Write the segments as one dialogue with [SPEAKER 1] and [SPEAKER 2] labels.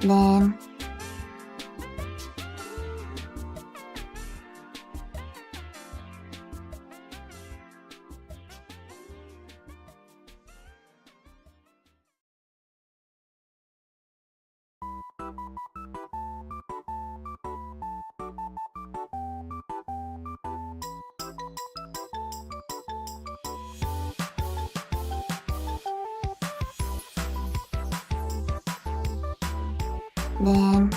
[SPEAKER 1] Then then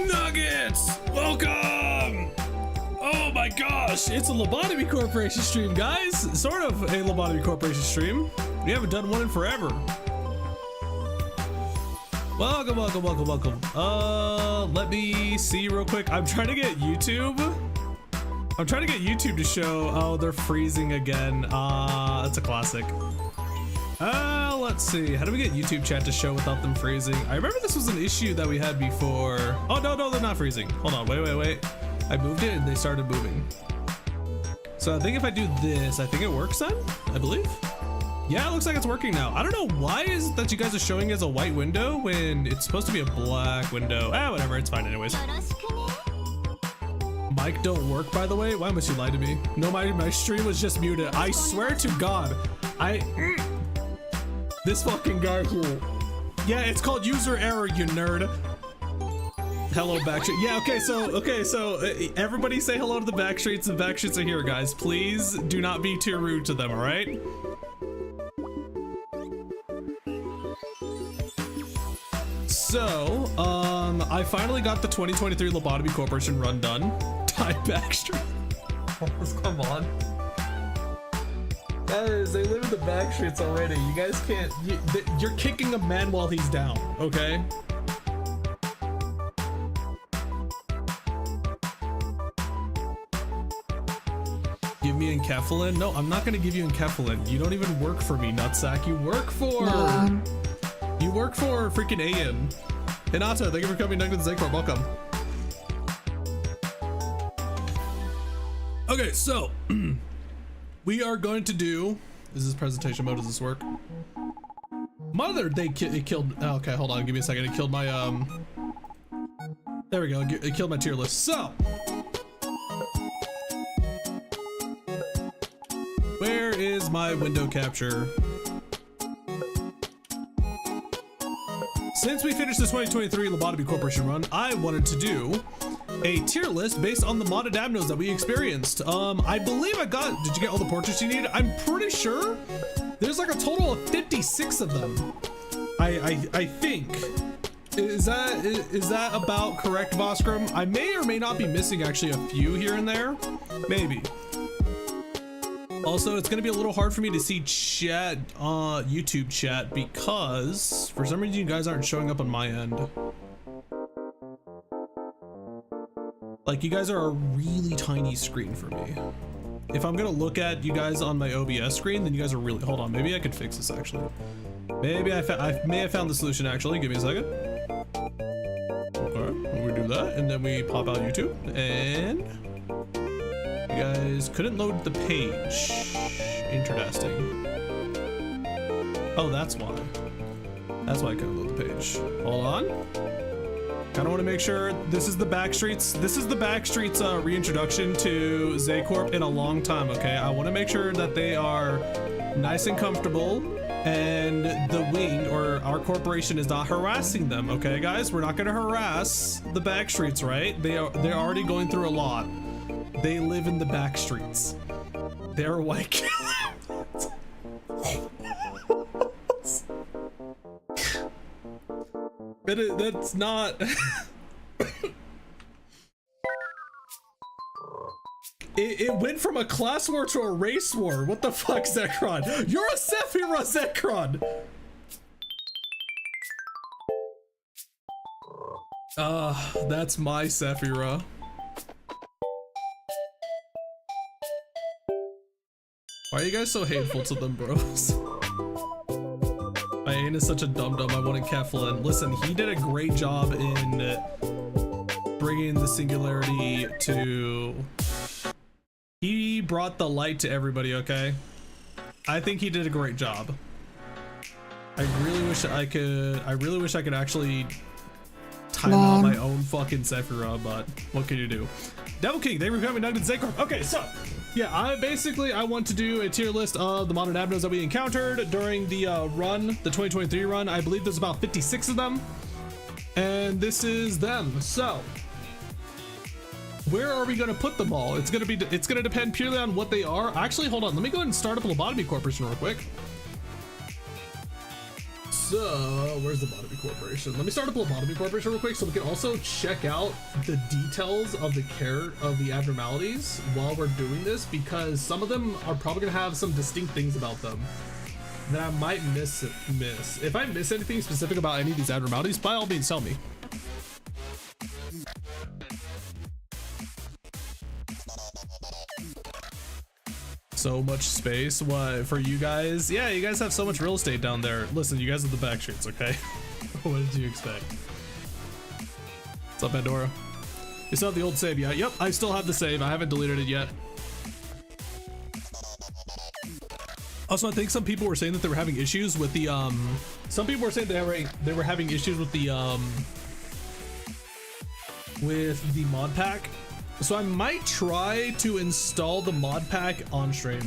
[SPEAKER 2] Nuggets! Welcome! Oh my gosh, it's a Lobotomy Corporation stream, guys! Sort of a Lobotomy Corporation stream. We haven't done one in forever. Welcome, welcome, welcome, welcome. Let me see real quick. I'm trying to get YouTube to show. Oh, they're freezing again. That's a classic. Let's see. How do we get YouTube chat to show without them freezing? I remember this was an issue that we had before. Oh, no, they're not freezing. Hold on, wait. I moved it and they started moving. So I think if I do this, I think it works then, I believe. Yeah, it looks like it's working now. I don't know why is it that you guys are showing as a white window when it's supposed to be a black window. Whatever, it's fine anyways. Mic don't work, by the way. Why must you lie to me? No, my stream was just muted. I swear to God, this fucking guy here. Yeah, it's called user error, you nerd. Hello, Backstreet. Yeah, okay, so everybody say hello to the Backstreets. The Backstreets are here, guys. Please do not be too rude to them, all right? So, I finally got the 2023 Lobotomy Corporation run done. Ty Backstreet. Come on. Guys, they live in the back streets already. You guys can't. You're kicking a man while he's down, okay? Give me enkephalin? No, I'm not gonna give you enkephalin. You don't even work for me, nutsack. You work for freaking Ayan. Hinata, thank you for coming down to the Zekor. Welcome. Okay, so. We are going to do. Is this presentation mode? Does this work? Mother, it killed. Oh, okay, hold on. Give me a second. It killed my There we go. It killed my tier list. So, where is my window capture? Since we finished this 2023 Lobotomy Corporation run, I wanted to do a tier list based on the modded Abnos that we experienced. I believe did you get all the portraits you need? I'm pretty sure there's like a total of 56 of them. I think. Is that about correct, Voskram? I may or may not be missing actually a few here and there. Maybe. Also, it's gonna be a little hard for me to see chat, YouTube chat, because for some reason you guys aren't showing up on my end. Like, you guys are a really tiny screen for me. If I'm gonna look at you guys on my OBS screen, then you guys are really, hold on, maybe I could fix this actually. Maybe I may have found the solution actually, give me a second. Okay, we do that, and then we pop out YouTube, and you guys couldn't load the page. Interesting. Oh, that's why. That's why I couldn't load the page. Hold on. Kind of want to make sure this is the Backstreets. This is the Backstreets reintroduction to Zcorp in a long time. Okay, I want to make sure that they are nice and comfortable, and the wing or our corporation is not harassing them. Okay, guys, we're not going to harass the Backstreets, right? They're already going through a lot. They live in the Backstreets. They're white. But that's not. It went from a class war to a race war. What the fuck, Zekron? You're a Sephiroth, Zekron. That's my Sephira. Why are you guys so hateful to them, bros? My Ain is such a dum-dum. I wanted Keflin. Listen, he did a great job in bringing the singularity to... He brought the light to everybody, okay? I think he did a great job. I really wish I could actually time out my own fucking Sephira, but what can you do? Devil King, they were coming down to Zayin. Okay, so yeah, I want to do a tier list of the modern Abnos that we encountered during the run, the 2023 run. I believe there's about 56 of them, and this is them. So where are we going to put them all? It's going to depend purely on what they are. Actually, hold on. Let me go ahead and start up a Lobotomy Corporation real quick. So where's the Lobotomy Corporation? Let me start up a Lobotomy Corporation real quick so we can also check out the details of the abnormalities while we're doing this, because some of them are probably going to have some distinct things about them that I might miss. If I miss anything specific about any of these abnormalities, by all means tell me. So much space. What for you guys? Yeah, you guys have so much real estate down there. Listen, you guys are the back streets, okay? What did you expect? What's up, Pandora? You still have the old save, yeah? Yep, I still have the save. I haven't deleted it yet. Also, I think some people were saying that they were having issues with the some people were saying they were having issues with the mod pack. So I might try to install the mod pack on stream.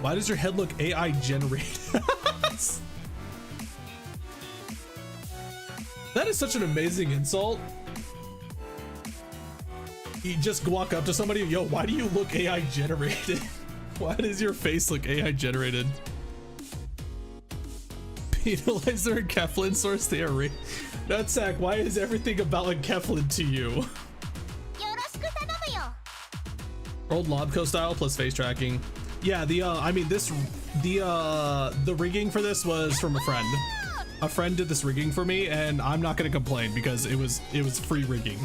[SPEAKER 2] Why does your head look AI generated? That is such an amazing insult. You just walk up to somebody, yo, why do you look AI generated? Why does your face look AI generated? Penalizer and Keflin source theory. Nutsack, why is everything about Keflin to you? Old Lobco style plus face tracking. Yeah, the rigging for this was from a friend. A friend did this rigging for me, and I'm not gonna complain because it was free rigging.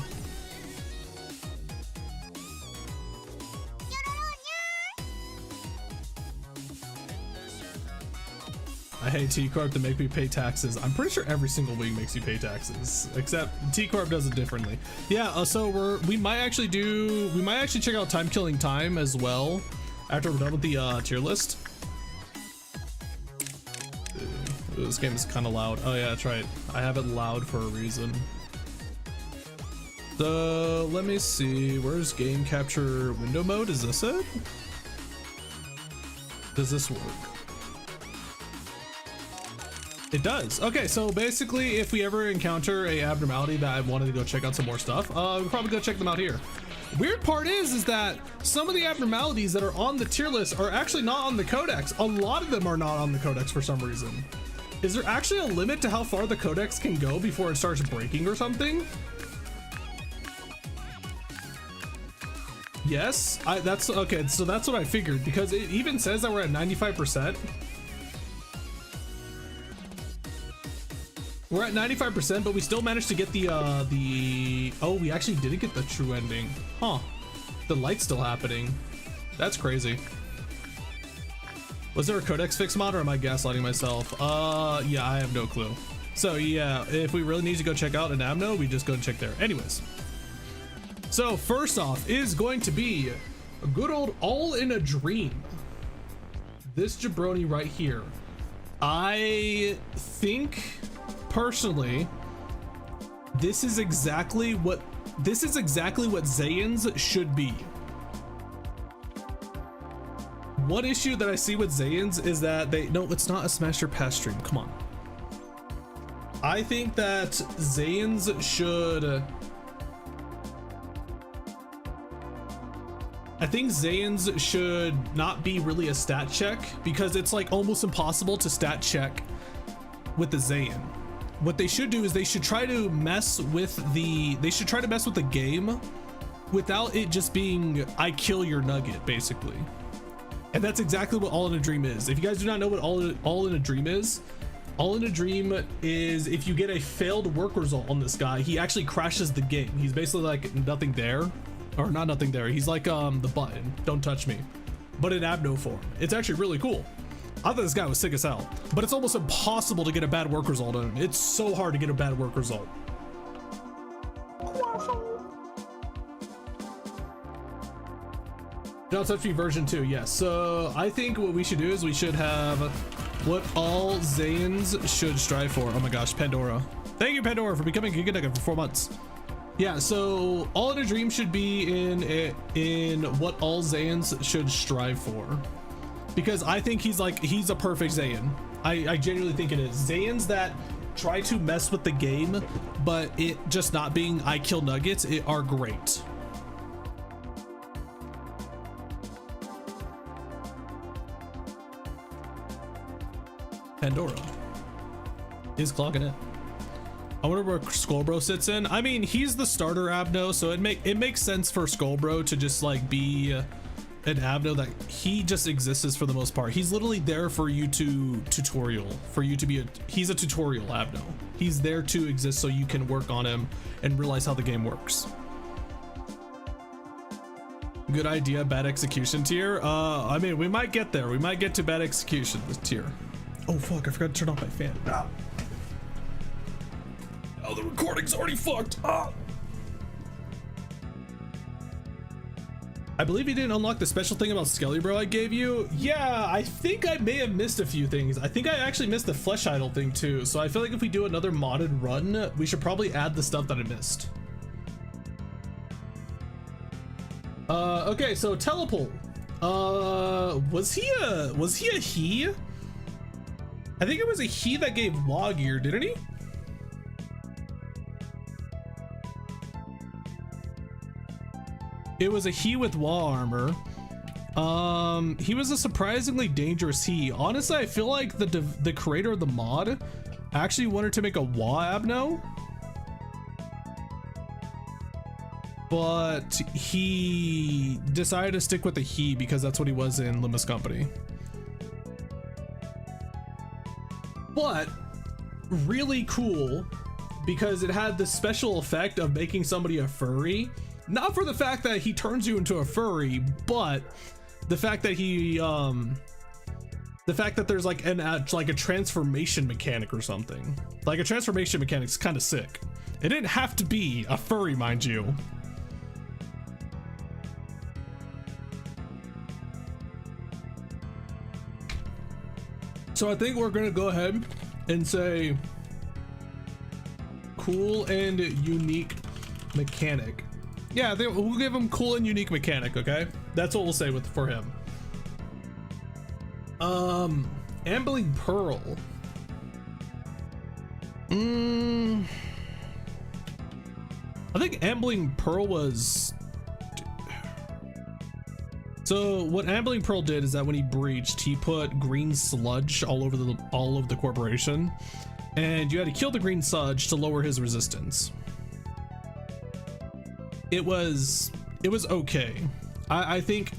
[SPEAKER 2] I hate T-Corp to make me pay taxes. I'm pretty sure every single week makes you pay taxes, except T-Corp does it differently. Yeah, so we might actually check out Timekilling Time as well after we're done with the tier list. This game is kind of loud. Oh yeah, that's right. I have it loud for a reason. So let me see. Where's game capture window mode? Is this it? Does this work? It does. Okay, so basically if we ever encounter a abnormality that I wanted to go check out some more stuff, we'll probably go check them out here. Weird part is that some of the abnormalities that are on the tier list are actually not on the codex. A lot of them are not on the codex for some reason. Is there actually a limit to how far the codex can go before it starts breaking or something? Yes, that's okay. So that's what I figured, because it even says that we're at 95%. We're at 95%, but we still managed to get oh, we actually didn't get the true ending. Huh. The light's still happening. That's crazy. Was there a codex fix mod, or am I gaslighting myself? Yeah, I have no clue. So yeah, if we really need to go check out an Abno, we just go and check there. Anyways. So first off is going to be a good old All in a Dream. This jabroni right here. I think personally, this is exactly what Zayin's should be. One issue that I see with Zayin's is that no, it's not a Smash Your Pass stream. Come on. I think that Zayin's should. I think Zayin's should not be really a stat check, because it's like almost impossible to stat check with the Zayin. What they should do is they should try to mess with the game without it just being I kill your nugget, basically. And that's exactly what All in a Dream is. If you guys do not know what All in a Dream is, All in a Dream is if you get a failed work result on this guy, he actually crashes the game. He's basically like nothing there, or not nothing there. He's like the button, don't touch me, but in Abno form. It's actually really cool. I thought this guy was sick as hell, but it's almost impossible to get a bad work result on him. It's so hard to get a bad work result. Don't touch me version 2, yes. So I think what we should do is we should have what all Zayins should strive for. Oh my gosh, Pandora. Thank you, Pandora, for becoming a Giga Nugget for 4 months. Yeah, so All in a Dream should be in what all Zayins should strive for. Because I think he's a perfect Zayin. I genuinely think it is. Zayins that try to mess with the game, but it just not being I kill nuggets, are great. Pandora is clogging it. I wonder where Skullbro sits in. I mean, he's the starter Abno, so it makes sense for Skullbro to just like be an Abno that he just exists for the most part. He's literally there for you to tutorial, for you to be he's a tutorial Abno. He's there to exist so you can work on him and realize how the game works. Good idea, bad execution tier. I mean, we might get there. We might get to bad execution tier. Oh fuck, I forgot to turn off my fan. Ah. Oh, the recording's already fucked. Ah. I believe you didn't unlock the special thing about Skelly Bro I gave you. Yeah, I think I may have missed a few things. I think I actually missed the Flesh Idol thing too. So I feel like if we do another modded run, we should probably add the stuff that I missed. Okay, so Telepole. Was he a he? I think it was a he that gave Law gear, didn't he? It was a he with wall armor. He was a surprisingly dangerous he. Honestly, I feel like the creator of the mod actually wanted to make a wall Abno, but he decided to stick with the he because that's what he was in Limbus Company. But really cool because it had the special effect of making somebody a furry. Not for the fact that he turns you into a furry, but the fact that there's like a transformation mechanic or something. Like a transformation mechanic is kind of sick. It didn't have to be a furry, mind you. So I think we're gonna go ahead and say cool and unique mechanic. Yeah, we'll give him cool and unique mechanic, okay? That's what we'll say for him. Ambling Pearl. I think Ambling Pearl was... So what Ambling Pearl did is that when he breached, he put green sludge all over all of the corporation, and you had to kill the green sludge to lower his resistance. It was okay. I think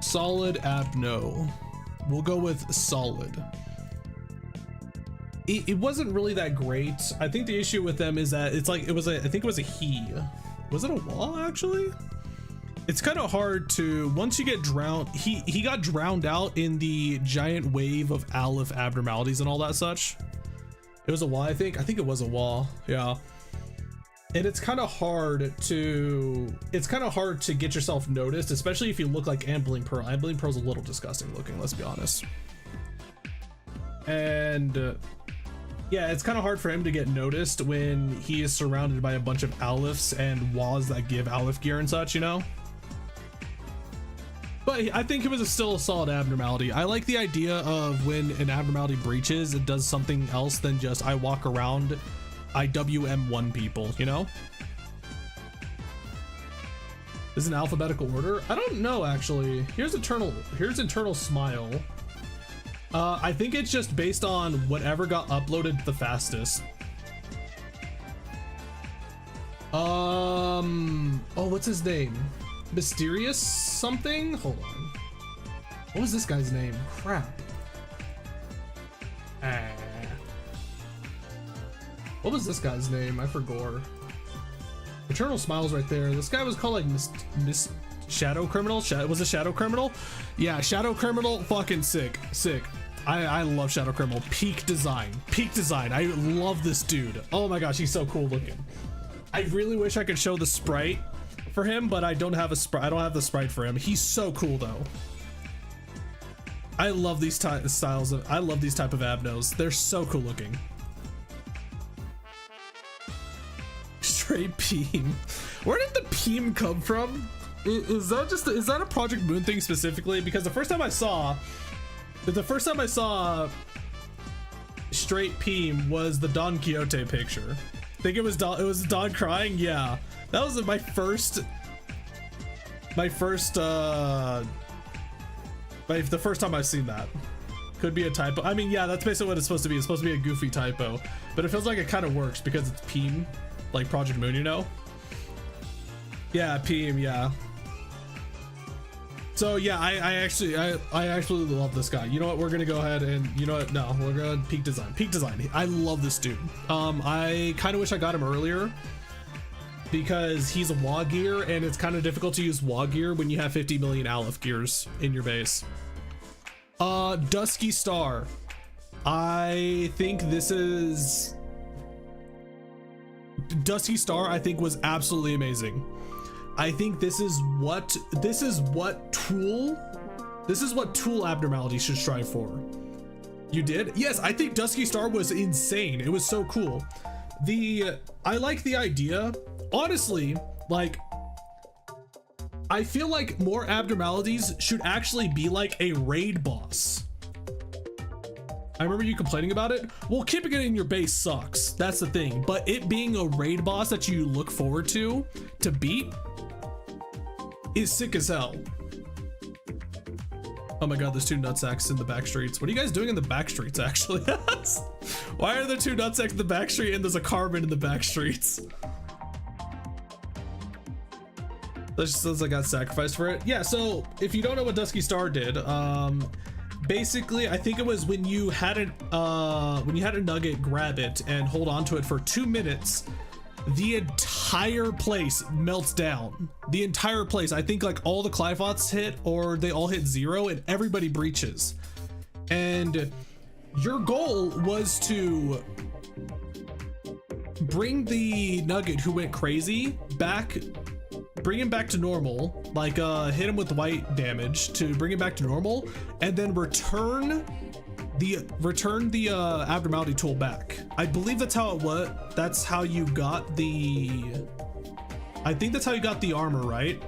[SPEAKER 2] solid Abno. We'll go with solid. It wasn't really that great. I think the issue with them is that it's like I think it was a he. Was it a wall actually? It's kind of hard to, once you get drowned, he got drowned out in the giant wave of Aleph abnormalities and all that such. It was a wall, I think it was a wall, yeah. And it's kind of hard to get yourself noticed, especially if you look like Ambling Pearl. Ambling Pearl's a little disgusting looking, let's be honest. And yeah, it's kind of hard for him to get noticed when he is surrounded by a bunch of Alephs and walls that give Aleph gear and such, you know? But I think it was still a solid abnormality. I like the idea of when an abnormality breaches, it does something else than just I walk around, I WM1 people, you know? Is it an alphabetical order? I don't know actually. Here's Eternal Smile. I think it's just based on whatever got uploaded the fastest. Oh, what's his name? Mysterious something? Hold on. What was this guy's name? Crap. What was this guy's name? I forgot. Eternal Smiles right there. This guy was called like Miss Shadow Criminal. Was it Shadow Criminal? Yeah, Shadow Criminal. Fucking sick. I love Shadow Criminal. Peak design. I love this dude. Oh my gosh, he's so cool looking. I really wish I could show the sprite for him, but I don't have a sprite. I don't have the sprite for him. He's so cool though. I love these styles of. I love these type of Abnos. They're so cool looking. Straight Peem. Where did the Peem come from? Is that a Project Moon thing specifically? Because the first time I saw straight Peem was the Don Quixote picture. I think it was Don crying. Yeah, that was the first time I've seen that. Could be a typo. I mean, yeah, that's basically what it's supposed to be. It's supposed to be a goofy typo, but it feels like it kind of works because it's Peem, like Project Moon, you know? Yeah, Peem, yeah. So yeah, I actually love this guy. You know what? We're gonna go ahead and you know what? No, we're gonna peak design. I love this dude. I kind of wish I got him earlier because he's a WA gear and it's kind of difficult to use WA gear when you have 50 million Aleph gears in your base. Dusky Star. I think this is Dusky Star. I think was absolutely amazing. I think this is what tool abnormality should strive for. You did? Yes, I think Dusky Star was insane. It was so cool. I like the idea. Honestly, like, I feel like more abnormalities should actually be like a raid boss. I remember you complaining about it. Well, keeping it in your base sucks. That's the thing. But it being a raid boss that you look forward to beat is sick as hell. Oh my god, there's two nutsacks in the back streets. What are you guys doing in the back streets, actually? Why are there two nutsacks in the back street and there's a carbon in the back streets? That just says I got sacrificed for it. Yeah, so if you don't know what Dusky Star did, basically I think it was when you had a nugget, grab it and hold on to it for 2 minutes, the entire place melts down. The entire place. I think like all the Clifots hit or they all hit 0 and everybody breaches. And your goal was to bring the nugget who went crazy back, bring him back to normal, like hit him with white damage to bring him back to normal, and then return the abnormality tool back. I believe that's how it was. That's how you got I think that's how you got the armor, right?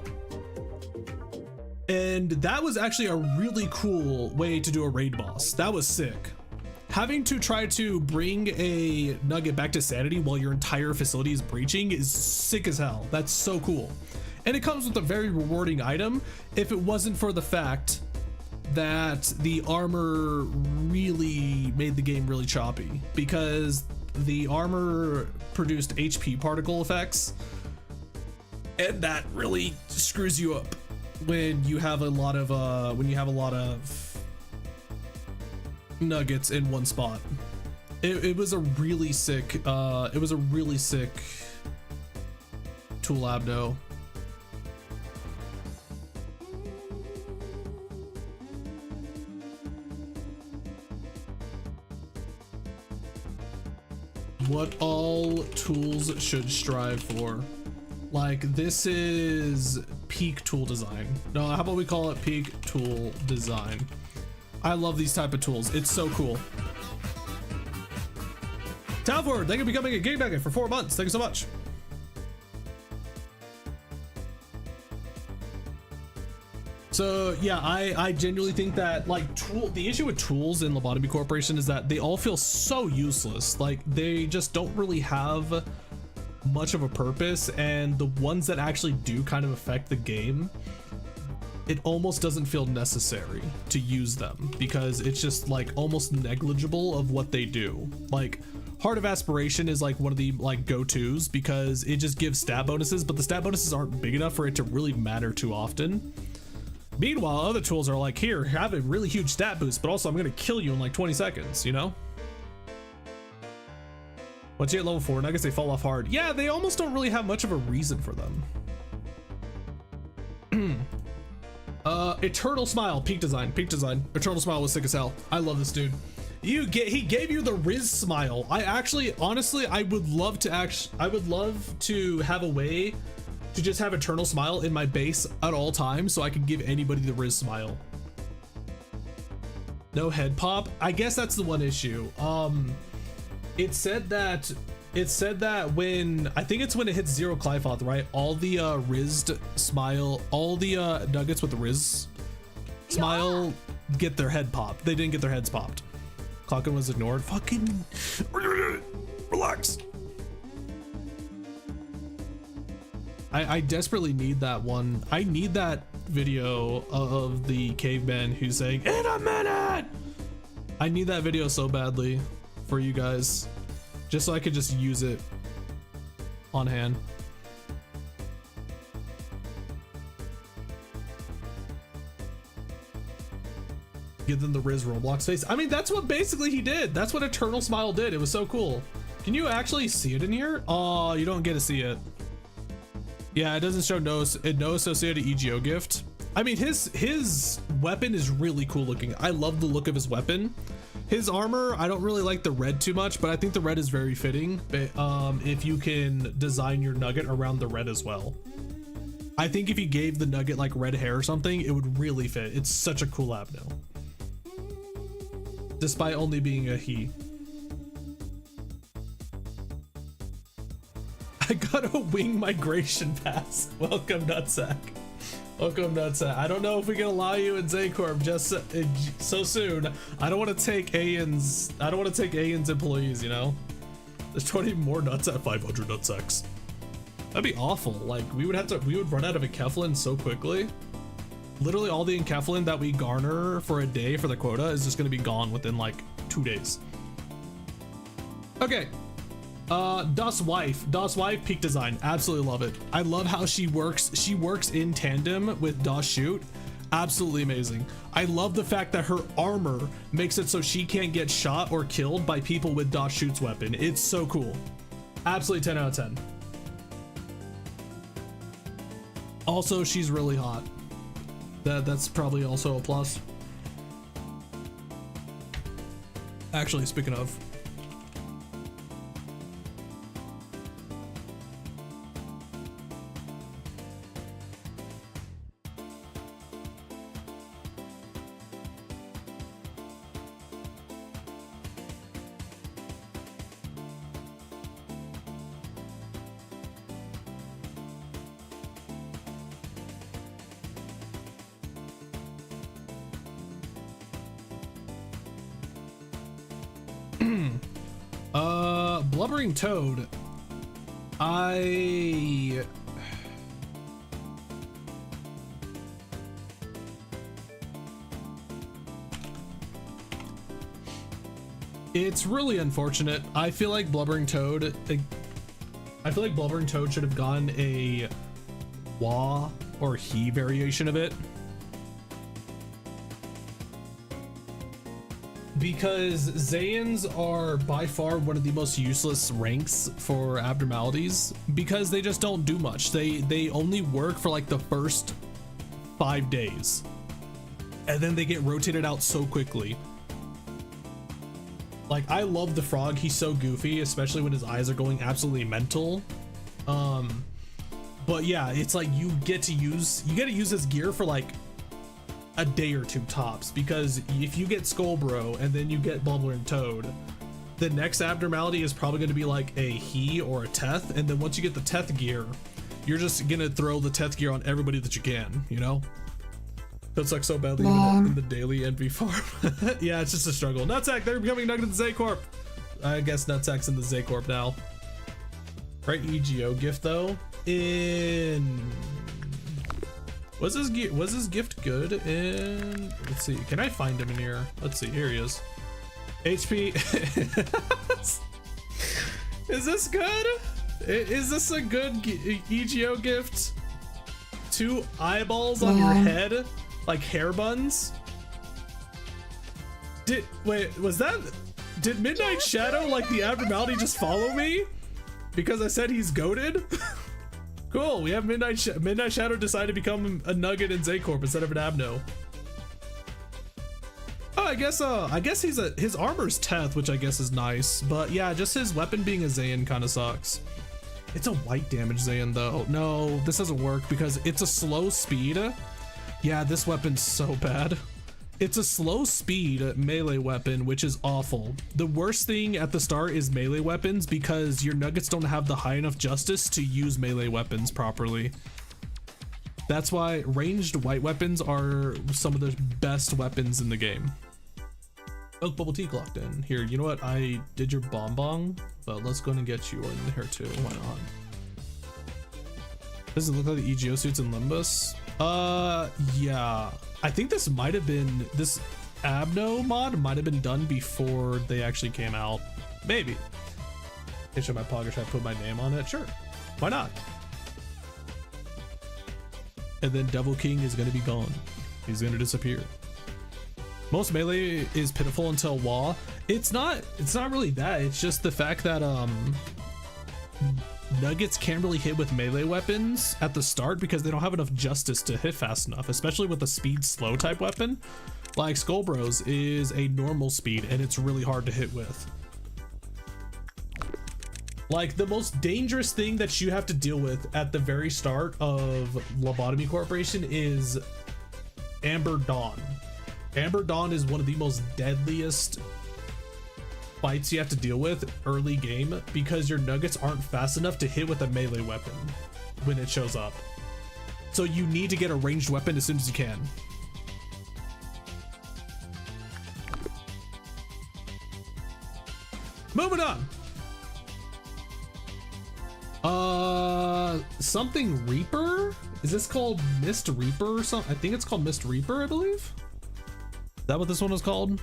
[SPEAKER 2] And that was actually a really cool way to do a raid boss. That was sick. Having to try to bring a nugget back to sanity while your entire facility is breaching is sick as hell. That's so cool. And it comes with a very rewarding item if it wasn't for the fact that the armor really made the game really choppy, because the armor produced HP particle effects, and that really screws you up when you have a lot of nuggets in one spot. It was a really sick tool Abno. What all tools should strive for. Like, this is peak tool design. No, how about we call it peak tool design? I love these type of tools. It's so cool. Talford, thank you for becoming a gig nugget for 4 months. Thank you so much. So yeah, I genuinely think that like the issue with tools in Lobotomy Corporation is that they all feel so useless. Like, they just don't really have much of a purpose, and the ones that actually do kind of affect the game, it almost doesn't feel necessary to use them because it's just like almost negligible of what they do. Like, Heart of Aspiration is like one of the like go-tos because it just gives stat bonuses, but the stat bonuses aren't big enough for it to really matter too often. Meanwhile, other tools are like, here, have a really huge stat boost, but also I'm gonna kill you in like 20 seconds, you know? Once you get level 4 nuggets, they fall off hard. Yeah, they almost don't really have much of a reason for them. Eternal Smile, peak design. Eternal Smile was sick as hell. I love this dude. He gave you the Riz smile. I actually, honestly, I would love to have a way to just have Eternal Smile in my base at all times so I could give anybody the Riz smile. No head pop. I guess that's the one issue. It said that when, I think it's when it hits 0 Clifoth, right? All the Rizzed smile, all the nuggets with the Riz smile get their head popped. They didn't get their heads popped. Clockin was ignored. Fucking relax. I desperately need that one. I need that video of the caveman who's saying, "In a minute!" I need that video so badly for you guys, just so I could just use it on hand. Give them the Riz Roblox face. I mean, that's what basically he did. That's what Eternal Smile did. It was so cool. Can you actually see it in here? Oh, you don't get to see it. Yeah, it doesn't show no associated EGO gift. I mean, his weapon is really cool looking. I love the look of his weapon. His armor, I don't really like the red too much, but I think the red is very fitting. If you can design your nugget around the red as well. I think if you gave the nugget like red hair or something, it would really fit. It's such a cool Abno. Despite only being a he. I got a wing migration pass. Welcome, Nutsack. Welcome, Nutsack. I don't know if we can allow you in Zaycorp just so soon. I don't want to take Ayan's employees, you know? There's 20 more nuts at 500 Nutsacks. That'd be awful. Like, we would run out of Enkephalin so quickly. Literally all the Enkephalin that we garner for a day for the quota is just gonna be gone within like 2 days. Okay. Das Wife peak design. Absolutely love it. I love how she works in tandem with Das Shoot. Absolutely amazing. I love the fact that her armor makes it so she can't get shot or killed by people with Das Shoot's weapon. It's so cool. Absolutely 10 out of 10. Also, she's really hot. That's probably also a plus. Actually, speaking of, Blubbering Toad. It's really unfortunate. I feel like Blubbering Toad should have gotten a wah or he variation of it. Because Zayins are by far one of the most useless ranks for abnormalities because they just don't do much. They only work for like the first 5 days and then they get rotated out so quickly. Like, I love the frog. He's so goofy, especially when his eyes are going absolutely mental. But yeah, it's like you get to use his gear for like a day or two tops, because if you get Skullbro and then you get Blubbering Toad, the next abnormality is probably going to be like a he or a Teth, and then once you get the Teth gear, you're just gonna throw the Teth gear on everybody that you can, you know? That sucks so badly in the daily NV farm. Yeah, it's just a struggle. Nutsack, they're becoming Nugget in the Zaycorp. I guess Nutsack's in the Zaycorp now. Right, EGO gift though. Was his gift good? And let's see, can I find him in here? Let's see, here he is. HP. Is this good? Is this a good EGO gift? 2 eyeballs on your head, like hair buns? Wait, was that Did Midnight Shadow, like the abnormality, just follow me? Because I said he's goated? Cool, we have Midnight Shadow decide to become a Nugget in Zaycorp instead of an Abno. Oh, I guess his armor's Teth, which I guess is nice. But yeah, just his weapon being a Zayin kind of sucks. It's a white damage Zayin though. No, this doesn't work because it's a slow speed. Yeah, this weapon's so bad. It's a slow speed melee weapon, which is awful. The worst thing at the start is melee weapons because your nuggets don't have the high enough justice to use melee weapons properly. That's why ranged white weapons are some of the best weapons in the game. Oak bubble tea clocked in. Here, you know what? I did your bonbon, but let's go and get you in here too. Why not? Does it look like the EGO suits in Limbus? Yeah. I think this might have been, this Abno mod might have been done before they actually came out. Maybe. Can I show my pog or should I put my name on it? Sure. Why not? And then Devil King is going to be gone. He's going to disappear. Most melee is pitiful until Wa. It's not really that. It's just the fact that Nuggets can't really hit with melee weapons at the start because they don't have enough justice to hit fast enough, especially with a speed slow type weapon. Like Skullbros is a normal speed and it's really hard to hit with. Like the most dangerous thing that you have to deal with at the very start of Lobotomy Corporation is Amber Dawn. Amber Dawn is one of the most deadliest fights you have to deal with early game because your nuggets aren't fast enough to hit with a melee weapon when it shows up. So you need to get a ranged weapon as soon as you can. Moving on. Something Reaper? Is this called Mist Reaper or something? I think it's called Mist Reaper, I believe. Is that what this one was called?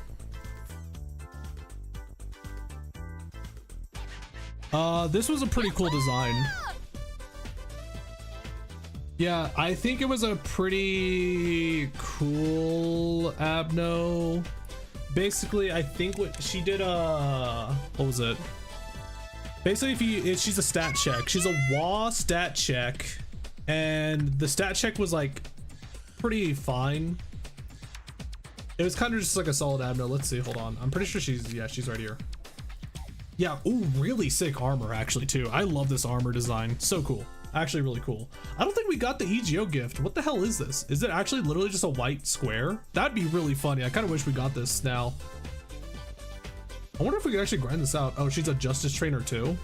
[SPEAKER 2] This was a pretty cool design. Yeah, I think it was a pretty cool Abno. Basically, I think what she did, what was it? Basically, she's a stat check. She's a WA stat check, and the stat check was like pretty fine. It was kind of just like a solid Abno. Let's see, hold on. I'm pretty sure she's right here. Yeah, ooh, really sick armor actually too. I love this armor design. So cool. Actually really cool. I don't think we got the EGO gift. What the hell is this? Is it actually literally just a white square? That'd be really funny. I kind of wish we got this now. I wonder if we could actually grind this out. Oh, she's a justice trainer too.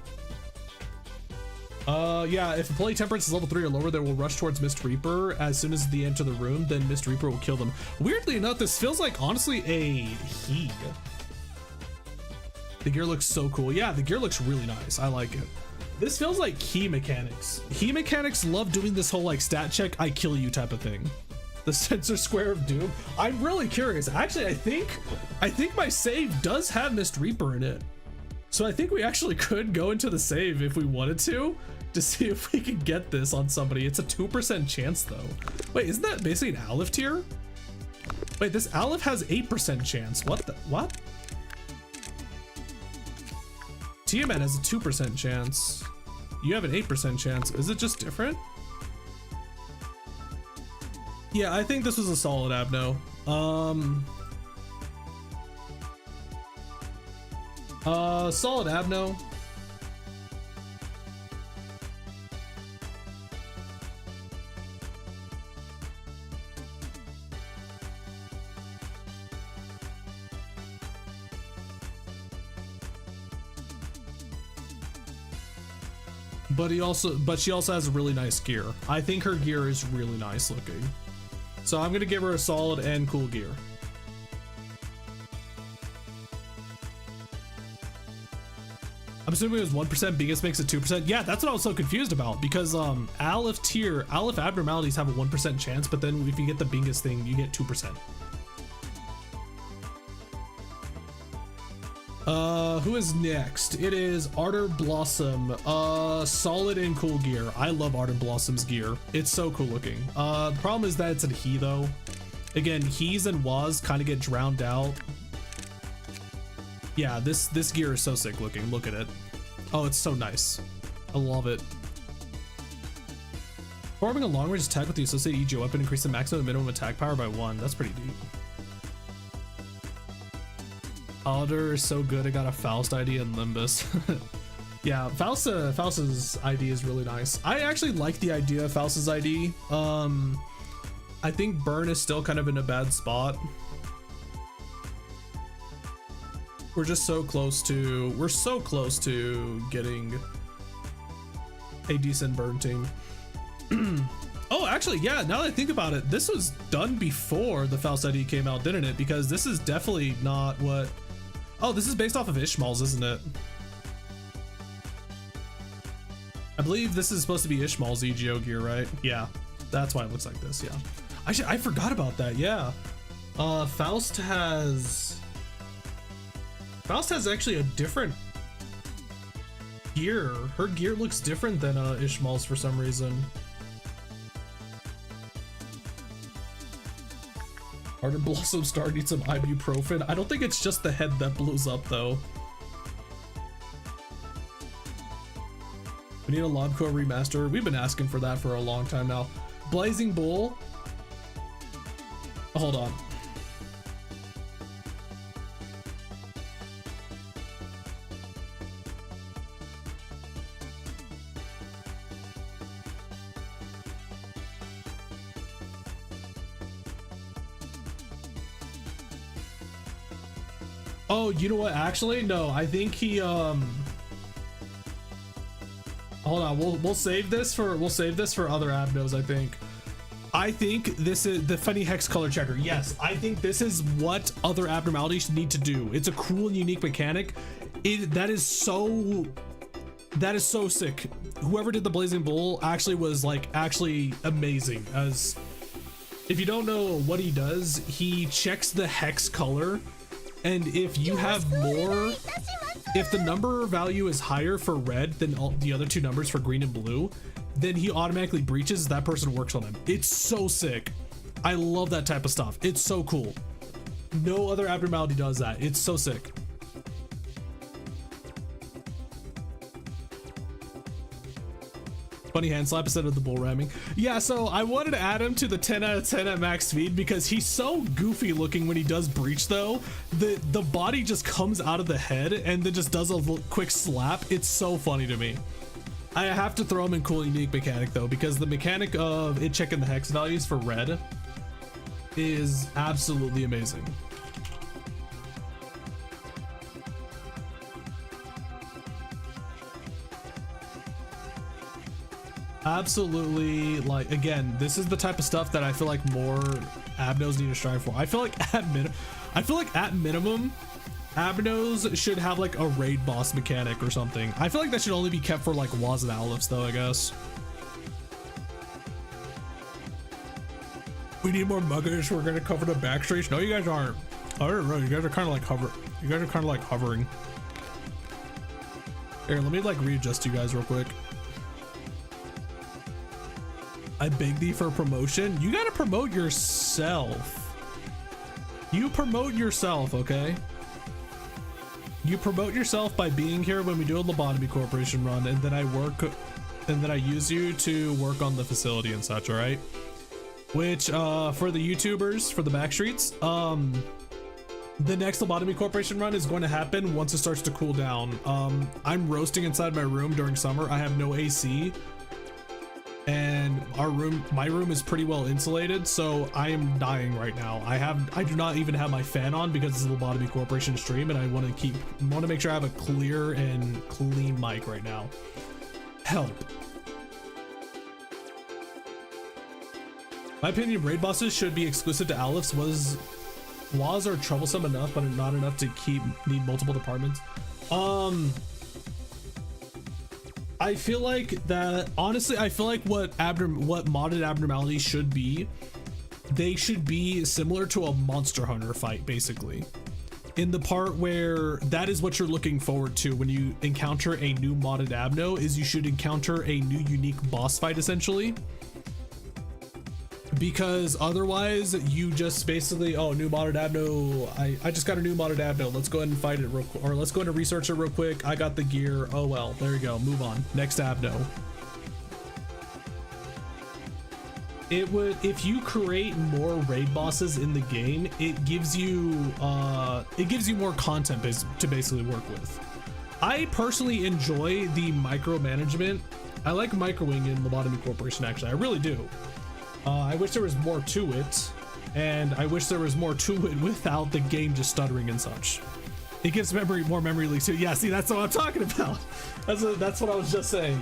[SPEAKER 2] Yeah, if employee temperance is level 3 or lower, they will rush towards Mist Reaper as soon as they enter the room, then Mist Reaper will kill them. Weirdly enough, this feels like honestly a he. The gear looks so cool. Yeah, the gear looks really nice. I like it. This feels like key mechanics. Key mechanics love doing this whole like stat check, I kill you type of thing. The sensor square of doom. I'm really curious. Actually, I think my save does have Mist Reaper in it. So I think we actually could go into the save if we wanted to see if we could get this on somebody. It's a 2% chance though. Wait, isn't that basically an Aleph tier? Wait, this Aleph has 8% chance. What? Tiamat has a 2% chance. You have an 8% chance. Is it just different? Yeah, I think this was a solid Abno. Solid Abno. But she also has really nice gear. I think her gear is really nice looking. So I'm gonna give her a solid and cool gear. I'm assuming it was 1%, biggest makes it 2%. Yeah, that's what I was so confused about because Aleph abnormalities have a 1% chance, but then if you get the biggest thing, you get 2%. Who is next? It is Ardor Blossom. Solid and cool gear. I love Ardor Blossom's gear. It's so cool looking. The problem is that it's a he though. Again, he's and was kind of get drowned out. Yeah, this gear is so sick looking. Look at it. Oh, it's so nice. I love it. Performing a long-range attack with the associated EG weapon increase the maximum and minimum attack power by 1. That's pretty deep. Alder is so good. I got a Faust ID and Limbus. Yeah, Faust's ID is really nice. I actually like the idea of Faust's ID. I think Burn is still kind of in a bad spot. We're so close to getting a decent Burn team. Oh, actually, yeah, now that I think about it, this was done before the Faust ID came out, didn't it? Because this is definitely not what... Oh, this is based off of Ishmael's, isn't it? I believe this is supposed to be Ishmael's EGO gear, right? Yeah, that's why it looks like this, yeah. I forgot about that, yeah. Faust has actually a different gear. Her gear looks different than Ishmael's for some reason. Ardent Blossom Star needs some ibuprofen. I don't think it's just the head that blows up though. We need a Lobco remaster. We've been asking for that for a long time now. Blazing Bull. Hold on. Oh, you know what? Actually, no. I think he hold on. We'll save this for other Abnos, I think. I think this is the funny hex color checker. Yes, I think this is what other abnormalities need to do. It's a cool and unique mechanic. That is so sick. Whoever did the Blazing Bull actually was actually amazing. As if you don't know what he does, he checks the hex color, and if you have more, if the number value is higher for red than all the other two numbers for green and blue, then he automatically breaches. That person works on him. It's so sick. I love that type of stuff. It's so cool. No other abnormality does that. It's so sick. Funny hand slap instead of the bull ramming. Yeah, so I wanted to add him to the 10 out of 10 at max speed because he's so goofy looking when he does breach though. The body just comes out of the head and then just does a quick slap. It's so funny to me. I have to throw him in cool unique mechanic though, because the mechanic of it checking the hex values for red is absolutely amazing. Absolutely, again, this is the type of stuff that I feel like more Abnos need to strive for. I feel like at minimum Abnos should have a raid boss mechanic or something. I feel like that should only be kept for Was and Alephs though, I guess. We need more muggers. We're gonna cover the back streets. No, you guys aren't. I don't know. You guys are kind of hovering. Here, let me readjust you guys real quick. I beg thee for a promotion. You gotta promote yourself. You promote yourself, okay? You promote yourself by being here when we do a Lobotomy Corporation run, and then I use you to work on the facility and such, all right? Which, for the YouTubers, for the backstreets, the next Lobotomy Corporation run is going to happen once it starts to cool down. I'm roasting inside my room during summer. I have no AC. And my room is pretty well insulated, so I am dying right now. I do not even have my fan on because it's a Lobotomy Corporation stream, and I want to make sure I have a clear and clean mic right now. Help. My opinion, raid bosses should be exclusive to Alephs. Laws are troublesome enough, but not enough to need multiple departments. I feel like that, honestly, I feel like what modded abnormalities should be, they should be similar to a Monster Hunter fight, basically. In the part where that is what you're looking forward to when you encounter a new modded Abno, is you should encounter a new unique boss fight, essentially. because otherwise you just basically, oh, new modded Abno, I just got a new modded Abno, let's go ahead and fight it real quick, or let's go ahead and research it real quick. I got the gear, oh well, there you go, move on, next Abno. It would, if you create more raid bosses in the game, it gives you more content to basically work with. I personally enjoy the micromanagement. I like microwing in Lobotomy Corporation, actually, I really do. I wish there was more to it, and I wish there was more to it without the game just stuttering and such. It gives more memory leaks too. Yeah, see, that's what I'm talking about. That's what I was just saying.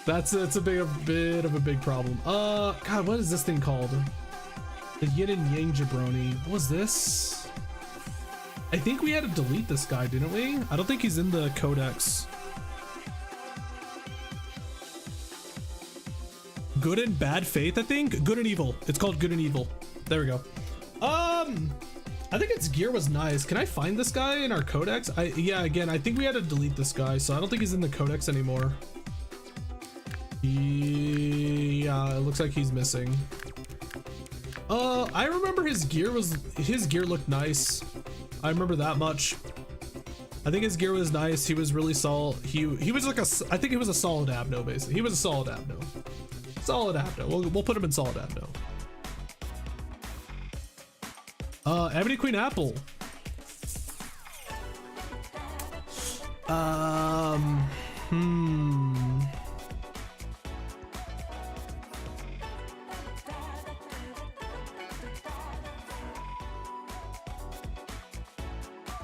[SPEAKER 2] It's a bit of a big problem. God, what is this thing called? The Yin and Yang Jabroni. What was this? I think we had to delete this guy, didn't we? I don't think he's in the codex. Good and Bad Faith, I think? Good and Evil. It's called Good and Evil. There we go. I think its gear was nice. Can I find this guy in our codex? Yeah, again, I think we had to delete this guy, so I don't think he's in the codex anymore. Yeah, it looks like he's missing. I remember his gear looked nice. I remember that much. I think his gear was nice. He was really solid. He was like I think he was a solid Abno, basically. He was a solid Abno. Solid Abno. We'll put him in solid Abno. Ebony Queen Apple.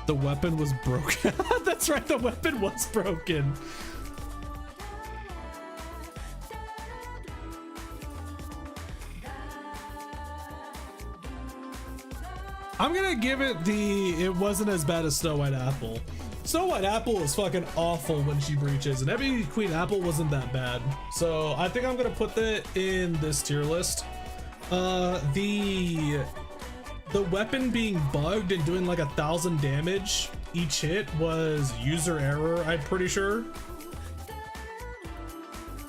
[SPEAKER 2] The weapon was broken. That's right, the weapon was broken. I'm gonna give it it wasn't as bad as Snow White Apple. Snow White Apple is fucking awful when she breaches, and Ebony Queen Apple wasn't that bad. So I think I'm gonna put that in this tier list. The weapon being bugged and doing like 1,000 damage each hit was user error, I'm pretty sure.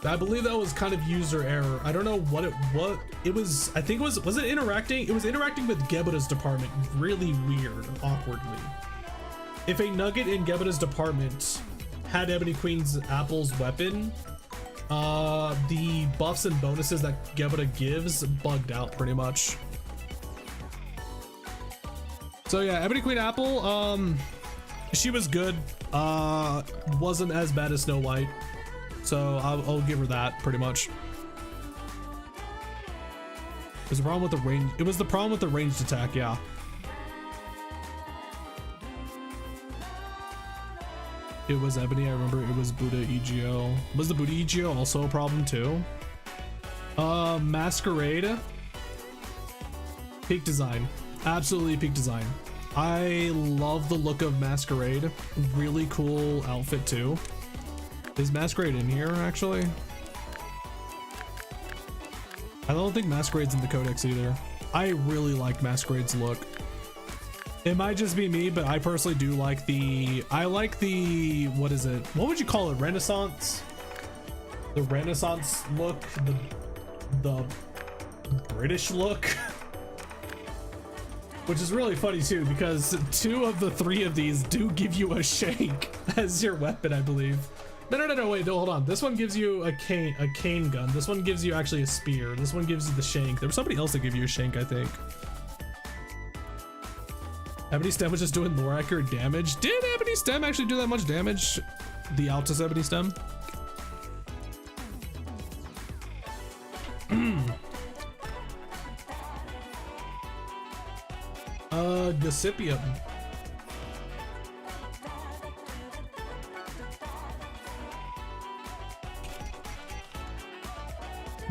[SPEAKER 2] I believe that was kind of user error. I don't know what it was. I think was it interacting? It was interacting with Gebuta's department really weird, awkwardly. If a nugget in Gebuta's department had Ebony Queen's Apple's weapon, the buffs and bonuses that Gebuta gives bugged out pretty much. So yeah, Ebony Queen Apple, she was good. Wasn't as bad as Snow White. So I'll give her that pretty much. It was the problem with the range. It was the problem with the ranged attack, yeah. It was Ebony, I remember it was Buddha EGO. Was the Buddha EGO also a problem too? Masquerade. Peak design. Absolutely peak design. I love the look of Masquerade. Really cool outfit too. Is Masquerade in here actually? I don't think Masquerade's in the codex either. I really like Masquerade's look. It might just be me, but I personally do like what is it? What would you call it? Renaissance? The Renaissance look, the British look. Which is really funny too, because 2 of the 3 of these do give you a shank as your weapon, I believe. No, wait, no, hold on. This one gives you a cane gun. This one gives you actually a spear. This one gives you the shank. There was somebody else that gave you a shank, I think. Ebony Stem was just doing more accurate damage. Did Ebony Stem actually do that much damage? The Altus Ebony Stem? Gossipium.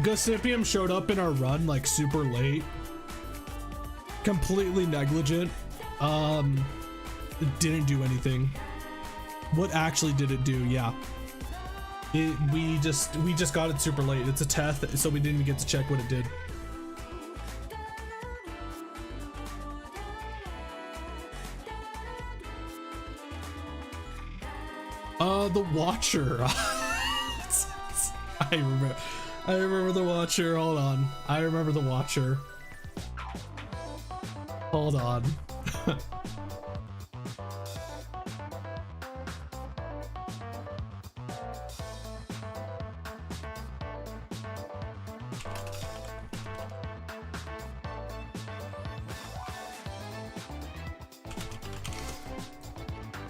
[SPEAKER 2] Gossipium showed up in our run like super late. Completely negligent. It didn't do anything. What actually did it do? Yeah. We just got it super late. It's a Teth, so we didn't even get to check what it did. The Watcher. I remember. I remember the Watcher. Hold on. I remember the Watcher. Hold on.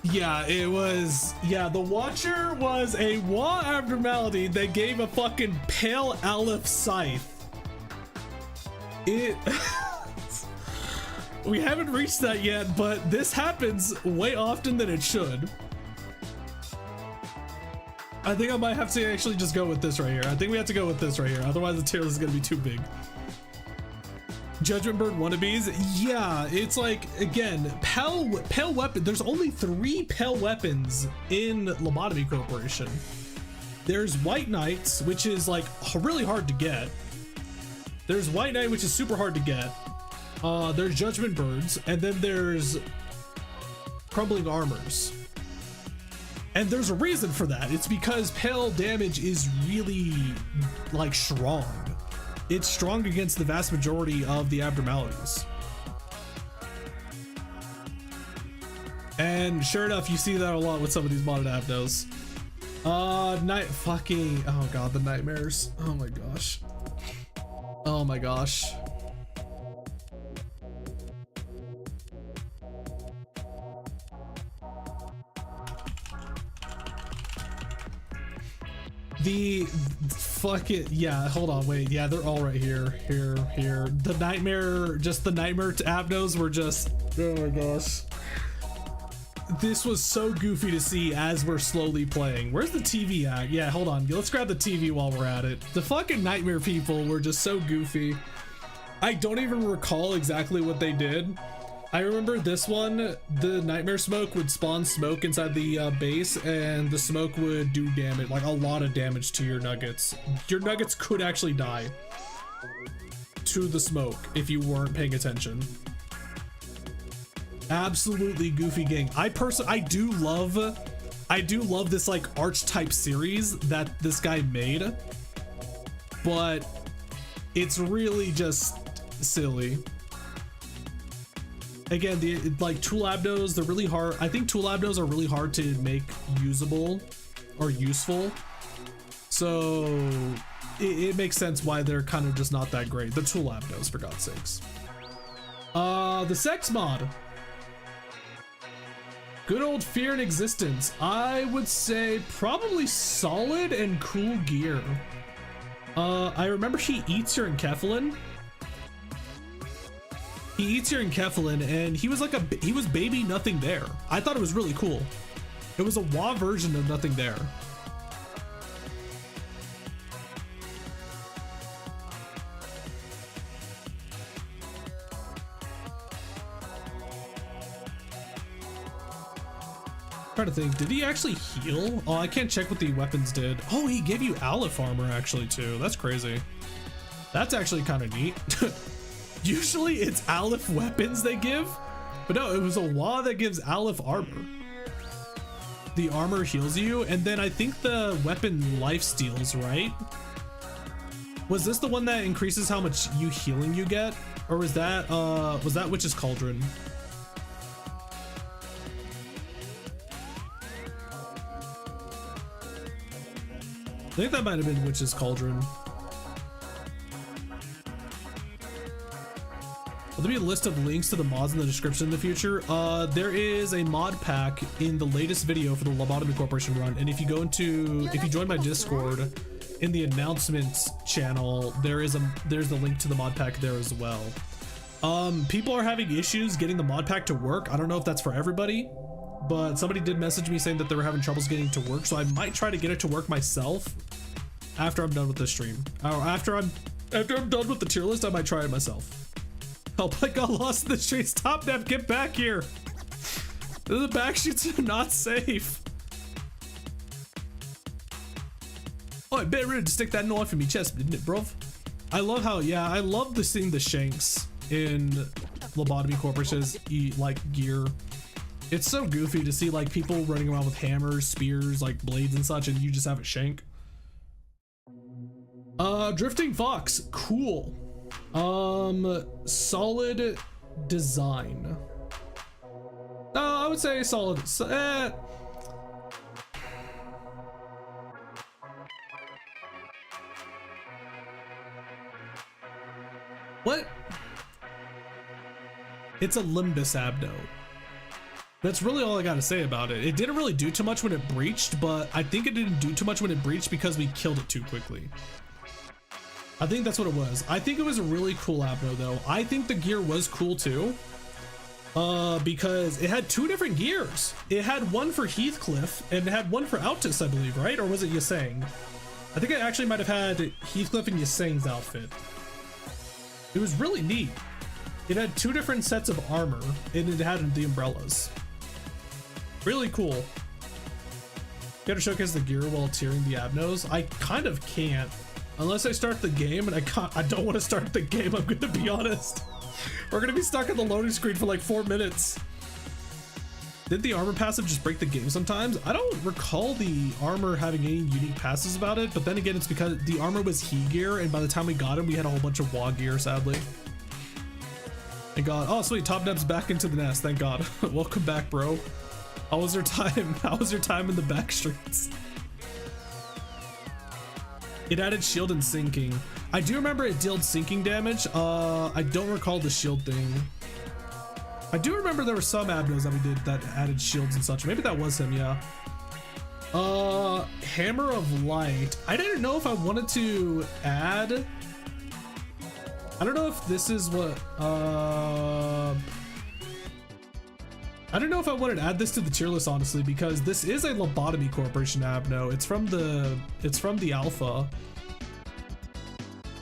[SPEAKER 2] Yeah, it was. Yeah, the Watcher was a Wa abnormality that gave a fucking pale Aleph scythe. It. We haven't reached that yet, but this happens way often than it should. I think I might have to actually just go with this right here. I think we have to go with this right here. Otherwise, the tier list is gonna be too big. Judgment Bird wannabes, yeah, it's like, again, pale weapon. There's only 3 pale weapons in Lobotomy Corporation. There's White Knights, which is like really hard to get. There's White Knight, which is super hard to get. There's Judgment Birds, and then there's Crumbling Armors. And there's a reason for that. It's because pale damage is really like strong. It's strong against the vast majority of the abnormalities. And sure enough, you see that a lot with some of these modded abnos. Oh god, the nightmares. Oh my gosh. Oh my gosh. The fucking, yeah, hold on, wait, yeah, they're all right here, here. The nightmare, just the nightmare to abnos were just, oh my gosh. This was so goofy to see as we're slowly playing. Where's the TV at? Yeah, hold on, let's grab the TV while we're at it. The fucking nightmare people were just so goofy. I don't even recall exactly what they did. I remember this one, the nightmare smoke would spawn smoke inside the base, and the smoke would do damage, like a lot of damage to your nuggets. Your nuggets could actually die to the smoke if you weren't paying attention. Absolutely goofy gang. I do love this like archetype series that this guy made, but it's really just silly. Again, like tool abnos, they're really hard. I think tool abnos are really hard to make usable or useful. So it makes sense why they're kind of just not that great. The tool abnos, for God's sakes. The sex mod. Good old Fear in Existence. I would say probably solid and cool gear. I remember he eats your enkephalin. He eats your enkephalin, and he was like he was baby Nothing There. I thought it was really cool. It was a WoW version of Nothing There. Trying to think, did he actually heal? Oh, I can't check what the weapons did. Oh, he gave you Aleph armor actually too. That's crazy. That's actually kind of neat. Usually it's Aleph weapons they give, but no, it was a WoW that gives Aleph armor. The armor heals you, and then I think the weapon life steals, right? Was this the one that increases how much healing you get? Or was that Witch's Cauldron? I think that might have been Witch's Cauldron. There'll be a list of links to the mods in the description in the future. There is a mod pack in the latest video for the Lobotomy Corporation run, and if you join my Discord, in the announcements channel, there's the link to the mod pack there as well. People are having issues getting the mod pack to work. I don't know if that's for everybody, but somebody did message me saying that they were having troubles getting it to work, so I might try to get it to work myself after I'm done with this stream. Or after I'm done with the tier list, I might try it myself. Help, I got lost in the streets. Top Dev, get back here. The back sheets are not safe. Oh, I bet ready to stick that knife in me chest, didn't it, bruv? I love how, yeah, I love seeing the shanks in Lobotomy Corporation's like gear. It's so goofy to see like people running around with hammers, spears, like blades and such, and you just have a shank. Drifting Fox, cool. Solid design. I would say solid. What? It's a Limbus Abno. That's really all I gotta say about it. It didn't really do too much when it breached, but I think it didn't do too much when it breached because we killed it too quickly. I think that's what it was. I think it was a really cool Abno though. I think the gear was cool too. Because it had two different gears. It had one for Heathcliff and it had one for Altus, I believe, right? Or was it Yasang? I think it actually might have had Heathcliff and Yasang's outfit. It was really neat. It had two different sets of armor and it had the umbrellas. Really cool. Gotta showcase the gear while tearing the Abnos. I kind of can't. Unless I start the game, and I don't want to start the game, I'm gonna be honest. We're gonna be stuck on the loading screen for like 4 minutes. Did the armor passive just break the game sometimes? I don't recall the armor having any unique passes about it, but then again, it's because the armor was he gear, and by the time we got him, we had a whole bunch of WA gear, sadly. Thank God. Oh, sweet, Top Neb's back into the nest, thank God. Welcome back, bro. How was your time? How was your time in the back streets? It added shield and sinking. I do remember it dealt sinking damage. I don't recall the shield thing. I do remember there were some Abnos that we did that added shields and such. Maybe that was him, yeah. Hammer of Light. I didn't know if I wanted to add. I don't know if this is what. I don't know if I wanted to add this to the tier list, honestly, because this is a Lobotomy Corporation Abno. It's from the Alpha.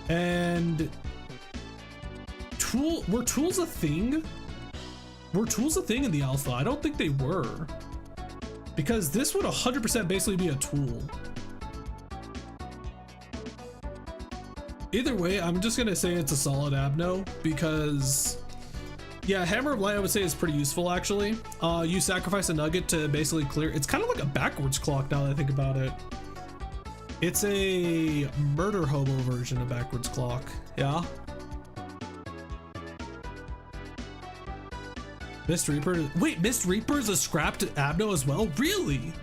[SPEAKER 2] And were tools a thing? Were tools a thing in the Alpha? I don't think they were. Because this would 100% basically be a tool. Either way, I'm just gonna say it's a solid Abno because yeah, Hammer of Light I would say is pretty useful actually. You sacrifice a nugget to basically clear. It's kind of like a backwards clock now that I think about it. It's a murder hobo version of backwards clock. Yeah. Mist Reaper. Wait, Mist Reaper is a scrapped Abno as well? Really?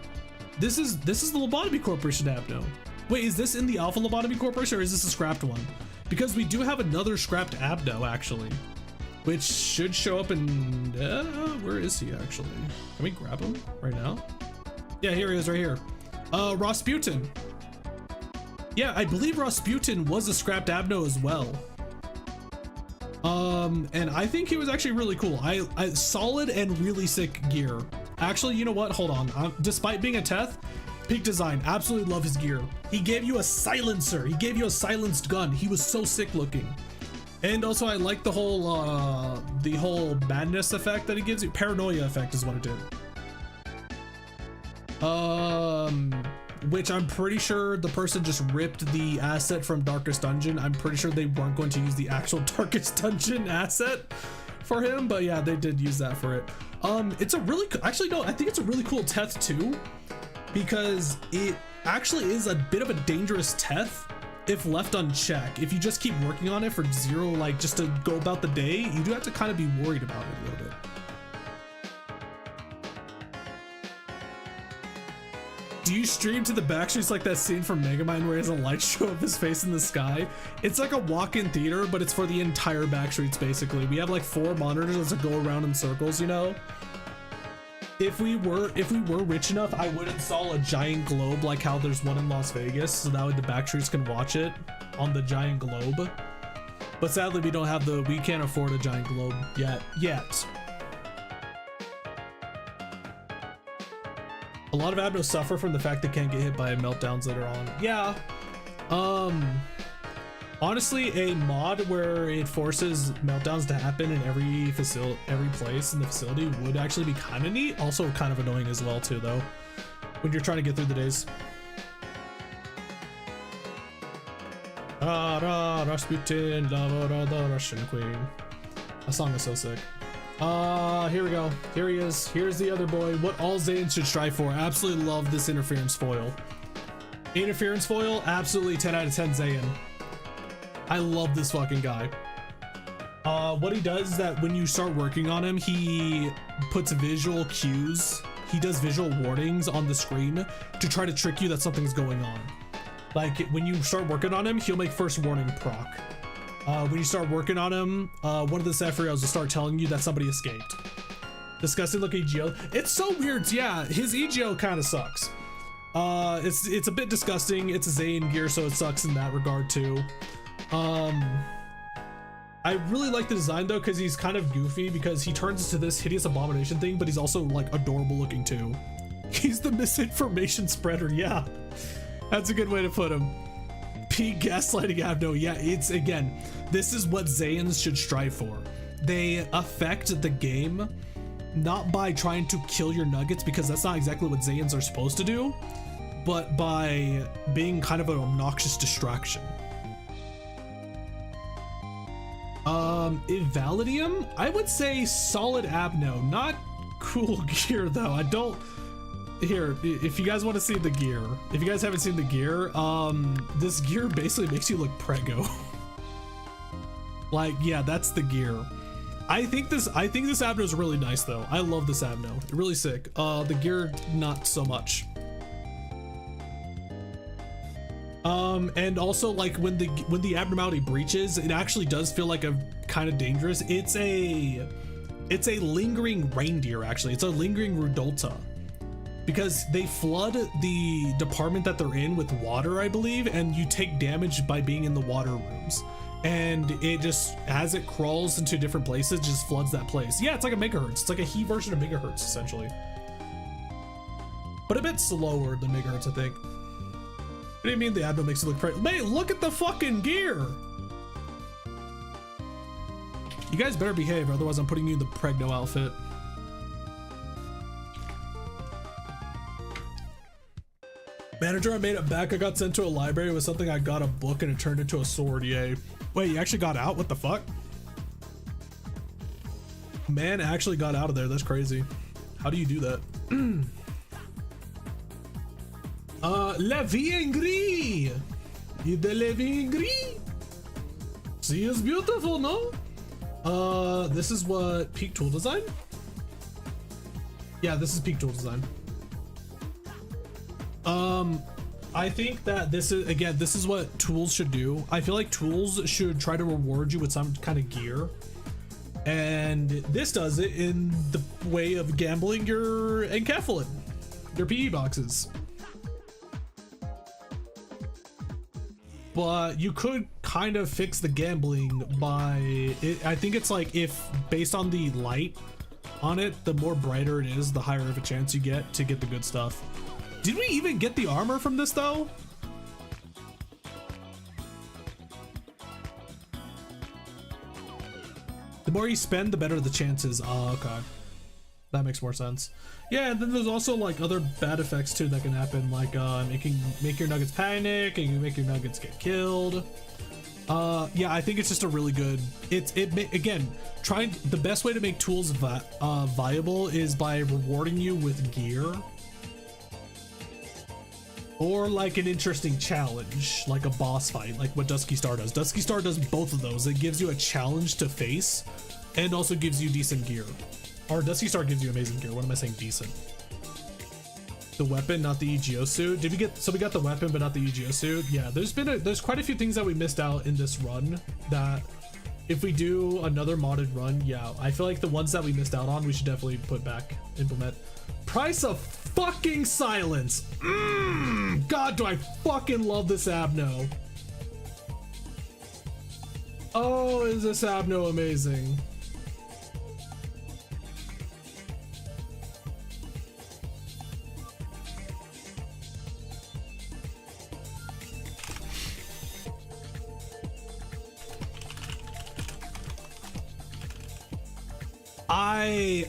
[SPEAKER 2] This is the Lobotomy Corporation Abno. Wait, is this in the Alpha Lobotomy Corporation or is this a scrapped one? Because we do have another scrapped Abno actually, which should show up in, where is he actually? Can we grab him right now? Yeah, here he is right here. Rasputin. Yeah, I believe Rasputin was a scrapped Abno as well. And I think he was actually really cool. I solid and really sick gear. Actually, you know what? Hold on. Despite being a Teth, peak design. Absolutely love his gear. He gave you a silencer. He gave you a silenced gun. He was so sick looking. And also, I like the whole madness effect that he gives you. Paranoia effect is what it did. Which I'm pretty sure the person just ripped the asset from Darkest Dungeon. I'm pretty sure they weren't going to use the actual Darkest Dungeon asset for him, but yeah, they did use that for it. It's a really, actually no, I think it's a really cool Teth too, because it actually is a bit of a dangerous Teth if left unchecked. If you just keep working on it for zero, like just to go about the day, you do have to kind of be worried about it a little bit. Do you stream to the backstreets like that scene from Megamind where he has a light show of his face in the sky? It's like a walk-in theater, but it's for the entire backstreets basically. We have like 4 monitors that go around in circles, you know? If we were rich enough, I would install a giant globe like how there's one in Las Vegas, so that way the backstreets can watch it on the giant globe. But sadly, we can't afford a giant globe yet. A lot of Abnos suffer from the fact they can't get hit by meltdowns later on. Yeah. Honestly, a mod where it forces meltdowns to happen in every place in the facility would actually be kind of neat. Also kind of annoying as well too, though, when you're trying to get through the days. Rasputin, the Russian Queen. That song is so sick. Here we go. Here he is. Here's the other boy. What all Zayn should strive for. Absolutely love this interference foil. Interference foil, absolutely 10 out of 10 Zayin. I love this fucking guy. What he does is that when you start working on him, he puts visual cues. He does visual warnings on the screen to try to trick you that something's going on. Like when you start working on him, he'll make first warning proc. When you start working on him, one of the Sephiroths will start telling you that somebody escaped. Disgusting looking EGO. It's so weird. Yeah, his EGO kind of sucks. It's a bit disgusting. It's a Zayin gear, so it sucks in that regard too. I really like the design though, because he's kind of goofy because he turns into this hideous abomination thing, but he's also like adorable looking too. He's the misinformation spreader. Yeah, that's a good way to put him. P gaslighting Abno. Yeah, it's again, this is what Zayins should strive for. They affect the game not by trying to kill your nuggets, because that's not exactly what Zayins are supposed to do, but by being kind of an obnoxious distraction. Ivalidium, I would say solid Abno, not cool gear though. I don't. Here, if you guys want to see the gear, if you guys haven't seen the gear, this gear basically makes you look preggo. Like, yeah, that's the gear. I think this Abno is really nice though. I love this Abno, really sick. The gear, not so much. And also like when the abnormality breaches, it actually does feel like a kind of dangerous. It's a lingering reindeer, actually. It's a lingering Rudolta, because they flood the department that they're in with water, I believe, and you take damage by being in the water rooms, and it just, as it crawls into different places, just floods that place. Yeah, it's like a megahertz. It's like a He version of megahertz essentially, but a bit slower than megahertz, I think. What do you mean the Abno makes it look pretty? Mate, look at the fucking gear! You guys better behave, otherwise I'm putting you in the pregno outfit. Manager, I made it back. I got sent to a library with something. I got a book and it turned into a sword. Yay. Wait, you actually got out? What the fuck? Man actually got out of there. That's crazy. How do you do that? La vie en gris. De la vie en gris. She is beautiful, no? This is what peak tool design? Yeah, this is peak tool design. I think that this is what tools should do. I feel like tools should try to reward you with some kind of gear, and this does it in the way of gambling your encapsulate, your PE boxes. But you could kind of fix the gambling by it. I think it's like, if based on the light on it, the more brighter it is, the higher of a chance you get to get the good stuff. Did we even get the armor from this though? The more you spend, the better the chances. Oh, okay. That makes more sense. Yeah, and then there's also like other bad effects too that can happen, like it can make your nuggets panic, and you make your nuggets get killed. Yeah, I think it's just a really good. Again, the best way to make tools viable is by rewarding you with gear, or like an interesting challenge, like a boss fight, like what Dusky Star does. Dusky Star does both of those. It gives you a challenge to face, and also gives you decent gear. Or Dusky Star gives you amazing gear. What am I saying? Decent. The weapon, not the EGO suit. So we got the weapon, but not the EGO suit. Yeah, there's quite a few things that we missed out in this run that if we do another modded run, yeah, I feel like the ones that we missed out on, we should definitely put back, implement. Price of fucking silence. God, do I fucking love this Abno. Oh, is this Abno amazing?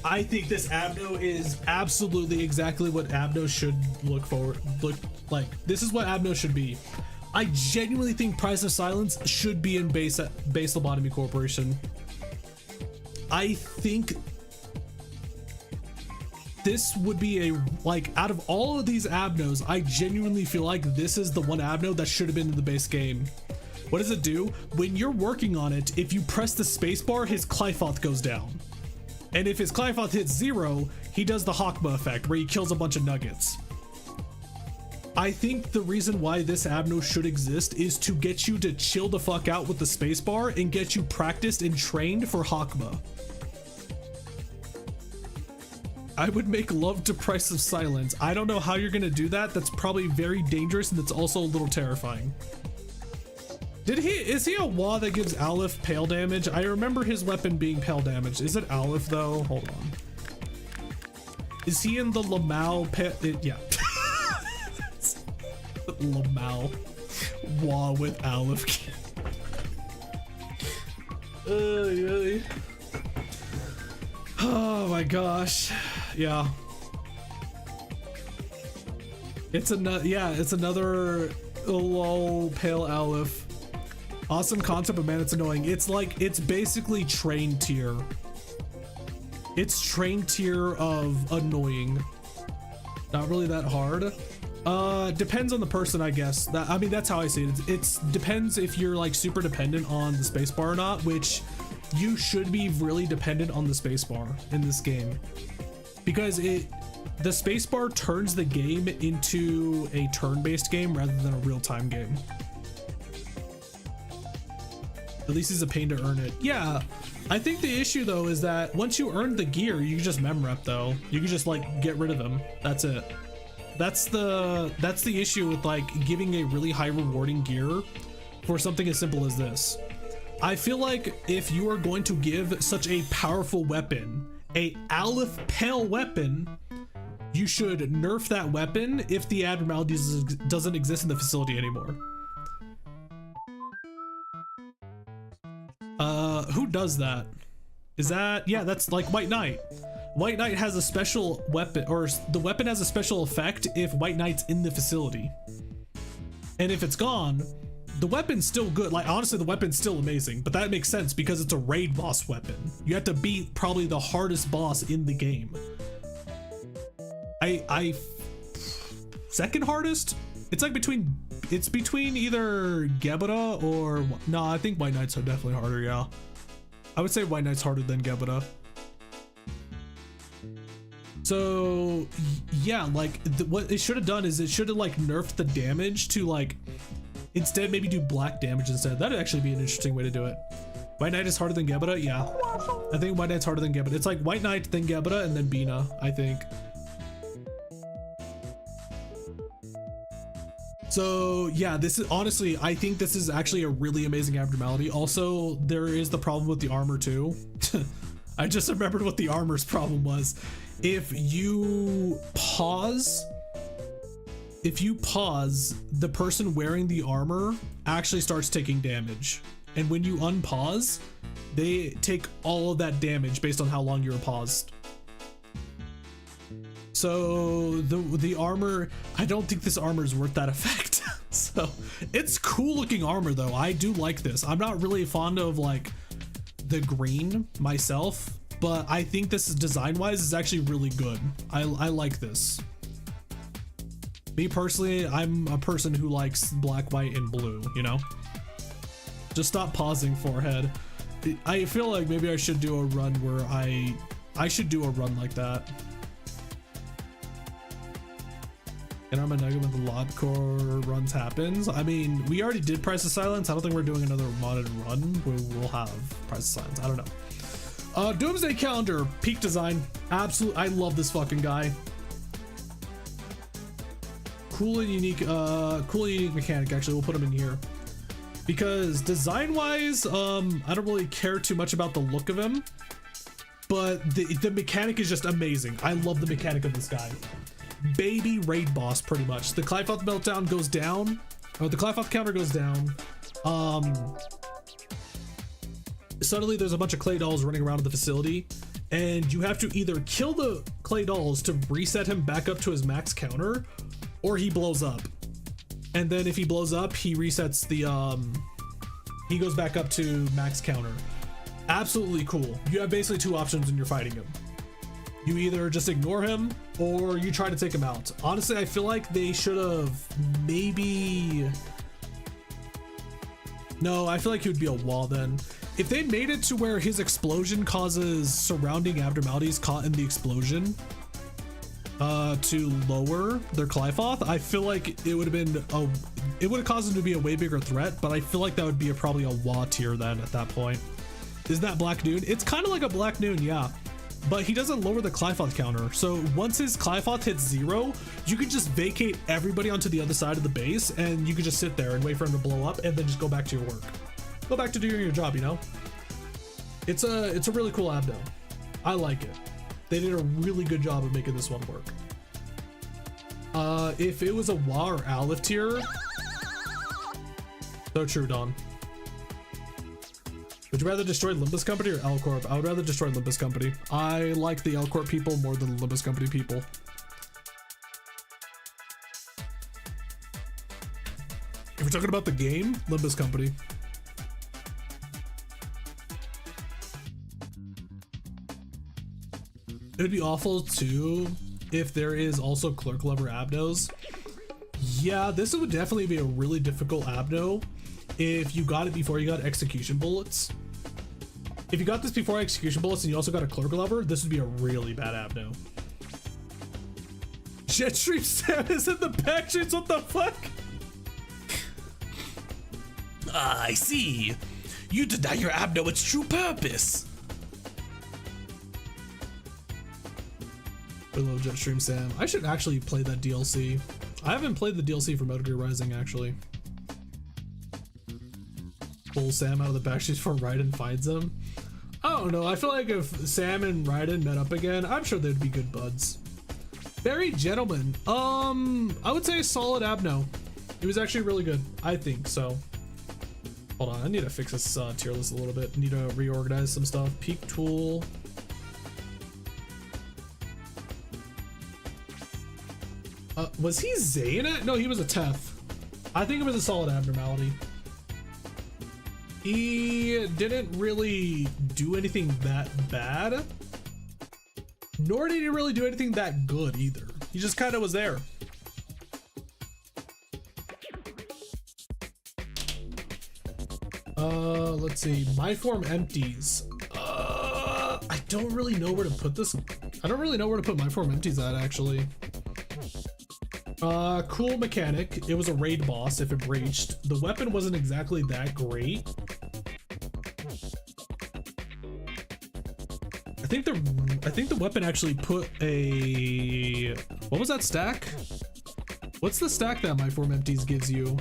[SPEAKER 2] I think this Abno is absolutely exactly what Abno should look like. This is what Abno should be. I genuinely think Price of Silence should be in base Lobotomy Corporation. I think this would be a, like, out of all of these Abnos, I genuinely feel like this is the one Abno that should have been in the base game. What does it do? When you're working on it, if you press the spacebar, his Clyfoth goes down. And if his Clyfoth hits 0, he does the Hakma effect, where he kills a bunch of nuggets. I think the reason why this Abno should exist is to get you to chill the fuck out with the spacebar and get you practiced and trained for Hakma. I would make love to Price of Silence. I don't know how you're gonna do that. That's probably very dangerous, and it's also a little terrifying. Is he a Wa that gives Aleph pale damage? I remember his weapon being pale damage. Is it Aleph though? Hold on. Is he in the Lamau yeah. Lamau. Wa with Aleph. Oh my gosh. Yeah. It's another low pale Aleph. Awesome concept, but man, it's annoying. It's basically train tier. It's train tier of annoying. Not really that hard. Depends on the person, I guess. I mean, that's how I see it. It depends if you're like super dependent on the spacebar or not, which you should be really dependent on the spacebar in this game, because the spacebar turns the game into a turn-based game rather than a real-time game. At least it's a pain to earn it. Yeah, I think the issue though is that once you earn the gear, you can just mem-rep though. You can just like get rid of them. That's it. That's the issue with like giving a really high rewarding gear for something as simple as this. I feel like if you are going to give such a powerful weapon, a Aleph pale weapon, you should nerf that weapon if the abnormalities doesn't exist in the facility anymore. Who does that? Is that, yeah, that's like White Knight. White Knight has a special weapon, or the weapon has a special effect if White Knight's in the facility. And if it's gone, the weapon's still good. Like, honestly, the weapon's still amazing, but that makes sense because it's a raid boss weapon. You have to beat probably the hardest boss in the game. Second hardest? It's like between either Gebera or, no, I think White Knights are definitely harder, yeah. I would say White Knight's harder than Gebera. So yeah, like what it should have done is it should have like nerfed the damage to like, instead maybe do black damage instead. That'd actually be an interesting way to do it. White Knight is harder than Gebera? Yeah. I think White Knight's harder than Gebera. It's like White Knight, then Gebera, and then Bina, I think. So yeah, this is honestly, I think this is actually a really amazing abnormality. Also, there is the problem with the armor too. I just remembered what the armor's problem was. If you pause, the person wearing the armor actually starts taking damage. And when you unpause, they take all of that damage based on how long you're paused. So the armor, I don't think this armor is worth that effect. So it's cool looking armor though. I do like this. I'm not really fond of like the green myself, but I think this is design wise is actually really good. I like this. Me personally, I'm a person who likes black, white, and blue, you know? Just stop pausing, forehead. I feel like maybe I should do a run where I should do a run like that. And I'm a nugget when the Lobcore runs happens. I mean, we already did Price of Silence. I don't think we're doing another modded run where we'll have Price of Silence. I don't know. Doomsday Calendar, peak design. Absolutely, I love this fucking guy. Cool and unique mechanic. Actually, we'll put him in here because design-wise, I don't really care too much about the look of him, but the mechanic is just amazing. I love the mechanic of this guy. Baby raid boss, pretty much. The Clyfoth meltdown goes down, or the Clyfoth counter goes down. Suddenly there's a bunch of clay dolls running around in the facility, and you have to either kill the clay dolls to reset him back up to his max counter, or he blows up. And then if he blows up, he resets the he goes back up to max counter. Absolutely cool. You have basically two options when you're fighting him. You either just ignore him or you try to take him out. Honestly, I feel like they should have maybe... No, I feel like he would be a wall then. If they made it to where his explosion causes surrounding abnormalities caught in the explosion to lower their Clyfoth, I feel like it would have been it would have caused him to be a way bigger threat, but I feel like that would be probably a Wah tier then at that point. Isn't that Black Noon? It's kind of like a Black Noon, yeah. But he doesn't lower the Clyfoth counter. So once his Clyfoth hits 0, you can just vacate everybody onto the other side of the base and you can just sit there and wait for him to blow up and then just go back to your work. Go back to doing your job, you know? It's a really cool Abno. I like it. They did a really good job of making this one work. If it was a Wah or Aleph tier, so true, Don. Would you rather destroy Limbus Company or L Corp? I would rather destroy Limbus Company. I like the L Corp people more than the Limbus Company people. If we're talking about the game, Limbus Company. It would be awful too if there is also clerk lever abnos. Yeah, this would definitely be a really difficult abno if you got it before you got execution bullets. If you got this before execution bullets and you also got a clerk lever, this would be a really bad abno. Jetstream Sam is in the back streets, what the fuck?
[SPEAKER 1] Ah, I see. You deny your abno its true purpose.
[SPEAKER 2] I love Jetstream Sam. I should actually play that DLC. I haven't played the DLC for Metal Gear Rising actually. Pull Sam out of the backstreets before Raiden finds him. I don't know. I feel like if Sam and Raiden met up again, I'm sure they'd be good buds. Very gentleman. I would say solid Abno. It was actually really good. I think so. Hold on. I need to fix this tier list a little bit. I need to reorganize some stuff. Peak tool. Was he Zayin? No, he was a Teth. I think it was a solid abnormality. He didn't really do anything that bad, nor did he really do anything that good either. He just kind of was there. Let's see. My form empties. I don't really know where to put this. I don't really know where to put my form empties at actually. Cool mechanic. It was a raid boss if it breached. The weapon wasn't exactly that great. I think the weapon actually put a... What was that stack? What's the stack that my form empties gives you?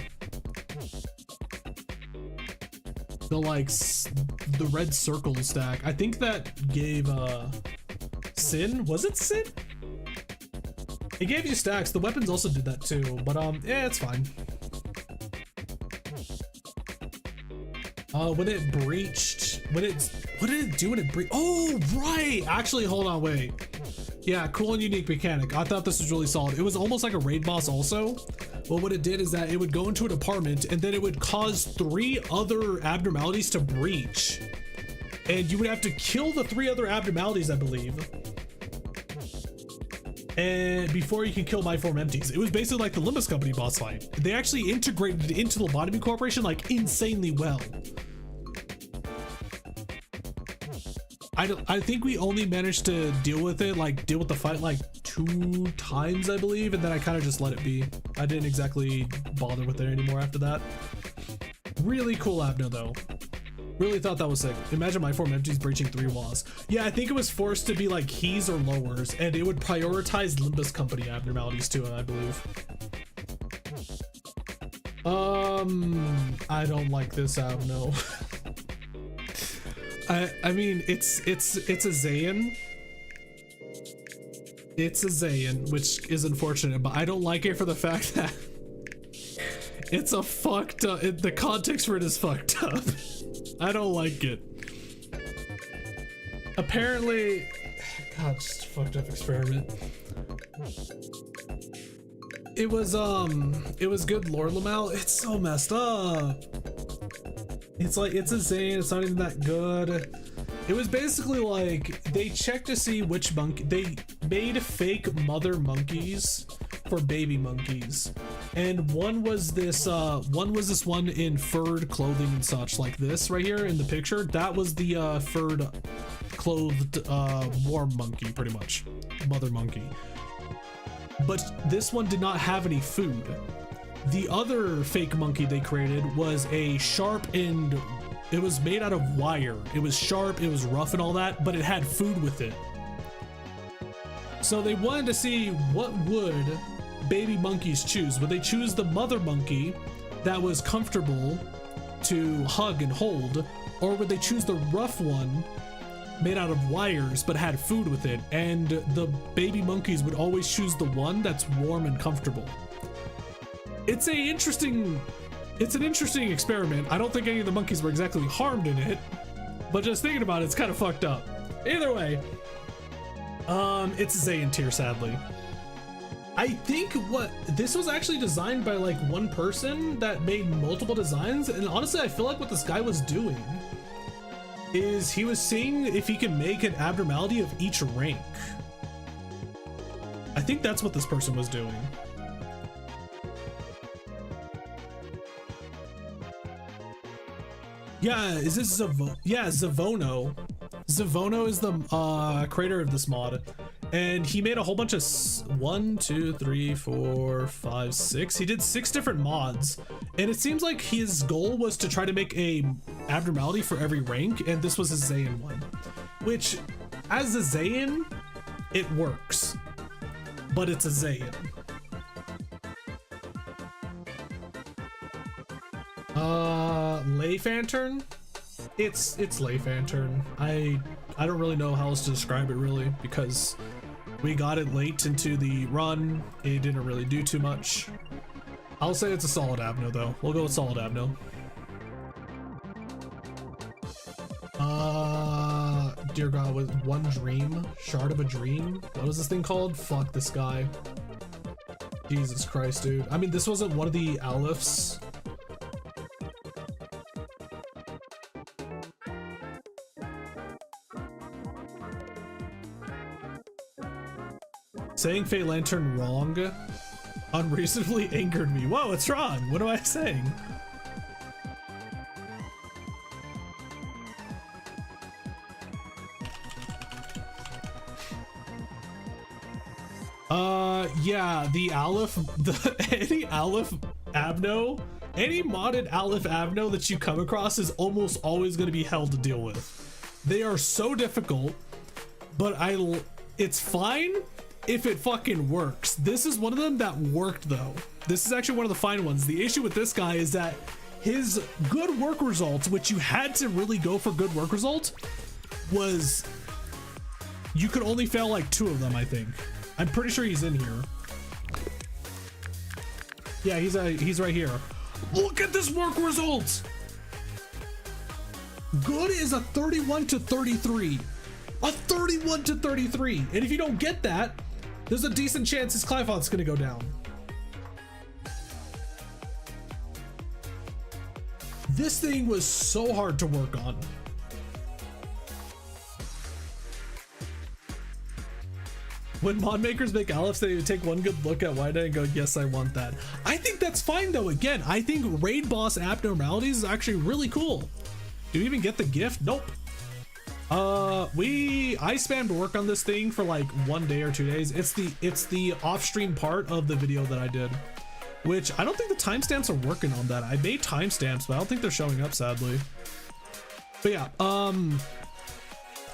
[SPEAKER 2] The red circle stack. I think that gave Sin. Was it Sin? It gave you stacks. The weapons also did that too, but yeah, it's fine. When it breached, what did it do when it breached? Oh, right. Actually, hold on, wait. Yeah, cool and unique mechanic. I thought this was really solid. It was almost like a raid boss also. But what it did is that it would go into an apartment and then it would cause 3 other abnormalities to breach. And you would have to kill the 3 other abnormalities, I believe. And before you can kill my form empties. It was basically like the Limbus Company boss fight. They actually integrated it into the Lobotomy Corporation like insanely well. I think we only managed to deal with the fight like 2 times, I believe, and then I kind of just let it be. I didn't exactly bother with it anymore after that. Really cool Abno though. Really thought that was sick. Imagine my form empties breaching 3 walls. Yeah, I think it was forced to be like keys or lowers, and it would prioritize Limbus Company abnormalities too, I believe. I don't like this Abno. I mean, it's a Zayin. It's a Zayin, which is unfortunate, but I don't like it for the fact that it's a fucked up. The context for it is fucked up. I don't like it. Apparently, God, just a fucked up experiment. it was good lore, Lamau. It's so messed up. It's like, it's insane. It's not even that good. It was basically like they checked to see which monkey, they made fake mother monkeys for baby monkeys, and one was this one in furred clothing and such, like this right here in the picture. That was the furred clothed warm monkey, pretty much mother monkey. But this one did not have any food. The other fake monkey they created was a sharp and it was made out of wire. It was sharp, it was rough and all that, but it had food with it. So they wanted to see what would baby monkeys choose. Would they choose the mother monkey that was comfortable to hug and hold, or would they choose the rough one made out of wires but had food with it? And the baby monkeys would always choose the one that's warm and comfortable. It's an interesting experiment. I don't think any of the monkeys were exactly harmed in it, but just thinking about it, it's kind of fucked up. Either way, it's a Zayin tier, sadly. I think this was actually designed by like one person that made multiple designs, and honestly, I feel like what this guy was doing is he was seeing if he can make an abnormality of each rank. I think that's what this person was doing. Yeah, is this yeah, Zavono. Zavono is the creator of this mod, and he made a whole bunch of 1, 2, 3, 4, 5, 6. He did 6 different mods, and it seems like his goal was to try to make a abnormality for every rank, and this was a Zayin one, which as a Zayin, it works, but it's a Zayin. Lantern. It's Lantern. I don't really know how else to describe it really, because we got it late into the run. It didn't really do too much. I'll say it's a solid Abno though. We'll go with solid Abno. Dear God, with one dream, shard of a dream. What is this thing called? Fuck this guy. Jesus Christ, dude. I mean, this wasn't one of the Alephs. Saying Fate Lantern wrong unreasonably angered me. Whoa, what's wrong? What am I saying? Yeah, the Aleph, any Aleph Abno, any modded Aleph Abno that you come across is almost always going to be hell to deal with. They are so difficult, but it's fine if it fucking works. This is one of them that worked though. This is actually one of the fine ones. The issue with this guy is that his good work results, which you had to really go for good work result, was you could only fail like 2 of them, I think. I'm pretty sure he's in here. Yeah, he's right here. Look at this work result. Good is a 31 to 33. A 31 to 33. And if you don't get that, there's a decent chance his Clifont's gonna go down. This thing was so hard to work on. When mod makers make Alephs, they take one good look at Wide and go, yes, I want that. I think that's fine though. Again, I think Raid Boss Abnormalities is actually really cool. Do we even get the gift? Nope. I spammed work on this thing for like 1 day or 2 days. It's the off-stream part of the video that I did, which I don't think the timestamps are working on that. I made timestamps, but I don't think they're showing up, sadly. But yeah,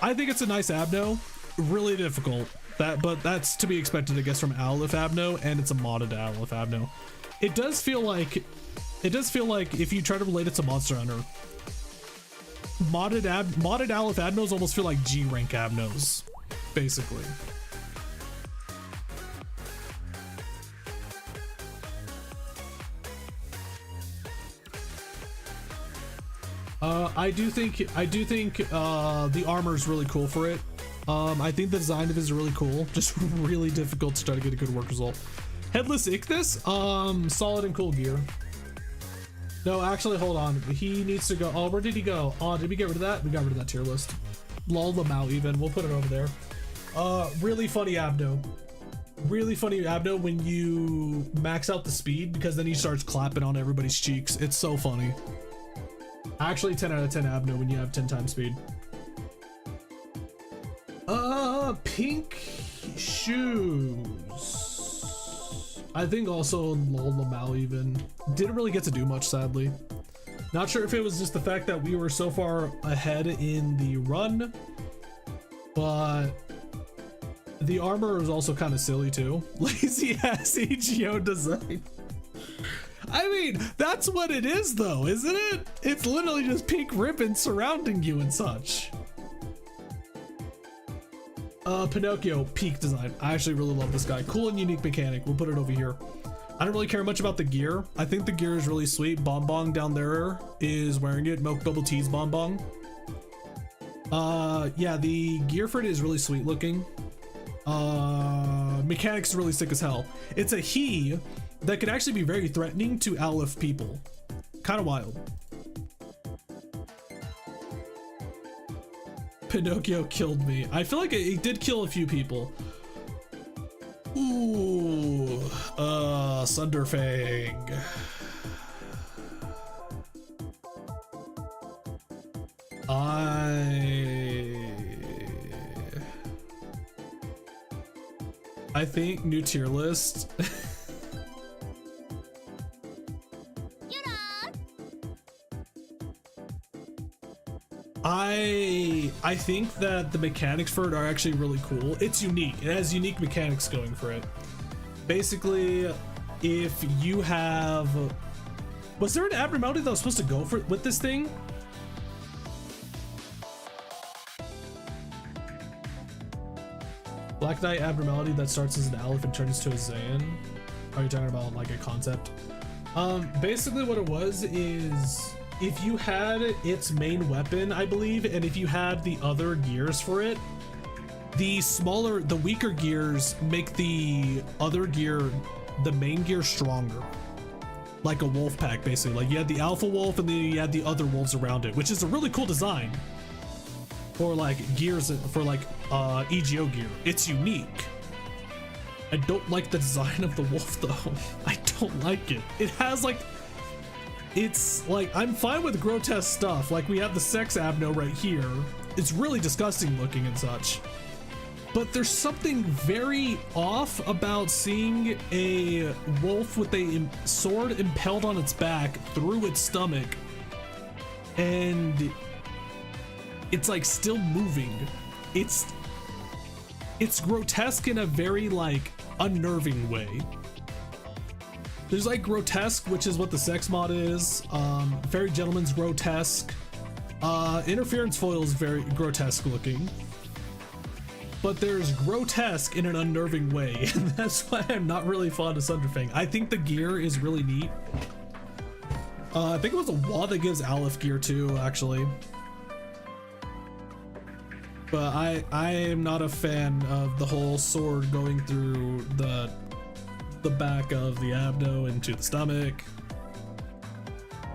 [SPEAKER 2] I think it's a nice Abno. Really difficult. But that's to be expected, I guess, from Aleph Abno, and it's a modded Aleph Abno. It does feel like if you try to relate it to Monster Hunter, modded Aleph Abnos almost feel like G rank Abnos, basically. I do think the armor is really cool for it. I think the design of it is really cool, just really difficult to try to get a good work result. Headless Ichthus, solid and cool gear. No, actually, hold on. He needs to go. Oh, where did he go? Oh, did we get rid of that? We got rid of that tier list. Lull them out even. We'll put it over there. Really funny Abno. Really funny Abno when you max out the speed, because then he starts clapping on everybody's cheeks. It's so funny. Actually, 10 out of 10 Abno when you have 10 times speed. Pink shoes. I think also Lull them out even. Didn't really get to do much, sadly. Not sure if it was just the fact that we were so far ahead in the run, but the armor was also kind of silly too. Lazy ass EGO design. I mean, that's what it is though, isn't it? It's literally just pink ribbon surrounding you and such. Pinocchio, peak design. I actually really love this guy. Cool and unique mechanic. We'll put it over here. I don't really care much about the gear. I think the gear is really sweet. Bonbon down there is wearing it. Milk Bubble Tea's Bonbon. Yeah, the gear for it is really sweet looking. Mechanics is really sick as hell. It's a he that could actually be very threatening to Aleph people. Kind of wild. Pinocchio killed me. I feel like it did kill a few people. Ooh, Sunderfang. I think new tier list. I think that the mechanics for it are actually really cool. It's unique. It has unique mechanics going for it. Basically, if you have... Was there an abnormality that was supposed to go for with this thing? Black Knight abnormality that starts as an Aleph and turns to a Zayin. Are you talking about like a concept? Basically what it was is if you had its main weapon, I believe, and if you had the other gears for it, the weaker gears make the other gear, the main gear, stronger. Like a wolf pack, basically. Like you had the alpha wolf and then you had the other wolves around it, which is a really cool design for like gears, for like EGO gear. It's unique. I don't like the design of the wolf though. I don't like it. It has like, it's like, I'm fine with grotesque stuff. Like we have the sex Abno right here. It's really disgusting looking and such. But there's something very off about seeing a wolf with a sword impaled on its back through its stomach, and it's like still moving. It's grotesque in a very like unnerving way. There's like grotesque, which is what the sex mod is. Fairy Gentleman's grotesque. Interference foil is very grotesque looking. But there's grotesque in an unnerving way, and that's why I'm not really fond of Sunderfang. I think the gear is really neat. I think it was a wall that gives Aleph gear too, actually. But I am not a fan of the whole sword going through the back of the Abno into the stomach.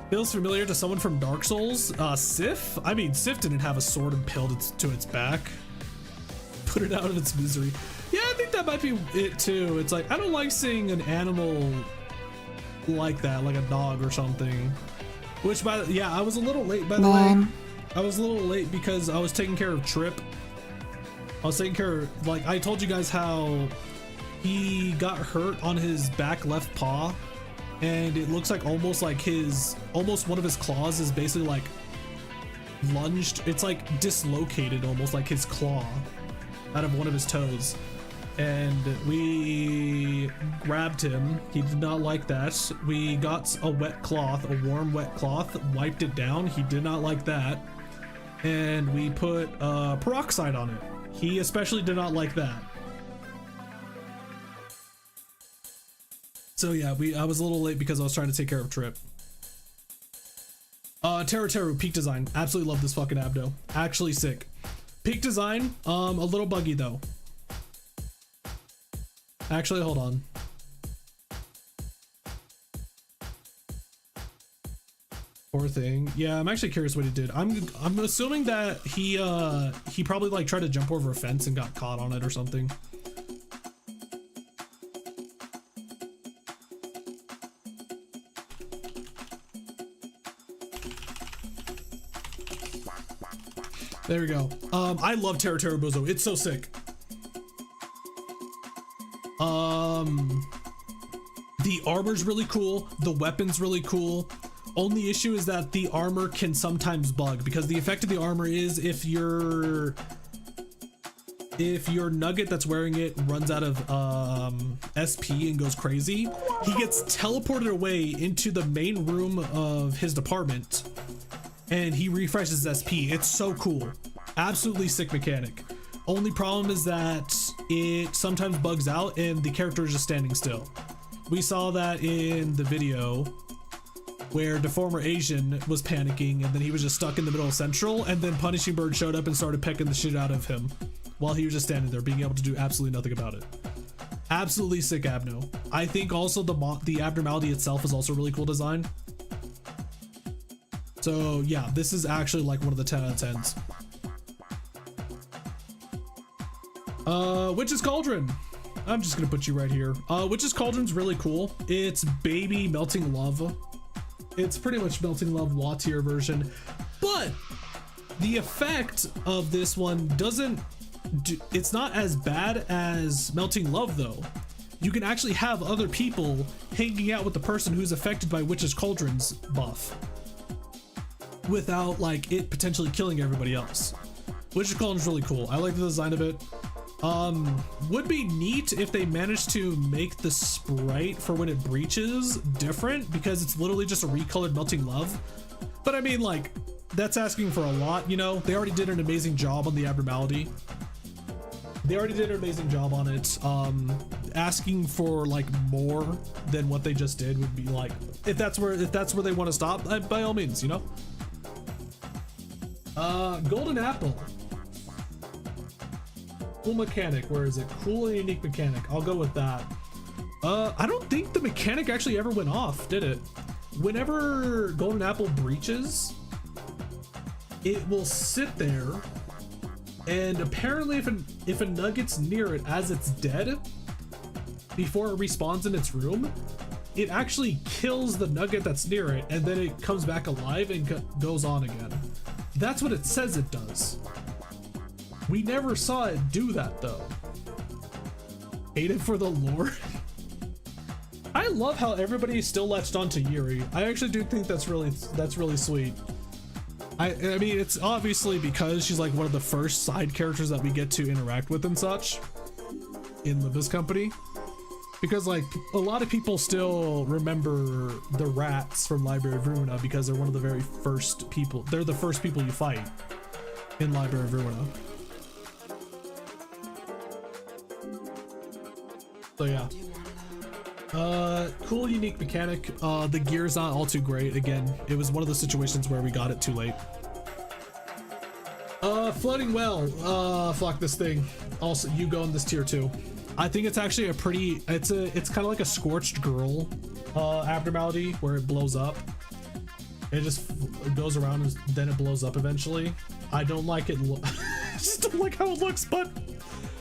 [SPEAKER 2] Feels familiar to someone from Dark Souls. Sif? I mean, Sif didn't have a sword impaled to its back. Put it out of its misery. Yeah, I think that might be it too. It's like, I don't like seeing an animal like that, like a dog or something. Which, yeah, I was a little late, by the way. I was a little late because I was taking care of Trip. I was taking care of, like, I told you guys how he got hurt on his back left paw, and it looks like almost one of his claws is basically like lunged. It's like dislocated, almost like his claw out of one of his toes. And we grabbed him. He did not like that. We got a wet cloth, a warm wet cloth, wiped it down. He did not like that. And we put peroxide on it. He especially did not like that. So yeah, I was a little late because I was trying to take care of Trip. Teru, peak design. Absolutely love this fucking Abno. Actually sick. Peak design, a little buggy though. Actually, hold on. Poor thing. Yeah, I'm actually curious what he did. I'm assuming that he probably like tried to jump over a fence and got caught on it or something. There we go. I love Terra Buzo. It's so sick. The armor's really cool. The weapon's really cool. Only issue is that the armor can sometimes bug, because the effect of the armor is if your nugget that's wearing it runs out of SP and goes crazy, he gets teleported away into the main room of his department and he refreshes SP. It's so cool. Absolutely sick mechanic. Only problem is that it sometimes bugs out and the character is just standing still. We saw that in the video where Deformer Asian was panicking and then he was just stuck in the middle of Central, and then Punishing Bird showed up and started pecking the shit out of him while he was just standing there being able to do absolutely nothing about it. Absolutely sick Abno. I think also the abnormality itself is also really cool design. So yeah, this is actually like one of the 10 out of 10s. Witch's Cauldron. I'm just gonna put you right here. Witch's Cauldron's really cool. It's baby melting lava. It's pretty much melting lava WA tier version, but the effect of this one it's not as bad as melting love though. You can actually have other people hanging out with the person who's affected by Witch's Cauldron's buff without like it potentially killing everybody else. Witch's Cauldron's really cool. I like the design of it. Would be neat if they managed to make the sprite for when it breaches different, because it's literally just a recolored melting love. But I mean, like, that's asking for a lot, you know? They already did an amazing job on the abnormality. They already did an amazing job on it. Asking for like more than what they just did would be like, if that's where they want to stop, by all means, you know? Golden Apple. Cool mechanic. Where is it? Cool and unique mechanic. I'll go with that. I don't think the mechanic actually ever went off, did it? Whenever Golden Apple breaches, it will sit there, and apparently if a nugget's near it as it's dead, before it respawns in its room, it actually kills the nugget that's near it, and then it comes back alive and goes on again. That's what it says it does. We never saw it do that though. Hate it for the lore. I love how everybody still latched onto Yuri. I actually do think that's really sweet. I mean, it's obviously because she's like one of the first side characters that we get to interact with and such in Limbus Company. Because like a lot of people still remember the rats from Library of Ruina because they're one of the very first people. They're the first people you fight in Library of Ruina. So yeah, cool unique mechanic. The gear's not all too great. Again, it was one of the situations where we got it too late. Floating well. Flock this thing. Also, you go in this tier 2. I think it's actually a pretty. It's kind of like a scorched girl abnormality where it blows up. It just goes around and then it blows up eventually. I don't like it. I just don't like how it looks, but.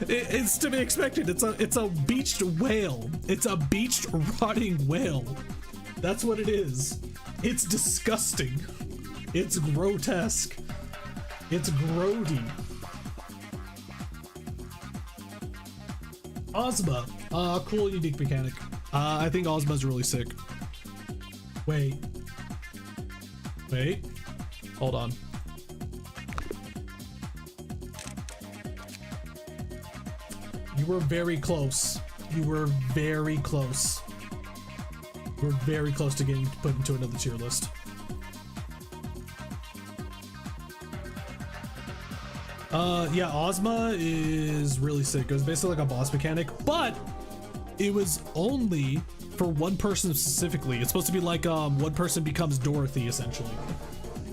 [SPEAKER 2] It's to be expected. It's a beached whale. It's a beached rotting whale. That's what it is. It's disgusting. It's grotesque. It's grody. Ozma. Cool unique mechanic. I think Ozma's really sick. Wait. Hold on. You were very close. You were very close. We're very close to getting put into another tier list. Yeah, Ozma is really sick. It was basically like a boss mechanic, but it was only for one person specifically. It's supposed to be like one person becomes Dorothy essentially.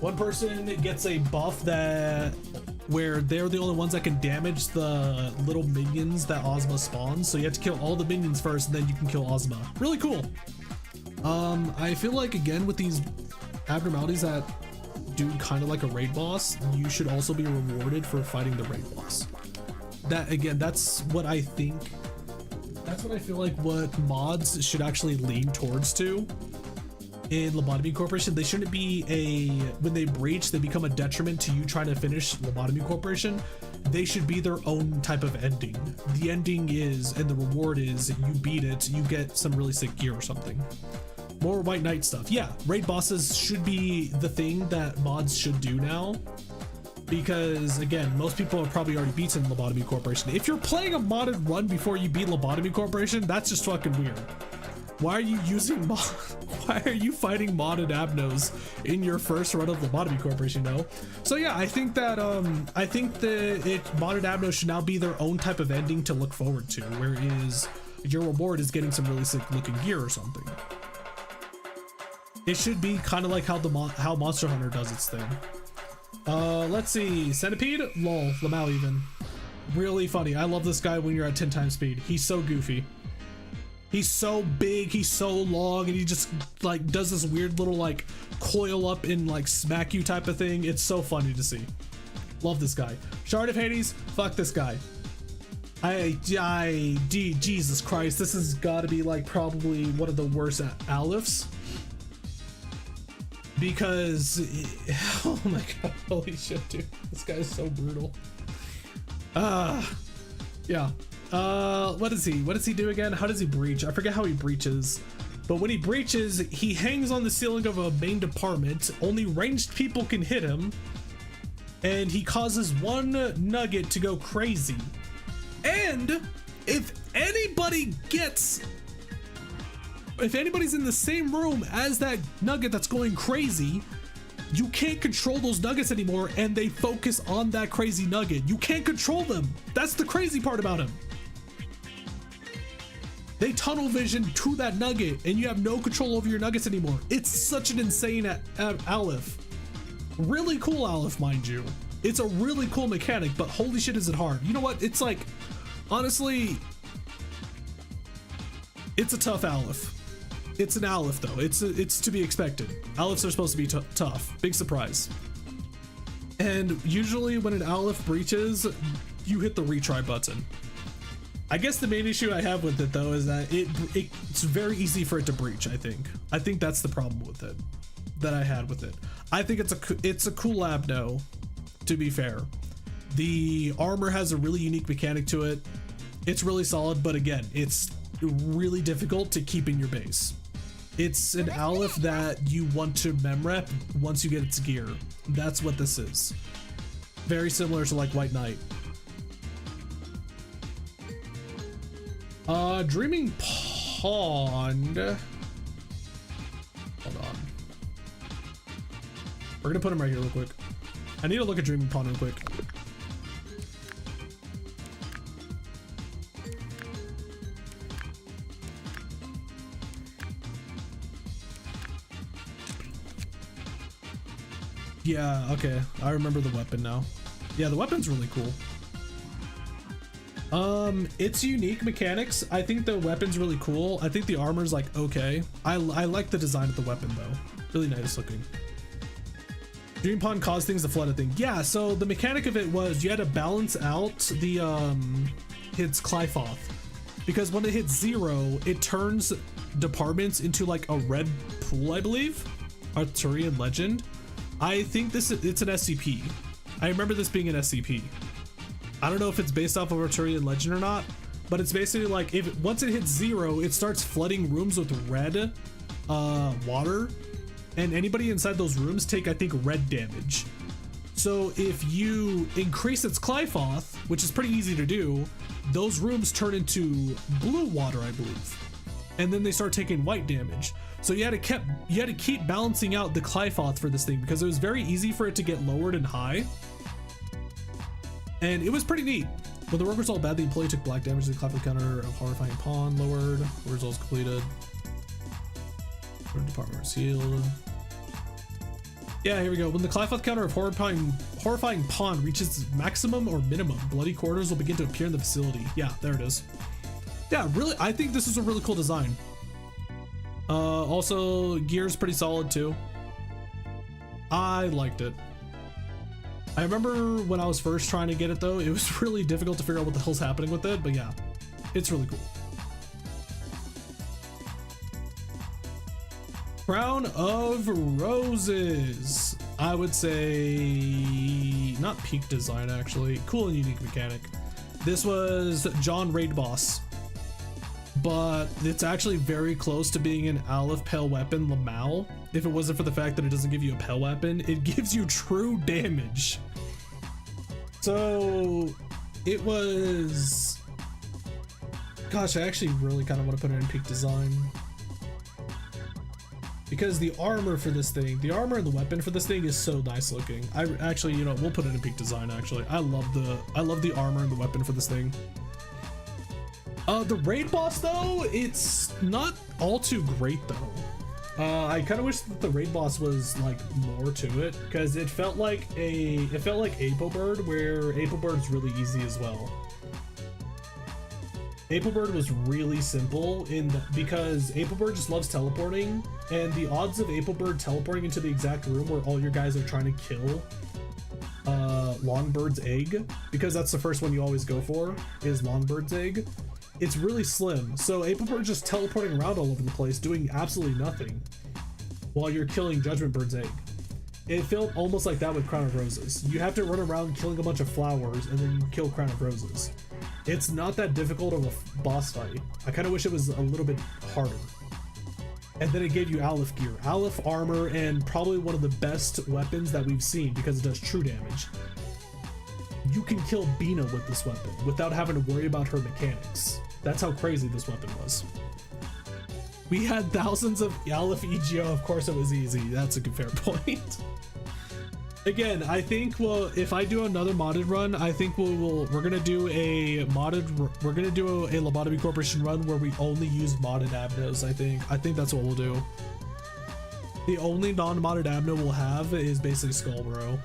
[SPEAKER 2] One person gets a buff that where they're the only ones that can damage the little minions that Ozma spawns. So you have to kill all the minions first and then you can kill Ozma. Really cool. I feel like again with these abnormalities that do kind of like a raid boss, you should also be rewarded for fighting the raid boss. That again, that's what I think. That's what I feel like what mods should actually lean towards to in Lobotomy Corporation. They shouldn't be when they breach, they become a detriment to you trying to finish Lobotomy Corporation. They should be their own type of ending. The ending is, and the reward is, you beat it, you get some really sick gear or something. More White Knight stuff. Yeah, raid bosses should be the thing that mods should do now. Because again, most people have probably already beaten Lobotomy Corporation. If you're playing a modded run before you beat Lobotomy Corporation, that's just fucking weird. Why are you using why are you fighting modded Abnos in your first run of Lobotomy Corporation, you know? So yeah, I think that modded Abnos should now be their own type of ending to look forward to, whereas your reward is getting some really sick looking gear or something. It should be kind of like how Monster Hunter does its thing. Let's see, Centipede, lol, Lamau even. Really funny. I love this guy when you're at 10 times speed. He's so goofy. He's so big, he's so long, and he just like does this weird little like coil up and like smack you type of thing. It's so funny to see. Love this guy. Shard of Hades, fuck this guy. Jesus Christ, this has got to be like probably one of the worst Alephs. Because, oh my god, holy shit, dude. This guy is so brutal. Yeah. What does he do again? How does he breach? I forget how he breaches. But when he breaches, he hangs on the ceiling of a main department. Only ranged people can hit him. And he causes one nugget to go crazy. And if anybody's in the same room as that nugget that's going crazy, you can't control those nuggets anymore, and they focus on that crazy nugget. You can't control them. That's the crazy part about him. They tunnel vision to that nugget, and you have no control over your nuggets anymore. It's such an insane Aleph. Really cool Aleph, mind you. It's a really cool mechanic, but holy shit is it hard. You know what? It's like, honestly, it's a tough Aleph. It's an Aleph though. It's to be expected. Alephs are supposed to be tough. Big surprise. And usually when an Aleph breaches, you hit the retry button. I guess the main issue I have with it though is that it's very easy for it to breach. I think that's the problem with it that I had with it. I think it's a cool Abno, to be fair. The armor has a really unique mechanic to it. It's really solid, but again, it's really difficult to keep in your base. It's an Aleph that you want to memrep once you get its gear. That's what this is. Very similar to like White Knight. Dreaming Pond. Hold on. We're gonna put him right here real quick. I need to look at Dreaming Pond real quick. Yeah, okay. I remember the weapon now. Yeah, the weapon's really cool. It's unique mechanics. I think the weapon's really cool. I think the armor's like okay. I like the design of the weapon though. Really nice looking. Dream Pond caused things to flood a thing. Yeah, so the mechanic of it was you had to balance out the its Clyfoth. Because when it hits 0, it turns departments into like a red pool, I believe. Arthurian legend. I think it's an SCP. I remember this being an SCP. I don't know if it's based off of Arthurian legend or not, but it's basically like once it hits 0, it starts flooding rooms with red water, and anybody inside those rooms take, I think, red damage. So if you increase its Clyfoth, which is pretty easy to do, those rooms turn into blue water, I believe, and then they start taking white damage. So you had to keep balancing out the Clyfoth for this thing because it was very easy for it to get lowered and high. And it was pretty neat. When the work was all bad, the employee took black damage to the Clyfoth counter of horrifying pawn lowered. Results completed. Department sealed. Yeah, here we go. When the Clyfoth counter of horrifying pawn reaches maximum or minimum, bloody corridors will begin to appear in the facility. Yeah, there it is. Yeah, really, I think this is a really cool design. Also, gear's pretty solid too. I liked it. I remember when I was first trying to get it though, it was really difficult to figure out what the hell's happening with it, but yeah, it's really cool. Crown of Roses. I would say not peak design actually. Cool and unique mechanic. This was John Raid Boss, but it's actually very close to being an Aleph Pale Weapon Lamal. If it wasn't for the fact that it doesn't give you a Pale Weapon, it gives you true damage. So it was, gosh, I actually really kind of want to put it in peak design, because the armor for this thing, the armor and the weapon for this thing is so nice looking. I actually, you know, we'll put it in peak design actually. I love the armor and the weapon for this thing. The raid boss though, it's not all too great though. I kind of wish that the raid boss was like more to it, because it felt like Apobird, where Apobird's really easy as well. Apobird was really simple because Apobird just loves teleporting, and the odds of Apobird teleporting into the exact room where all your guys are trying to kill Longbird's egg, because that's the first one you always go for, is Longbird's egg. It's really slim, so Apobird just teleporting around all over the place doing absolutely nothing while you're killing Judgment Bird's egg. It felt almost like that with Crown of Roses. You have to run around killing a bunch of flowers and then you kill Crown of Roses. It's not that difficult of a boss fight. I kind of wish it was a little bit harder. And then it gave you Aleph gear, Aleph armor, and probably one of the best weapons that we've seen because it does true damage. You can kill Bina with this weapon without having to worry about her mechanics. That's how crazy this weapon was. We had thousands of Aleph EGO, of course it was easy. That's a good fair point. Again, I think, well, if I do another modded run, I think we're gonna do a Lobotomy Corporation run where we only use modded Abnos. I think that's what we'll do. The only non-modded Abno we'll have is basically Skullbro.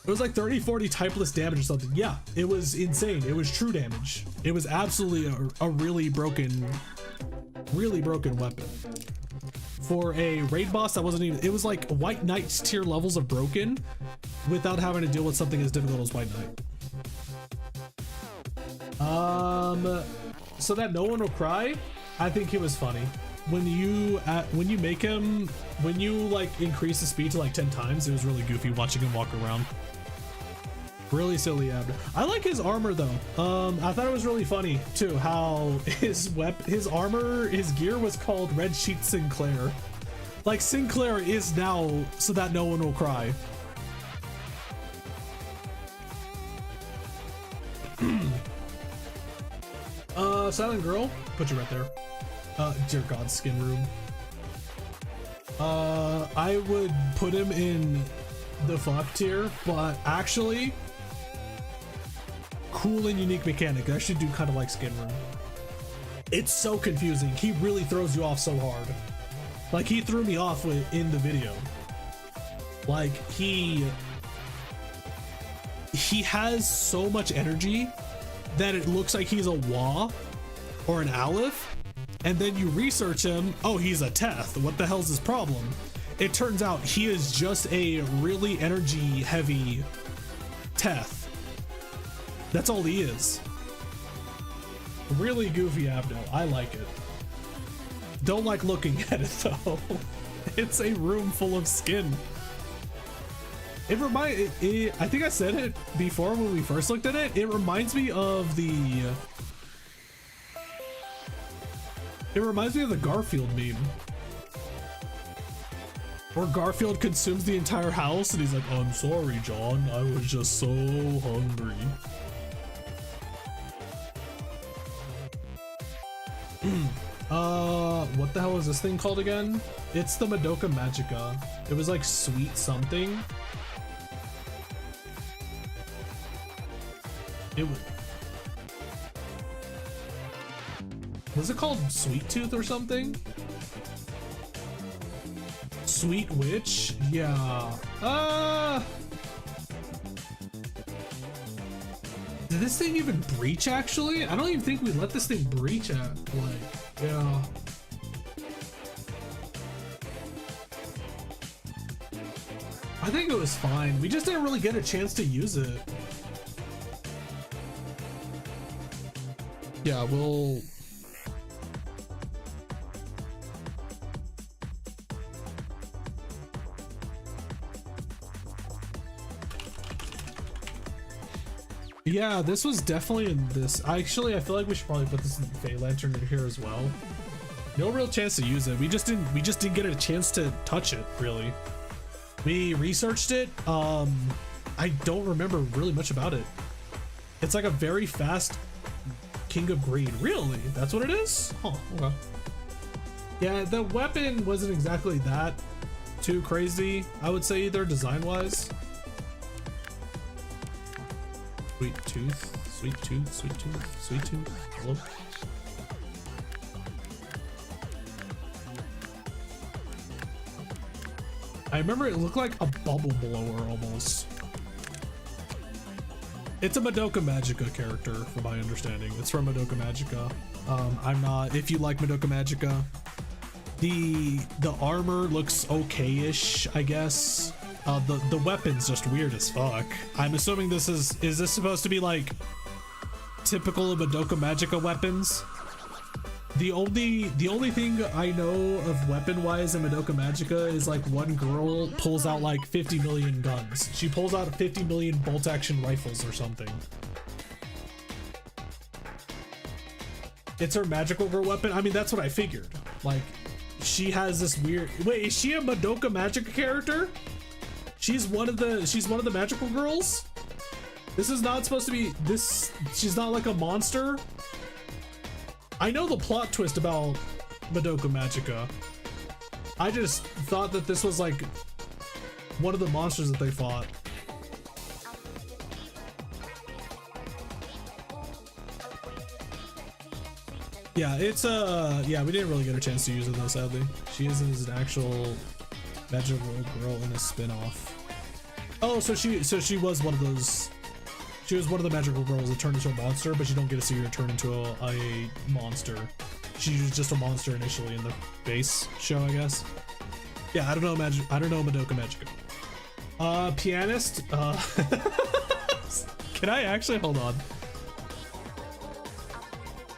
[SPEAKER 2] It was like 30-40 typeless damage or something. Yeah, it was insane. It was true damage. It was absolutely a really broken weapon. For a raid boss that wasn't even, it was like White Knight's tier levels of broken without having to deal with something as difficult as White Knight. So that no one will cry, I think he was funny. When you like increase the speed to like 10 times, it was really goofy watching him walk around. Really silly Abno. I like his armor though. I thought it was really funny too how his armor, his gear was called Red Sheet Sinclair. Like Sinclair is now so that no one will cry. Silent Girl, put you right there. Dear God, Skin Room. I would put him in the fuck tier, but actually cool and unique mechanic. I should do kind of like Skin Room. It's so confusing. He really throws you off so hard. Like he threw me off in the video. Like he has so much energy that it looks like he's a Wa or an Aleph, and then you research him. Oh, he's a Teth. What the hell's his problem? It turns out he is just a really energy heavy Teth. That's all he is. Really goofy Abno. I like it. Don't like looking at it though. It's a room full of skin. I think I said it before when we first looked at it. It reminds me of the Garfield meme. Where Garfield consumes the entire house and he's like, I'm sorry, John. I was just so hungry. What the hell is this thing called again? It's the Madoka Magica. It was like sweet something. Was it called Sweet Tooth or something? Sweet Witch? Yeah. Did this thing even breach actually? I don't even think we let this thing breach at, like, yeah. I think it was fine. We just didn't really get a chance to use it. Yeah, we'll... Yeah, this was definitely in this. Actually, I feel like we should probably put this in the Fey Lantern in here as well. No real chance to use it. We just didn't get a chance to touch it, really. We researched it. I don't remember really much about it. It's like a very fast King of Greed. Really? That's what it is? Huh, okay. Yeah, the weapon wasn't exactly that too crazy, I would say, either design-wise. Sweet tooth, sweet tooth, sweet tooth, sweet tooth. Hello? I remember it looked like a bubble blower almost. It's a Madoka Magica character, from my understanding. It's from Madoka Magica. I'm not. If you like Madoka Magica, the armor looks okay-ish, I guess. The weapon's just weird as fuck. I'm assuming this is this supposed to be like typical Madoka Magica weapons? The only thing I know of weapon-wise in Madoka Magica is like one girl pulls out like 50 million guns. She pulls out 50 million bolt-action rifles or something. It's her magical girl weapon. I mean, that's what I figured. Like, she has this weird. Wait, is she a Madoka Magica character? She's one of the magical girls? This is not supposed to be this. She's not like a monster. I know the plot twist about Madoka Magica. I just thought that this was like one of the monsters that they fought. Yeah, it's yeah, we didn't really get a chance to use it though, sadly. She isn't an actual magical girl in a spin-off. Oh, so she was one of those. She was one of the magical girls that turned into a monster, but you don't get to see her turn into a monster. She was just a monster initially in the base show, I guess. Yeah, I don't know Madoka Magica. Pianist. Can I actually hold on?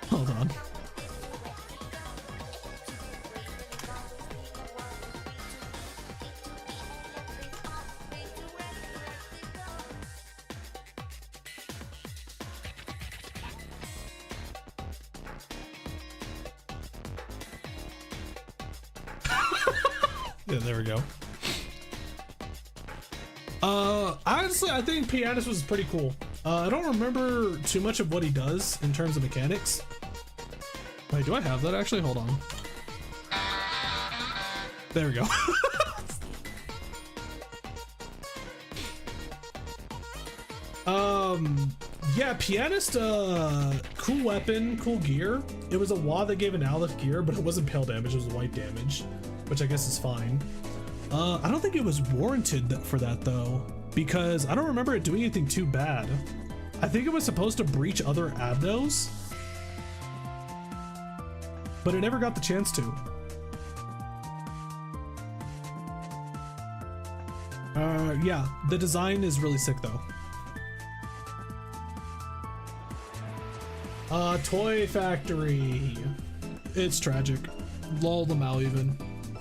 [SPEAKER 2] Hold on. Yeah, there we go. Honestly, I think Pianist was pretty cool. I don't remember too much of what he does in terms of mechanics. Wait, do I have that actually? Hold on. There we go. Yeah, Pianist, cool weapon, cool gear. It was a wah that gave an Aleph gear, but it wasn't pale damage, it was white damage, which I guess is fine. I don't think it was warranted for that though, because I don't remember it doing anything too bad. I think it was supposed to breach other Abnos, but it never got the chance to. Yeah, the design is really sick though. Toy Factory. It's tragic. Lol the Mal even.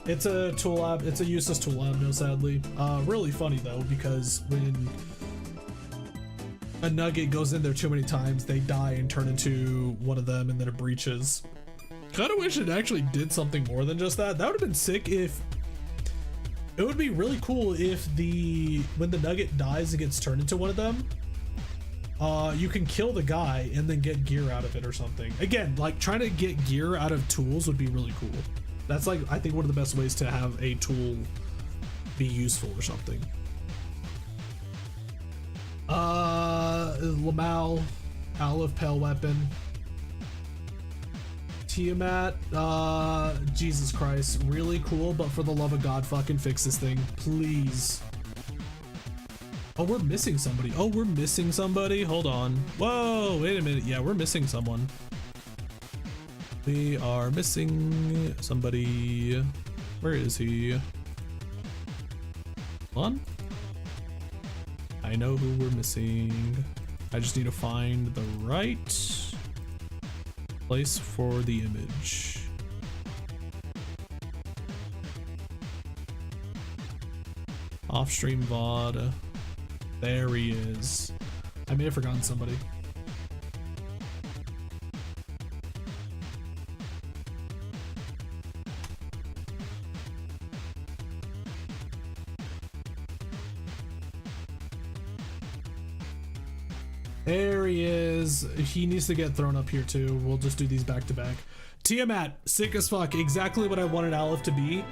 [SPEAKER 2] It's a tool lab. It's a useless tool lab, no, sadly. Really funny though, because when a nugget goes in there too many times, they die and turn into one of them, and then it breaches. Kind of wish it actually did something more than just that. That would have been sick if. It would be really cool if when the nugget dies and gets turned into one of them, you can kill the guy and then get gear out of it or something. Again, like trying to get gear out of tools would be really cool. That's like, I think one of the best ways to have a tool be useful or something. Lamal, Aleph Pale Weapon. Tiamat, Jesus Christ, really cool, but for the love of God, fucking fix this thing, please. Oh, we're missing somebody. Oh, we're missing somebody. Hold on. Whoa, wait a minute. Yeah, we're missing someone. We are missing somebody. Where is he? Come on. I know who we're missing. I just need to find the right place for the image. Off-stream VOD. There he is. I may have forgotten somebody. There he is. He needs to get thrown up here too. We'll just do these back to back. Tiamat, sick as fuck. Exactly what I wanted Aleph to be.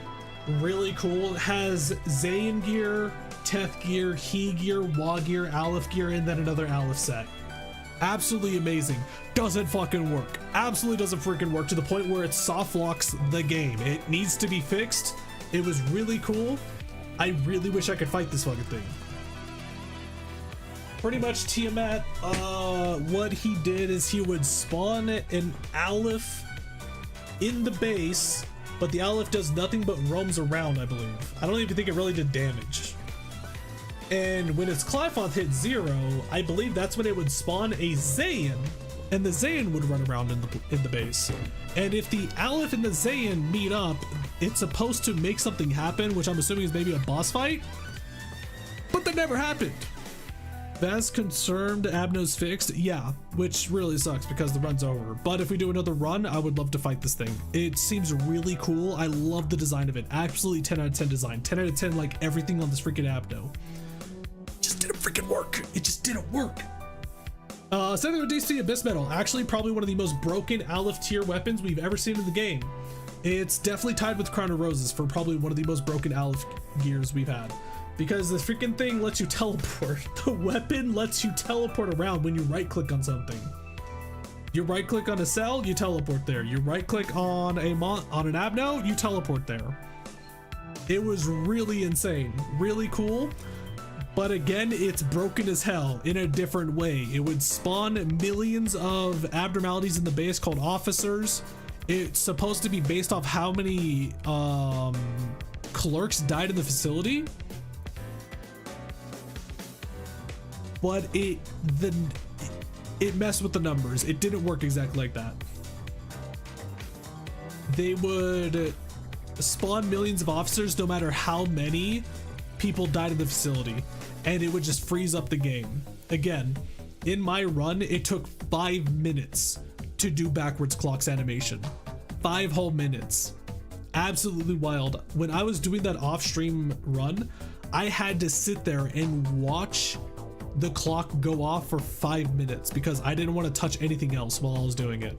[SPEAKER 2] Really cool. Has Zayin gear, Teth gear, He gear, Wa gear, Aleph gear, and then another Aleph set. Absolutely amazing. Doesn't fucking work. Absolutely doesn't freaking work, to the point where it soft locks the game. It needs to be fixed. It was really cool. I really wish I could fight this fucking thing. Pretty much Tiamat, what he did is he would spawn an Aleph in the base, but the Aleph does nothing but roams around, I believe. I don't even think it really did damage. And when its Clyphonth hit 0, I believe that's when it would spawn a Zayin, and the Zayin would run around in the base. And if the Aleph and the Zayin meet up, it's supposed to make something happen, which I'm assuming is maybe a boss fight, but that never happened. As concerned, Abno's fixed, yeah, which really sucks because the run's over. But if we do another run, I would love to fight this thing. It seems really cool. I love the design of it. Absolutely 10 out of 10 design. 10 out of 10 like everything on this freaking Abno. Just didn't freaking work. It just didn't work. Something with DC Abyss Metal. Actually, probably one of the most broken Aleph tier weapons we've ever seen in the game. It's definitely tied with Crown of Roses for probably one of the most broken Aleph gears we've had. Because the freaking thing lets you teleport. The weapon lets you teleport around when you right click on something. You right click on a cell, you teleport there. You right click on an Abno, you teleport there. It was really insane, really cool. But again, it's broken as hell in a different way. It would spawn millions of abnormalities in the base called officers. It's supposed to be based off how many clerks died in the facility. But it messed with the numbers. It didn't work exactly like that. They would spawn millions of officers no matter how many people died in the facility, and it would just freeze up the game. Again, in my run, it took 5 minutes to do backwards clocks animation. 5 whole minutes. Absolutely wild. When I was doing that off-stream run, I had to sit there and watch the clock go off for 5 minutes because I didn't want to touch anything else while I was doing it.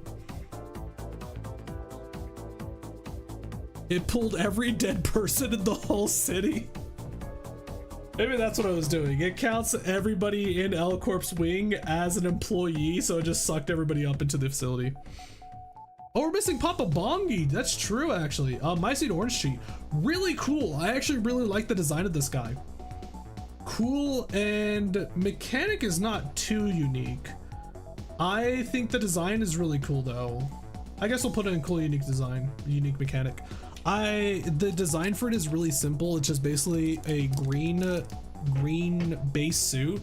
[SPEAKER 2] It pulled every dead person in the whole city. Maybe that's what I was doing. It counts everybody in L Corp's wing as an employee, so it just sucked everybody up into the facility. Oh, we're missing Papa Bongi. That's true, actually. My Seed Orange Cheat. Really cool. I actually really like the design of this guy. Cool, and mechanic is not too unique. I think the design is really cool though. I guess we'll put it in cool, unique design, unique mechanic. The design for it is really simple. It's just basically a green base suit,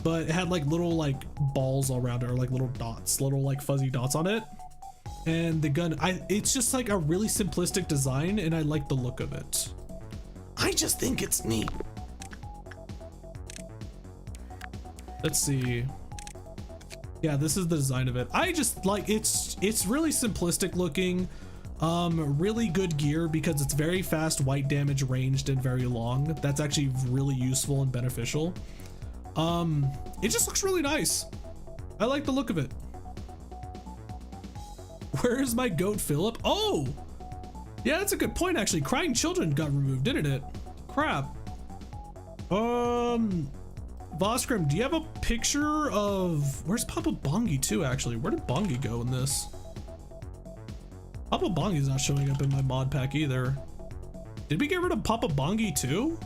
[SPEAKER 2] but it had like little like balls all around it, or like little dots, little like fuzzy dots on it. And the gun, it's just like a really simplistic design, and I like the look of it. I just think it's neat. Let's see. Yeah, this is the design of it. I just like it's really simplistic looking. Really good gear because it's very fast, white damage, ranged, and very long. That's actually really useful and beneficial. It just looks really nice. I like the look of it. Where is my goat Philip? Oh, yeah, that's a good point actually. Crying Children got removed, didn't it? Crap. Voskrim, do you have a picture of where's Papa Bongi too? Actually, where did Bongi go in this? Papa Bongi's not showing up in my mod pack either. Did we get rid of Papa Bongi too?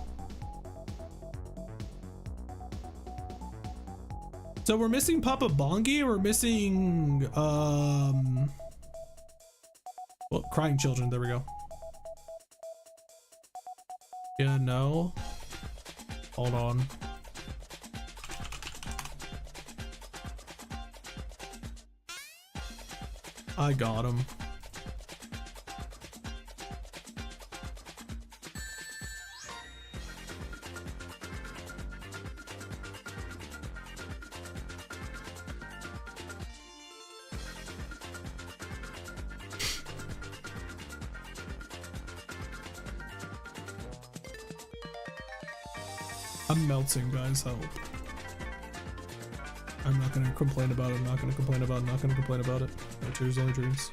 [SPEAKER 2] So we're missing Papa Bongi, or we're missing well, Crying Children. There we go. Yeah, no. Hold on. I got him. I'm melting, guys, help. I'm not gonna complain about it, I'm not gonna complain about it, I'm not gonna complain about it. No tears, only dreams.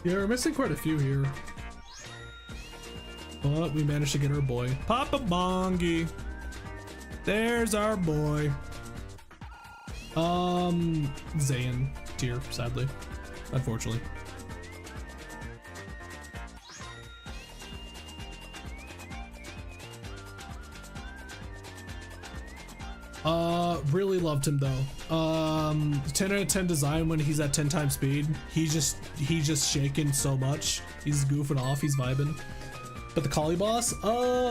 [SPEAKER 2] Yeah, we're missing quite a few here. But we managed to get our boy. Papa Bongi. There's our boy. Zayin tier, sadly. Unfortunately. Really loved him though. 10 out of 10 design when he's at 10 times speed. He's just shaking so much. He's goofing off, he's vibing. But the Collie Boss,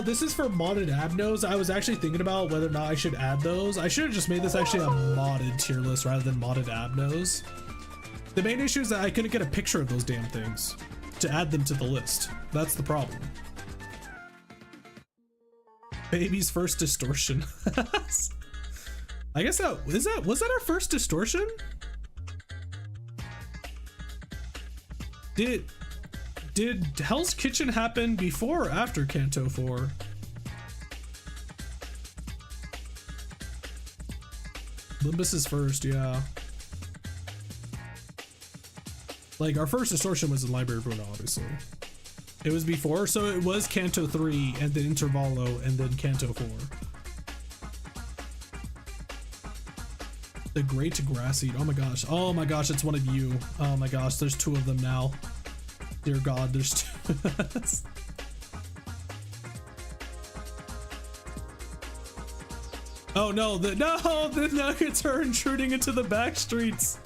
[SPEAKER 2] this is for modded Abnos. I was actually thinking about whether or not I should add those. I should have just made this actually a modded tier list rather than modded Abnos. The main issue is that I couldn't get a picture of those damn things to add them to the list. That's the problem. Baby's first distortion. I guess was that our first distortion? Did Hell's Kitchen happen before or after Canto 4? Limbus is first, yeah. Like, our first distortion was in Library of Ruin, obviously. It was before, so it was Canto 3, and then Intervallo, and then Canto 4. The Great Grass Seed, oh my gosh, it's one of you. Oh my gosh, there's two of them now. Dear God, there's two. Oh no, the Nuggets are intruding into the back streets.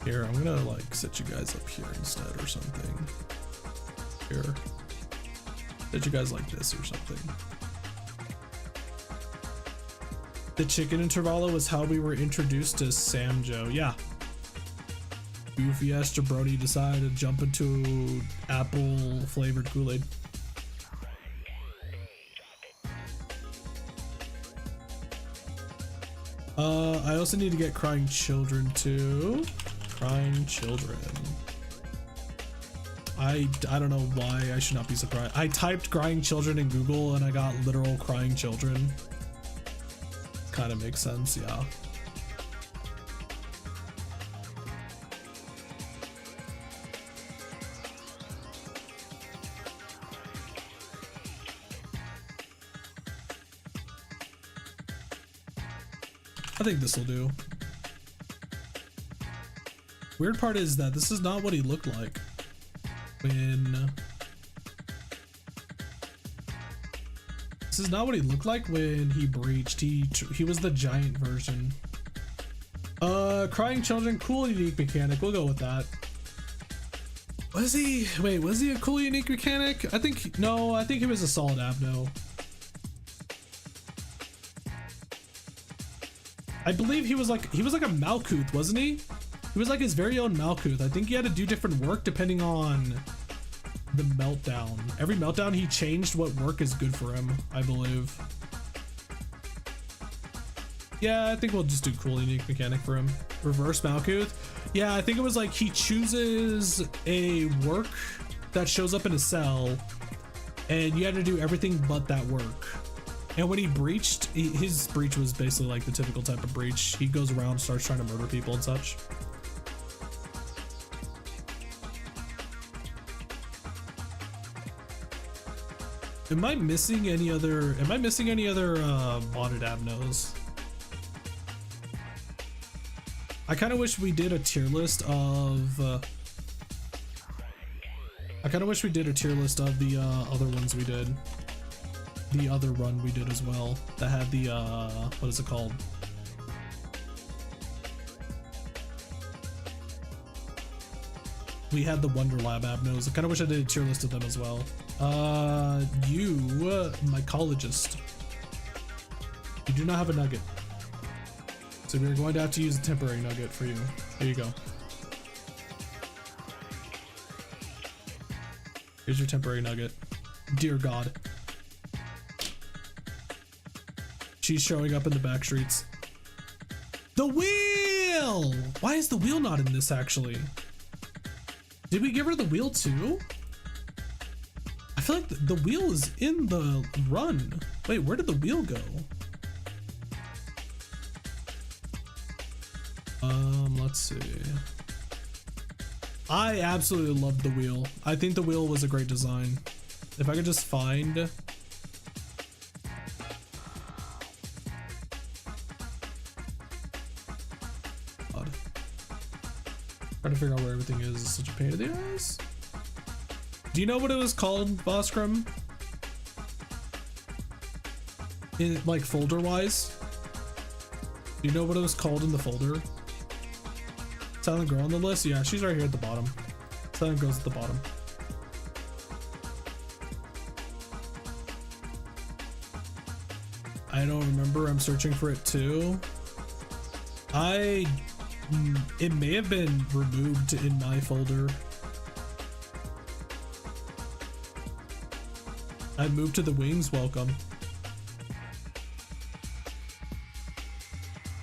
[SPEAKER 2] Here, I'm gonna like set you guys up here instead or something. Here. Set you guys like this or something. The chicken intervallo was how we were introduced to Samjo. Yeah. Goofy ass jabroni decided to jump into apple flavored Kool-Aid. I also need to get crying children too. Crying children. I don't know why I should not be surprised. I typed crying children in Google and I got literal crying children. Kind of makes sense, yeah. I think this will do. Weird part is that this is not what he looked like when... This is not what he looked like when he breached. He was the giant version. Crying children, cool unique mechanic. We'll go with that. Was he a cool unique mechanic? I think he was a solid Abno. I believe he was like a Malkuth, wasn't he? He was like his very own Malkuth. I think he had to do different work depending on the meltdown. Every meltdown he changed what work is good for him, I believe. Yeah, I think we'll just do cool unique mechanic for him. Reverse Malkuth. Yeah, I think it was like he chooses a work that shows up in a cell and you had to do everything but that work. And when he breached, his breach was basically like the typical type of breach. He goes around and starts trying to murder people and such. Am I missing any other modded Abnos? I kind of wish we did a tier list of the other ones we did. the other run we did as well that had the what is it called? We had the Wonder Lab Abnos. I kind of wish I did a tier list of them as well. You, mycologist. You do not have a nugget. So we're going to have to use a temporary nugget for you. Here you go. Here's your temporary nugget. Dear God. She's showing up in the back streets. The wheel! Why is the wheel not in this actually? Did we give her the wheel too? I feel like the wheel is in the run. Wait, where did the wheel go? Let's see. I absolutely loved the wheel. I think the wheel was a great design. If I could just find... God. Trying to figure out where everything is. It's such a pain in the ass. Do you know what it was called, Voskram? In like folder wise? Do you know what it was called in the folder? Silent Girl on the list? Yeah, she's right here at the bottom. Silent Girl's at the bottom. I don't remember. I'm searching for it too. It may have been removed in my folder. I moved to the wings. Welcome.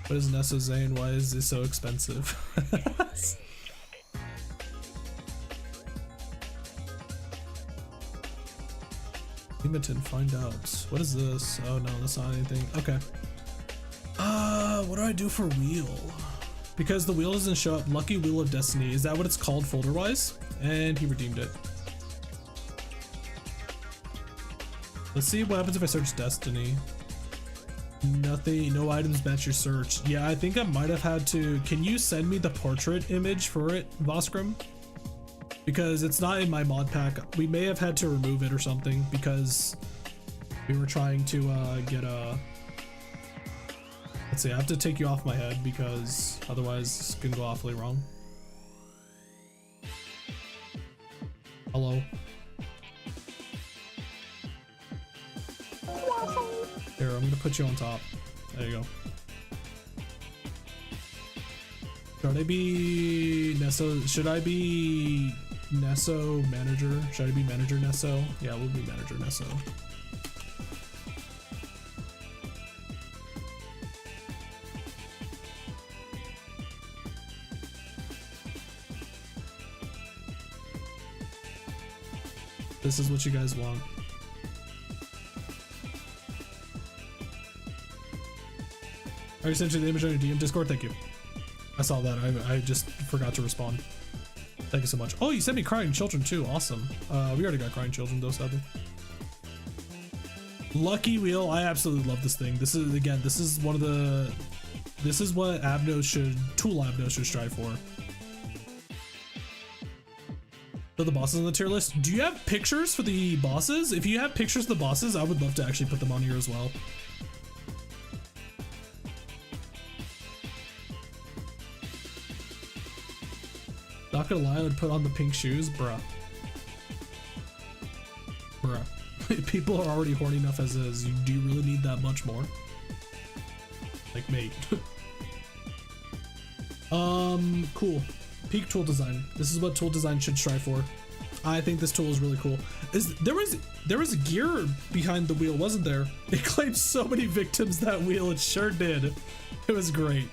[SPEAKER 2] What is Nessa Zayin? Why is this so expensive? Limited, find out. What is this? Oh no, that's not anything. Okay. What do I do for wheel? Because the wheel doesn't show up. Lucky Wheel of Destiny. Is that what it's called folder wise? And he redeemed it. Let's see what happens if I search Destiny. Nothing, no items match your search. Yeah, I think I might have had to. Can you send me the portrait image for it, Voskram? Because it's not in my mod pack. We may have had to remove it or something because we were trying to get a... Let's see, I have to take you off my head because otherwise this can go awfully wrong. Hello. Here, I'm gonna put you on top. There you go. Should I be Nesso? Should I be Nesso manager? Should I be manager Nesso? Yeah, we'll be manager Nesso. This is what you guys want. I sent you the image on your DM Discord. Thank you. I saw that. I just forgot to respond. Thank you so much. Oh, you sent me crying children too. Awesome. We already got crying children though, sadly. Lucky Wheel. I absolutely love this thing. This is, again, this is one of the, this is what Abno should, Tool Abno should strive for. So the bosses on the tier list. Do you have pictures for the bosses? If you have pictures of the bosses, I would love to actually put them on here as well. Not gonna lie, I would put on the pink shoes, bruh. Bruh. People are already horny enough as is. Do you really need that much more? Like, mate. Cool. Peak tool design. This is what tool design should strive for. I think this tool is really cool. There was a gear behind the wheel, wasn't there? It claimed so many victims, that wheel. It sure did. It was great.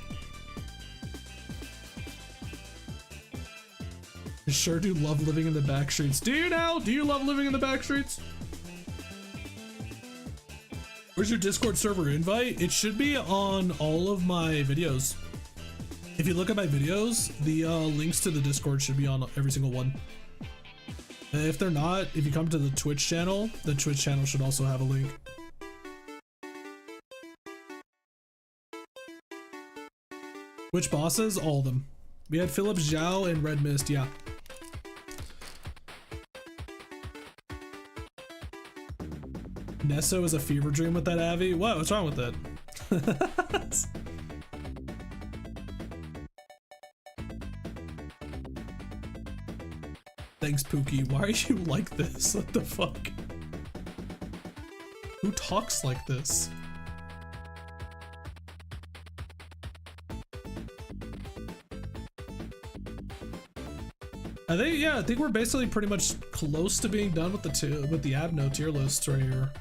[SPEAKER 2] I sure do love living in the back streets. Do you now? Do you love living in the back streets? Where's your Discord server invite? It should be on all of my videos. If you look at my videos, the links to the Discord should be on every single one. If they're not, if you come to the Twitch channel should also have a link. Which bosses? All of them. We had Philip Zhao and Red Mist, yeah. Nesso is a fever dream with that Avi. What? What's wrong with it? Thanks, Pookie. Why are you like this? What the fuck? Who talks like this? I think we're basically pretty much close to being done with the Abno tier list right here.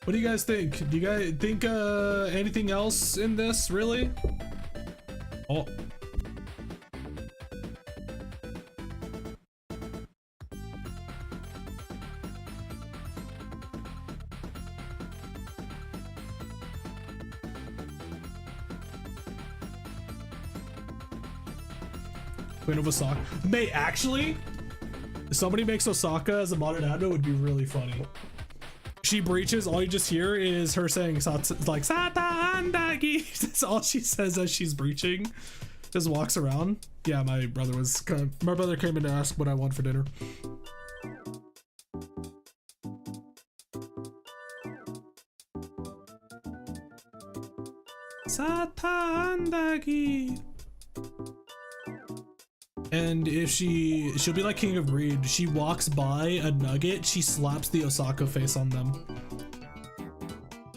[SPEAKER 2] What do you guys think? Do you guys think anything else in this really? Oh. Queen of Osaka. May actually, if somebody makes Osaka as a modern Abno, would be really funny. She breaches, all you just hear is her saying like Sata Andagi. That's all she says as she's breaching. Just walks around. Yeah, my brother came in to ask what I want for dinner. Sata Andagi. And if she'll be like King of Greed. She walks by a nugget, she slaps the Osaka face on them.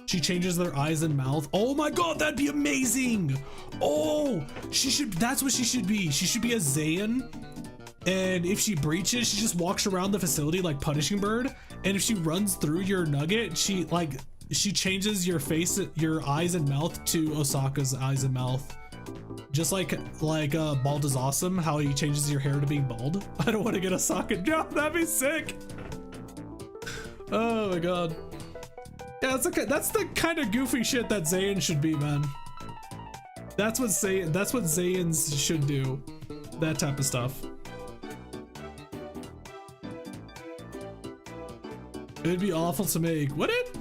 [SPEAKER 2] She changes their eyes and mouth. Oh my god, that'd be amazing. Oh, that's what she should be. She should be a Zayin. And if she breaches, she just walks around the facility like Punishing Bird. And if she runs through your nugget, she changes your face, your eyes and mouth to Osaka's eyes and mouth. Just like bald is awesome, how he changes your hair to being bald. I don't want to get a socket job. That'd be sick. Oh my god. Yeah, that's the kind of goofy shit that Zayin should be, man. That's what Zayins should do. That type of stuff. It'd be awful to make. Would it?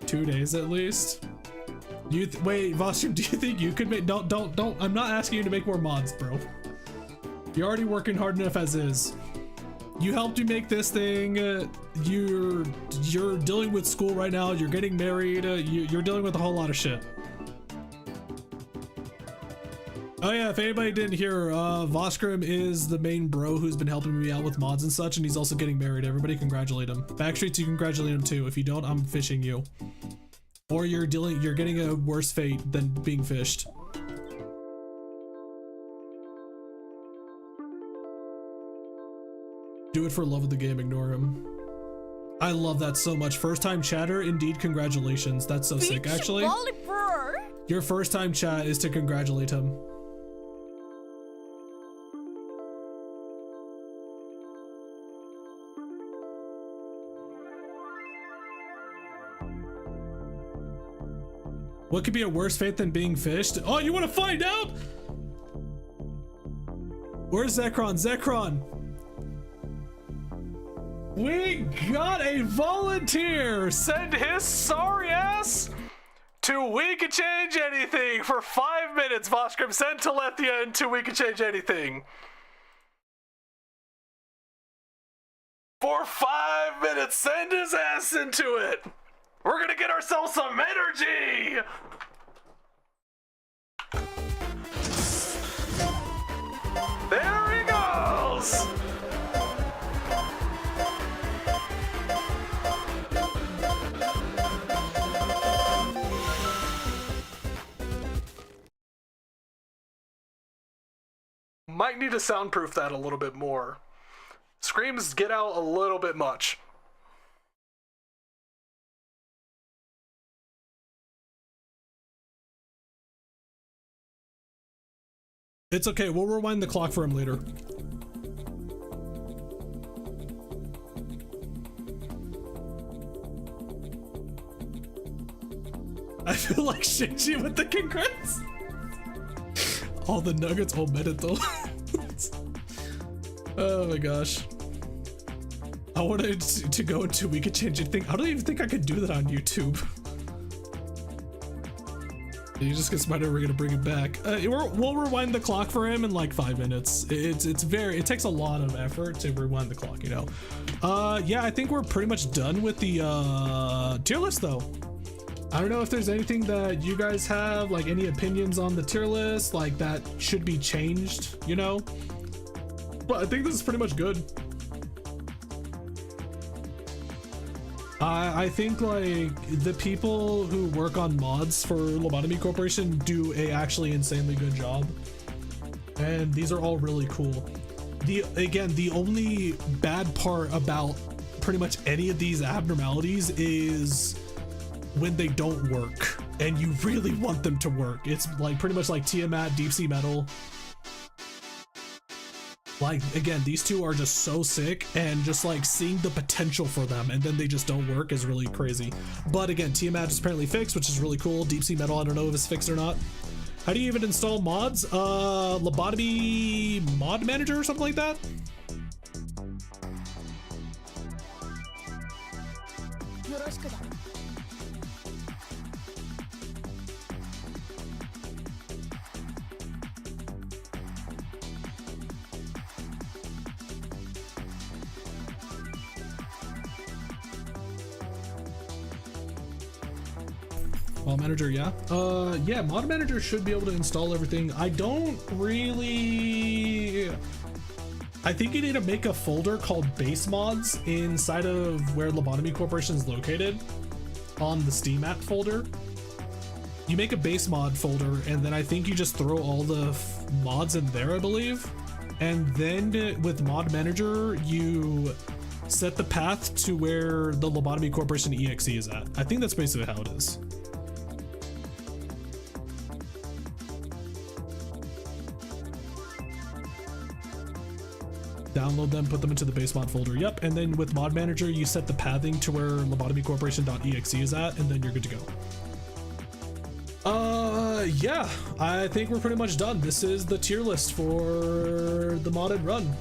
[SPEAKER 2] 2 days at least. Wait, Vostrum, do you think you could make? Don't. I'm not asking you to make more mods, bro. You're already working hard enough as is. You helped me make this thing. You're dealing with school right now. You're getting married. You're dealing with a whole lot of shit. Oh yeah, if anybody didn't hear, Voskrim is the main bro who's been helping me out with mods and such, and he's also getting married. Everybody congratulate him. Backstreets, you congratulate him too. If you don't, I'm fishing you. Or you're getting a worse fate than being fished. Do it for love of the game, ignore him. I love that so much. First time chatter, indeed, congratulations. That's so sick, actually. Your first time chat is to congratulate him. What could be a worse fate than being fished? Oh, you want to find out? Where's Zekron? Zekron! We got a volunteer! Send his sorry ass to We Can Change Anything for 5 minutes, Voskrim. Send Telethia into We Can Change Anything. For 5 minutes, send his ass into it! We're gonna get ourselves some energy! There he goes! Might need to soundproof that a little bit more. Screams get out a little bit much. It's okay, we'll rewind the clock for him later. I feel like Shinji with the congrats. All the nuggets, all Medito. Oh my gosh. I wanted to go into We Could Change Anything. I don't even think I could do that on YouTube. You just get smarter. We're gonna bring it back. We'll rewind the clock for him in like 5 minutes. It takes a lot of effort to rewind the clock, you know. Yeah, I think we're pretty much done with the tier list though. I don't know if there's anything that you guys have, like any opinions on the tier list, like that should be changed, you know. But I think this is pretty much good. I think like the people who work on mods for Lobotomy Corporation do a actually insanely good job, and these are all really cool. The only bad part about pretty much any of these abnormalities is when they don't work and you really want them to work. It's like pretty much like Tiamat, Deep Sea Metal. Like, again, these two are just so sick, and just like seeing the potential for them and then they just don't work is really crazy. But again, Tiamat is apparently fixed, which is really cool. Deep Sea Metal, I don't know if it's fixed or not. How do you even install mods? Lobotomy mod manager or something like that? Mod manager, yeah. Yeah, mod manager should be able to install everything. I think you need to make a folder called base mods inside of where Lobotomy Corporation is located on the Steam app folder. You make a base mod folder, and then I think you just throw all the mods in there, I believe. And then with mod manager, you set the path to where the Lobotomy Corporation exe is at. I think that's basically how it is. Download them, put them into the base mod folder. Yep, and then with mod manager, you set the pathing to where lobotomycorporation.exe is at, and then you're good to go. Yeah, I think we're pretty much done. This is the tier list for the modded run.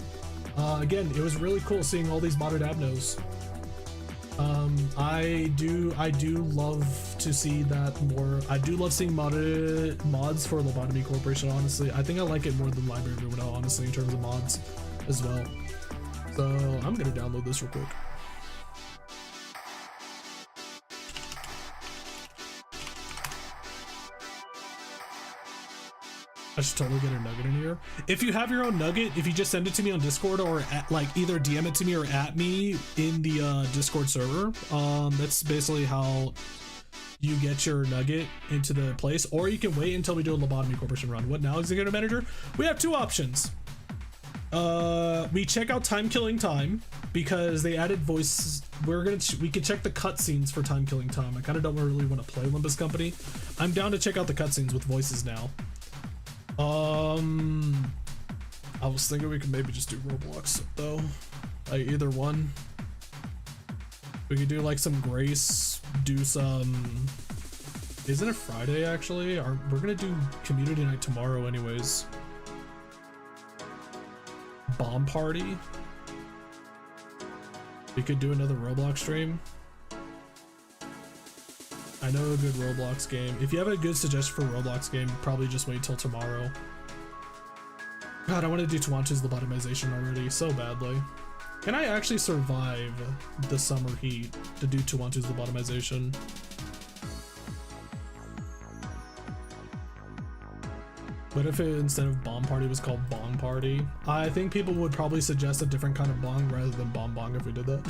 [SPEAKER 2] Again, it was really cool seeing all these modded Abnos. I do love to see that more. I do love seeing modded mods for Lobotomy Corporation, honestly. I think I like it more than Library of Abno, honestly, in terms of mods as well. So I'm gonna download this real quick. I should totally get a nugget in here. If you have your own nugget, if you just send it to me on Discord or like either DM it to me or at me in the Discord server, that's basically how you get your nugget into the place. Or you can wait until we do a Lobotomy Corporation run. What now, Executive Manager? We have two options. We check out Timekilling Time because they added voices. We can check the cutscenes for Timekilling Time. I kind of don't really want to play Limbus Company. I'm down to check out the cutscenes with voices now. I was thinking we could maybe just do Roblox though. Like either one. We could do like some Grace, do some. Isn't it Friday actually? We're gonna do community night tomorrow anyways. Bomb party. We could do another Roblox stream. I know a good Roblox game. If you have a good suggestion for a Roblox game, probably just wait till tomorrow. God, I want to do Tawantu's lobotomization already so badly. Can I actually survive the summer heat to do Tawantu's lobotomization? What if it, instead of bomb party, was called bong party? I think people would probably suggest a different kind of bong rather than bomb bong if we did that.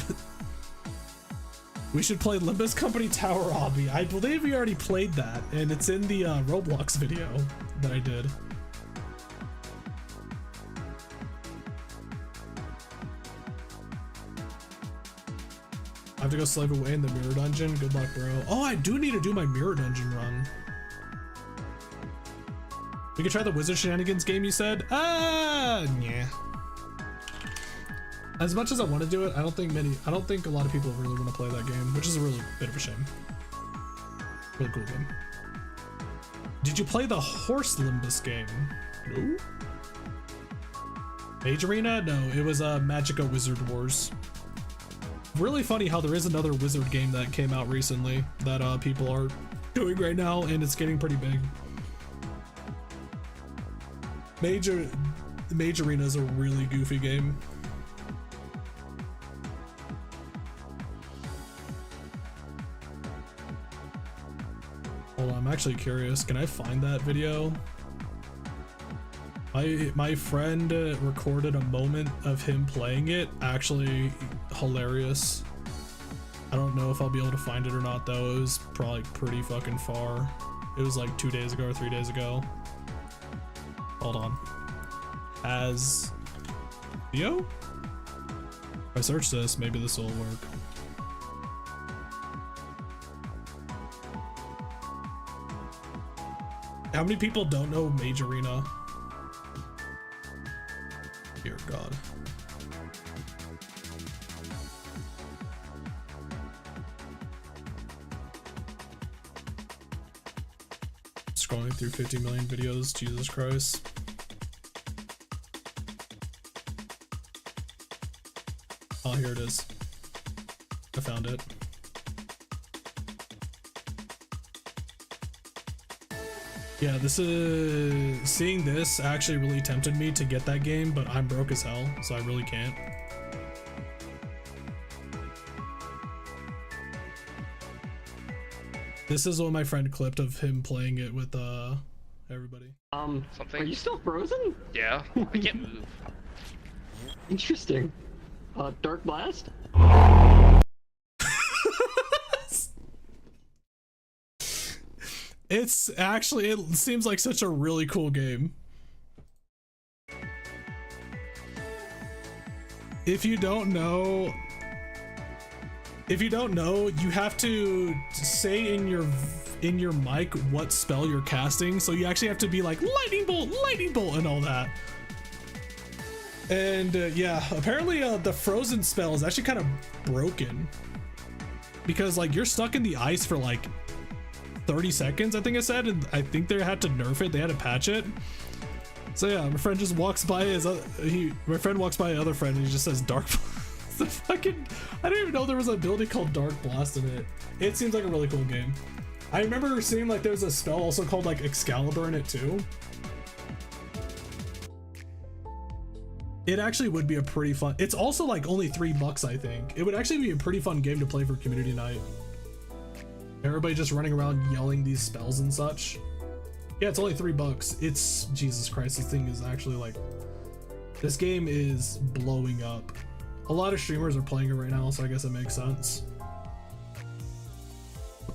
[SPEAKER 2] We should play Limbus Company Tower Hobby. I believe we already played that, and it's in the Roblox video that I did. I have to go slave away in the mirror dungeon. Good luck, bro. Oh, I do need to do my mirror dungeon run. We could try the Wizard Shenanigans game you said? Yeah. As much as I want to do it, I don't think a lot of people really want to play that game, which is a really bit of a shame. Really cool game. Did you play the Horse Limbus game? No. Mage Arena? No, it was Magica Wizard Wars. Really funny how there is another wizard game that came out recently that people are doing right now, and it's getting pretty big. Mage Arena is a really goofy game. Hold on, I'm actually curious. Can I find that video? My friend recorded a moment of him playing it. Actually hilarious. I don't know if I'll be able to find it or not though. It was probably pretty fucking far. It was like 2 days ago or 3 days ago. Hold on. As video? If I search this, maybe this will work. How many people don't know Mage Arena? Dear God. Scrolling through 50 million videos, Jesus Christ. Oh, here it is. I found it. Yeah, this is seeing this actually really tempted me to get that game, but I'm broke as hell, so I really can't. This is what my friend clipped of him playing it with everybody.
[SPEAKER 3] Something?
[SPEAKER 4] Are you still frozen?
[SPEAKER 3] Yeah, I can't move.
[SPEAKER 4] Interesting. Dark Blast?
[SPEAKER 2] It's actually, it seems like such a really cool game. If you don't know, you have to say in your mic what spell you're casting. So you actually have to be like lightning bolt, and all that. And yeah, apparently the frozen spell is actually kind of broken because like you're stuck in the ice for like 30 seconds, I think I said, and I think they had to nerf it. They had to patch it. So yeah, my friend just walks by my friend walks by another friend and he just says Dark Blast. The fucking, I didn't even know there was an ability called Dark Blast in it. It seems like a really cool game. I remember seeing like there's a spell also called like Excalibur in it too. It actually would be a pretty fun. It's also like only $3, I think. It would actually be a pretty fun game to play for community night. Everybody just running around yelling these spells and such. Yeah, it's only $3. It's, Jesus Christ, this thing is actually like, this game is blowing up. A lot of streamers are playing it right now, so I guess it makes sense.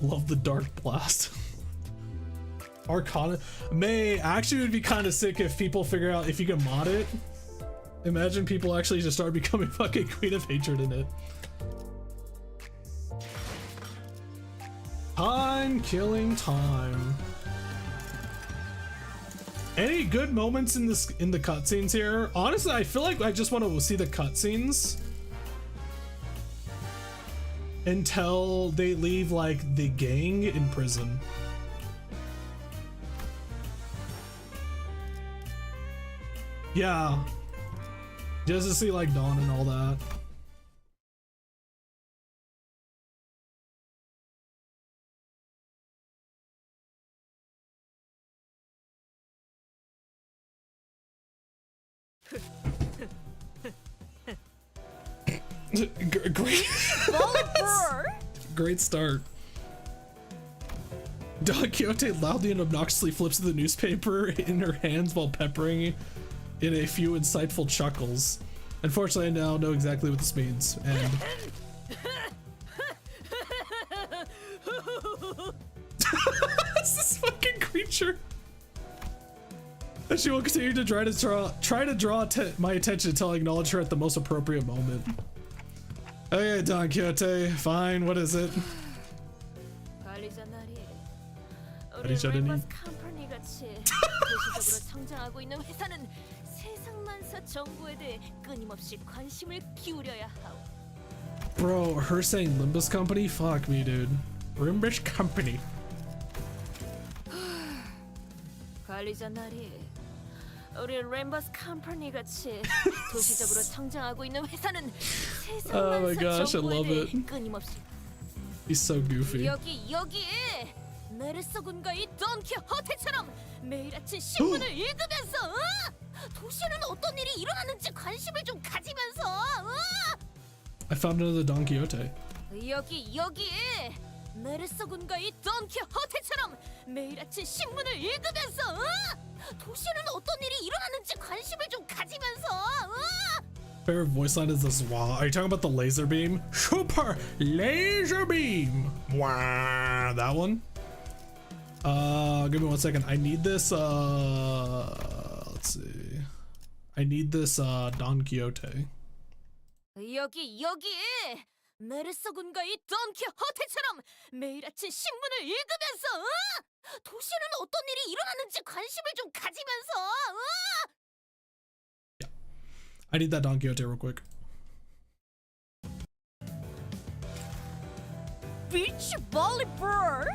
[SPEAKER 2] Love the Dark Blast. Arcana. Actually would be kind of sick if people figure out if you can mod it. Imagine people actually just start becoming fucking Queen of Hatred in it. Time-killing time. Any good moments in the cutscenes here? Honestly, I feel like I just want to see the cutscenes until they leave like the gang in prison. Yeah, just to see like Dawn and all that. Great. Great start. Don Quixote loudly and obnoxiously flips the newspaper in her hands while peppering in a few insightful chuckles. Unfortunately, I now know exactly what this means, and it's this fucking creature. And she will continue to try to draw my attention until I acknowledge her at the most appropriate moment. Okay, Don Quixote, fine, what is it? Bro, her saying Limbus Company? Fuck me, dude. Limbus Company.
[SPEAKER 5] 우리 램버스 컴퍼니 같이 도시적으로 성장하고 있는 회사는
[SPEAKER 2] Oh my
[SPEAKER 5] 세상만사
[SPEAKER 2] gosh, I love it.
[SPEAKER 5] 끊임없이
[SPEAKER 2] He's so goofy.
[SPEAKER 5] 여기에 메르소군과 이 돈키호테처럼 매일 아침 신문을 읽으면서 도시에는 어떤 일이 일어나는지 관심을 좀 가지면서
[SPEAKER 2] I found another Don Quixote.
[SPEAKER 5] 여기 메르소군과 이 돈키호테처럼 매일 아침 신문을 읽으면서 도시에는 어떤 일이 일어나는지 관심을 좀 가지면서
[SPEAKER 2] Favorite voice line is this. Wow, are you talking about the laser beam? Super laser beam. Wow, that one. Give me 1 second. I need this. Let's see. I need this Don Quixote.
[SPEAKER 5] 여기 메르소군과 이 돈키호테처럼 매일 아침 신문을 읽으면서 도시에는 어떤 일이 일어나는지 관심을 좀 가지면서
[SPEAKER 2] I need that Don Quixote real quick.
[SPEAKER 5] 비치 볼리볼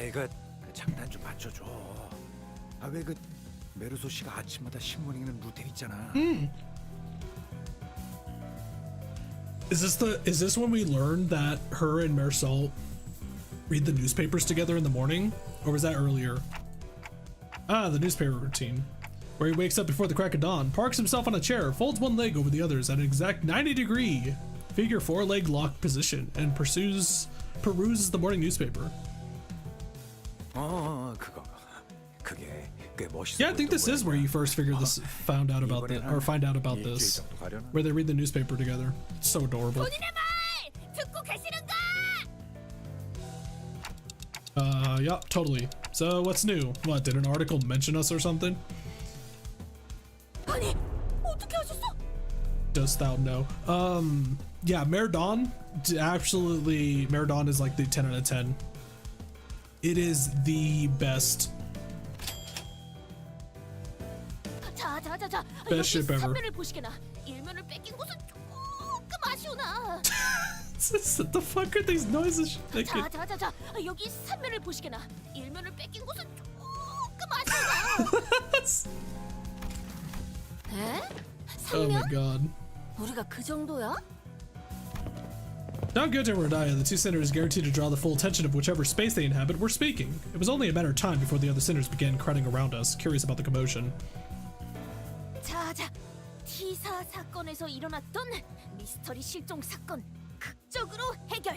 [SPEAKER 6] 이거 장난 좀 맞춰줘. 왜 그 메르소 씨가 아침마다 신문 읽는 루틴 있잖아.
[SPEAKER 2] Is this when we learned that her and Marisol read the newspapers together in the morning, or was that earlier? The newspaper routine, where he wakes up before the crack of dawn, parks himself on a chair, folds one leg over the others at an exact 90-degree figure 4-leg locked position, and peruses the morning newspaper.
[SPEAKER 6] 그게 꽤 멋있어.
[SPEAKER 2] Yeah, I think this is where you first find out about this, where they read the newspaper together. It's so adorable.
[SPEAKER 5] 본인의 말 듣고 계시는가?
[SPEAKER 2] Yeah, totally. So what's new? What, did an article mention us or something?
[SPEAKER 5] 아니 어떻게 하셨어?
[SPEAKER 2] Dost thou know? Yeah, Meridon, absolutely. Meridon is like the 10 out of 10. It is the best.
[SPEAKER 5] 자
[SPEAKER 2] Best ship ever.
[SPEAKER 5] 3면을 보시게나 1면을 뺏긴 곳은 조금 아쉬우나
[SPEAKER 2] What the fuck are these noises making?
[SPEAKER 5] 자 여기 3면을 보시게나 1면을 뺏긴 곳은 조금 아쉬우나 에?
[SPEAKER 2] Oh my
[SPEAKER 5] 3면?
[SPEAKER 2] god.
[SPEAKER 5] 우리가 그 정도야?
[SPEAKER 2] Don Quixote and Rodaya, the two sinners guaranteed to draw the full attention of whichever space they inhabit, were speaking. It was only a matter of time before the other sinners began crowding around us, curious about the commotion.
[SPEAKER 5] 자 T사 사건에서 일어났던 미스터리 실종 사건 극적으로 해결.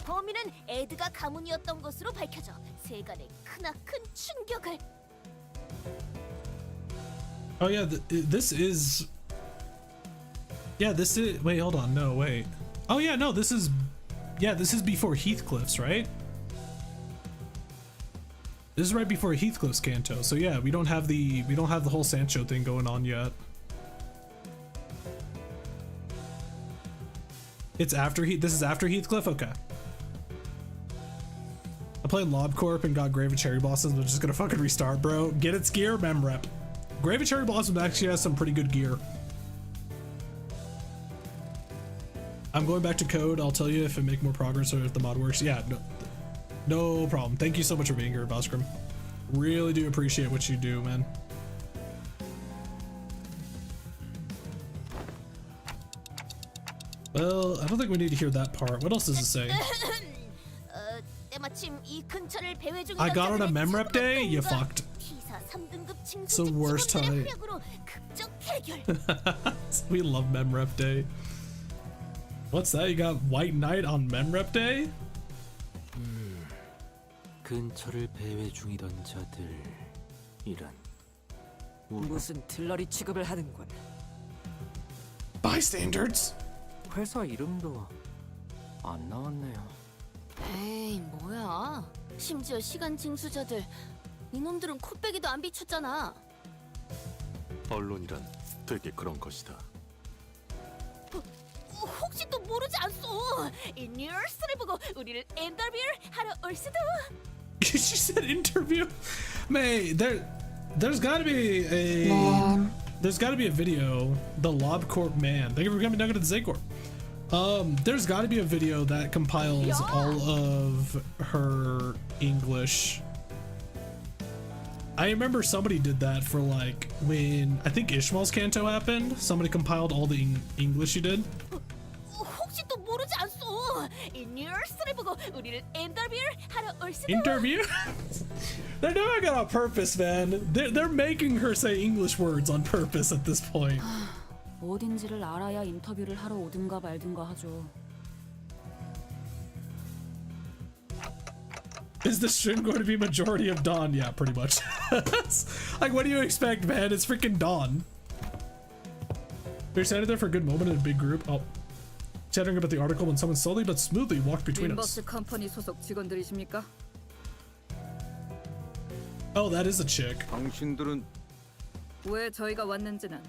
[SPEAKER 5] 범인은 에드가 가문이었던 것으로 밝혀져 세간에 크나큰 충격을.
[SPEAKER 2] Oh yeah, this is. Yeah, this is. Wait, hold on. No, wait. Oh yeah, no, this is. Yeah, this is before Heathcliff's, right? This is right before Heathcliff's canto. So yeah, we don't have the whole Sancho thing going on yet. It's after this is after Heathcliff. Okay. I played LobCorp and got Grave of Cherry Blossoms. I'm just gonna fucking restart, bro. Get its gear, memrep. Grave of Cherry Blossoms actually has some pretty good gear. I'm going back to code. I'll tell you if it make more progress or if the mod works. Yeah, no problem. Thank you so much for being here, Boskrim. Really do appreciate what you do, man. Well, I don't think we need to hear that part. What else does it say?
[SPEAKER 5] 때마침 이 근처를 배회 중인
[SPEAKER 2] I got on a memrep day? You fucked.
[SPEAKER 5] T사 3등급
[SPEAKER 2] It's the worst time.
[SPEAKER 5] 극적 해결.
[SPEAKER 2] We love memrep day. What's that? You got White Knight on memrep day?
[SPEAKER 7] 근처를 배회 중이던 자들이란
[SPEAKER 8] 무슨 들러리 취급을 하는군.
[SPEAKER 2] Bystanders?
[SPEAKER 7] 회사 이름도 안 나왔네요.
[SPEAKER 5] 에이 뭐야? 심지어 시간 징수자들 이놈들은 코빼기도 안 비췄잖아.
[SPEAKER 9] 언론이란 되게 그런 것이다.
[SPEAKER 5] 혹시 또 모르지 않소? 이 뉴스를 보고 우리를 인터뷰를 하러 올 수도.
[SPEAKER 2] She said interview. May there's gotta be a video. The LobCorp man. Thank you for coming down to the Zaycorp. There's gotta be a video that compiles all of her English. I remember somebody did that for like when I think Ishmael's canto happened. Somebody compiled all the English she did.
[SPEAKER 5] 혹시 또 모르지 않소? 이 뉴스를 뉴스를 보고 우리를 인터뷰를 하러 올 수도.
[SPEAKER 2] Interview? They're doing it on purpose, man. They're making her say English words on purpose at this point.
[SPEAKER 5] 어딘지를 알아야 인터뷰를 하러 오든가 말든가 하죠.
[SPEAKER 2] Is the stream going to be majority of Dawn? Yeah, pretty much. Like, what do you expect, man? It's freaking Dawn. We're standing there for a good moment in a big group. Oh, chattering about the article when someone slowly but smoothly walked between us.
[SPEAKER 8] 림버스 컴퍼니 소속 직원들이십니까?
[SPEAKER 2] Oh, that is a chick.
[SPEAKER 6] 당신들은
[SPEAKER 8] 왜 저희가 왔는지는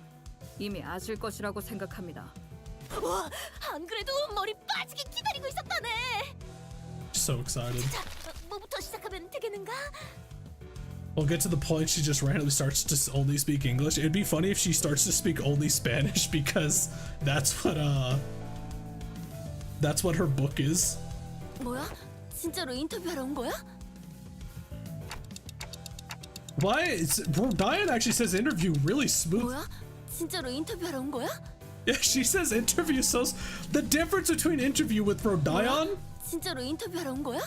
[SPEAKER 8] 이미 아실 것이라고 생각합니다.
[SPEAKER 5] 와, 안 그래도 머리 빠지게 기다리고 있었다네.
[SPEAKER 2] So excited.
[SPEAKER 5] 자, 뭐부터 시작하면 되겠는가?
[SPEAKER 2] We'll get to the point she just randomly starts to only speak English. It'd be funny if she starts to speak only Spanish because that's what her book is.
[SPEAKER 5] 뭐야? 진짜로 인터뷰하러 온 거야?
[SPEAKER 2] Why? Diane actually says interview really smooth.
[SPEAKER 5] 뭐야? 진짜로 인터뷰하러 온 거야?
[SPEAKER 2] Yeah, she says interview so. The difference between interview with Rodion
[SPEAKER 5] 진짜로 인터뷰하러 온 거야?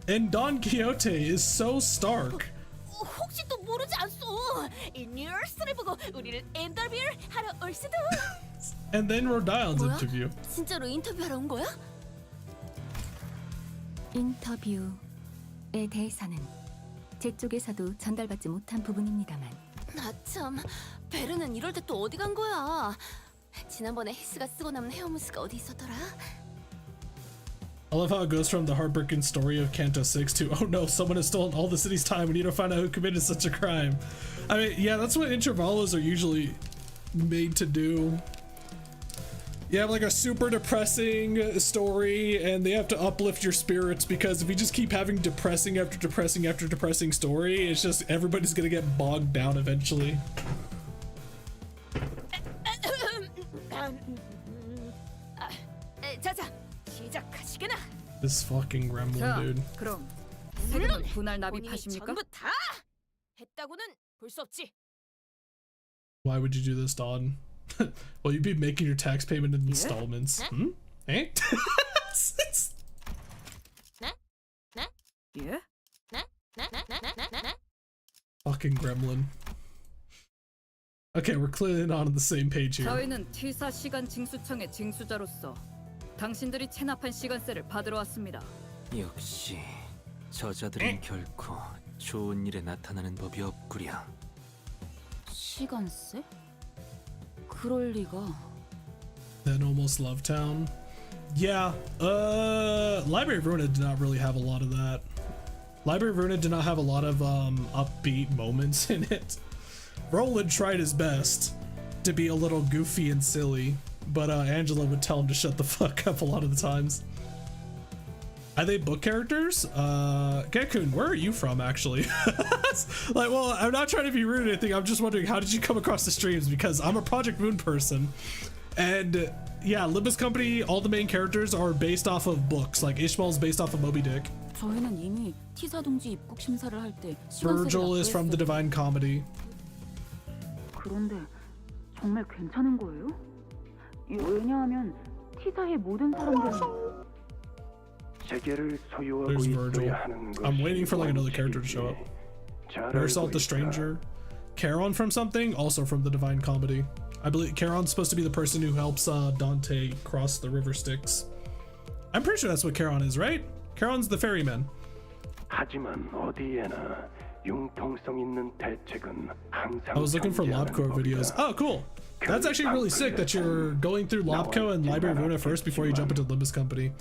[SPEAKER 2] and Don Quixote is so stark.
[SPEAKER 5] 혹시 또 모르지 않소? 이 뉴스를 보고 우리를 인터뷰를 하러 올 수도.
[SPEAKER 2] And then Rodion's
[SPEAKER 5] 뭐야?
[SPEAKER 2] interview.
[SPEAKER 5] 진짜로 인터뷰하러 온 거야? 인터뷰에 대해서는 제 쪽에서도 전달받지 못한 부분입니다만. 아참, 베르는 이럴 때 또 어디 간 거야? 지난번에 히스가 쓰고 남은 헤어무스가 어디 있었더라?
[SPEAKER 2] I love how it goes from the heartbreaking story of Canto 6 to, oh no, someone has stolen all the city's time. We need to find out who committed such a crime. I mean, yeah, that's what intervalos are usually made to do. You have like a super depressing story and they have to uplift your spirits, because if you just keep having depressing after depressing after depressing story, it's just everybody's gonna get bogged down eventually.
[SPEAKER 5] 자자, 시작하시게나.
[SPEAKER 2] This fucking gremlin,
[SPEAKER 8] 자,
[SPEAKER 2] dude.
[SPEAKER 8] 그럼 세금은 분할 납입하십니까?
[SPEAKER 5] 전부 다 했다고는 볼 수 없지.
[SPEAKER 2] Why would you do this, Dawn? Well, you'd be making your tax payment in installments. Hmm? Eh?
[SPEAKER 8] 예?
[SPEAKER 2] Fucking gremlin. Okay, we're clearly not on the same page here.
[SPEAKER 8] 저희는 T사 시간 징수청의 징수자로서 당신들이 체납한 시간세를 받으러 왔습니다.
[SPEAKER 7] 역시 저자들은 결코 좋은 일에 나타나는 법이 없구려.
[SPEAKER 5] 시간세? 그럴 리가.
[SPEAKER 2] Then almost Love Town. Yeah, Library of Ruina did not really have a lot of that. Library of Ruina did not have a lot of upbeat moments in it. Roland tried his best to be a little goofy and silly, but Angela would tell him to shut the fuck up a lot of the times. Are they book characters? Gekun, where are you from actually? Like, well, I'm not trying to be rude or anything. I'm just wondering, how did you come across the streams? Because I'm a Project Moon person. And yeah, Limbus Company, all the main characters are based off of books. Like Ishmael's based off of Moby Dick.
[SPEAKER 5] 저희는 이미 T사 동지 입국 심사를 할 때
[SPEAKER 2] Virgil is from the Divine Comedy.
[SPEAKER 9] 그런데 정말 괜찮은 거예요? 왜냐하면 T사의 모든 사람들은
[SPEAKER 6] 세계를 소유하고
[SPEAKER 2] There's Virgil.
[SPEAKER 6] 있어야 하는 것이
[SPEAKER 2] I'm waiting for like another character to show up.
[SPEAKER 6] 잘
[SPEAKER 2] Marisol
[SPEAKER 6] 알고
[SPEAKER 2] the
[SPEAKER 6] 있다.
[SPEAKER 2] Stranger. Charon from something, also from the Divine Comedy. I believe Charon's supposed to be the person who helps Dante cross the river Styx. I'm pretty sure that's what Charon is, right? Charon's the ferryman.
[SPEAKER 6] 하지만 어디에나 융통성 있는 대책은 항상
[SPEAKER 2] I was looking for
[SPEAKER 6] 존재하는
[SPEAKER 2] Lobco videos.
[SPEAKER 6] 법이다.
[SPEAKER 2] Oh, cool. That's actually really sick that you're going through Lobco and Library of Ruina first before you jump into Limbus Company.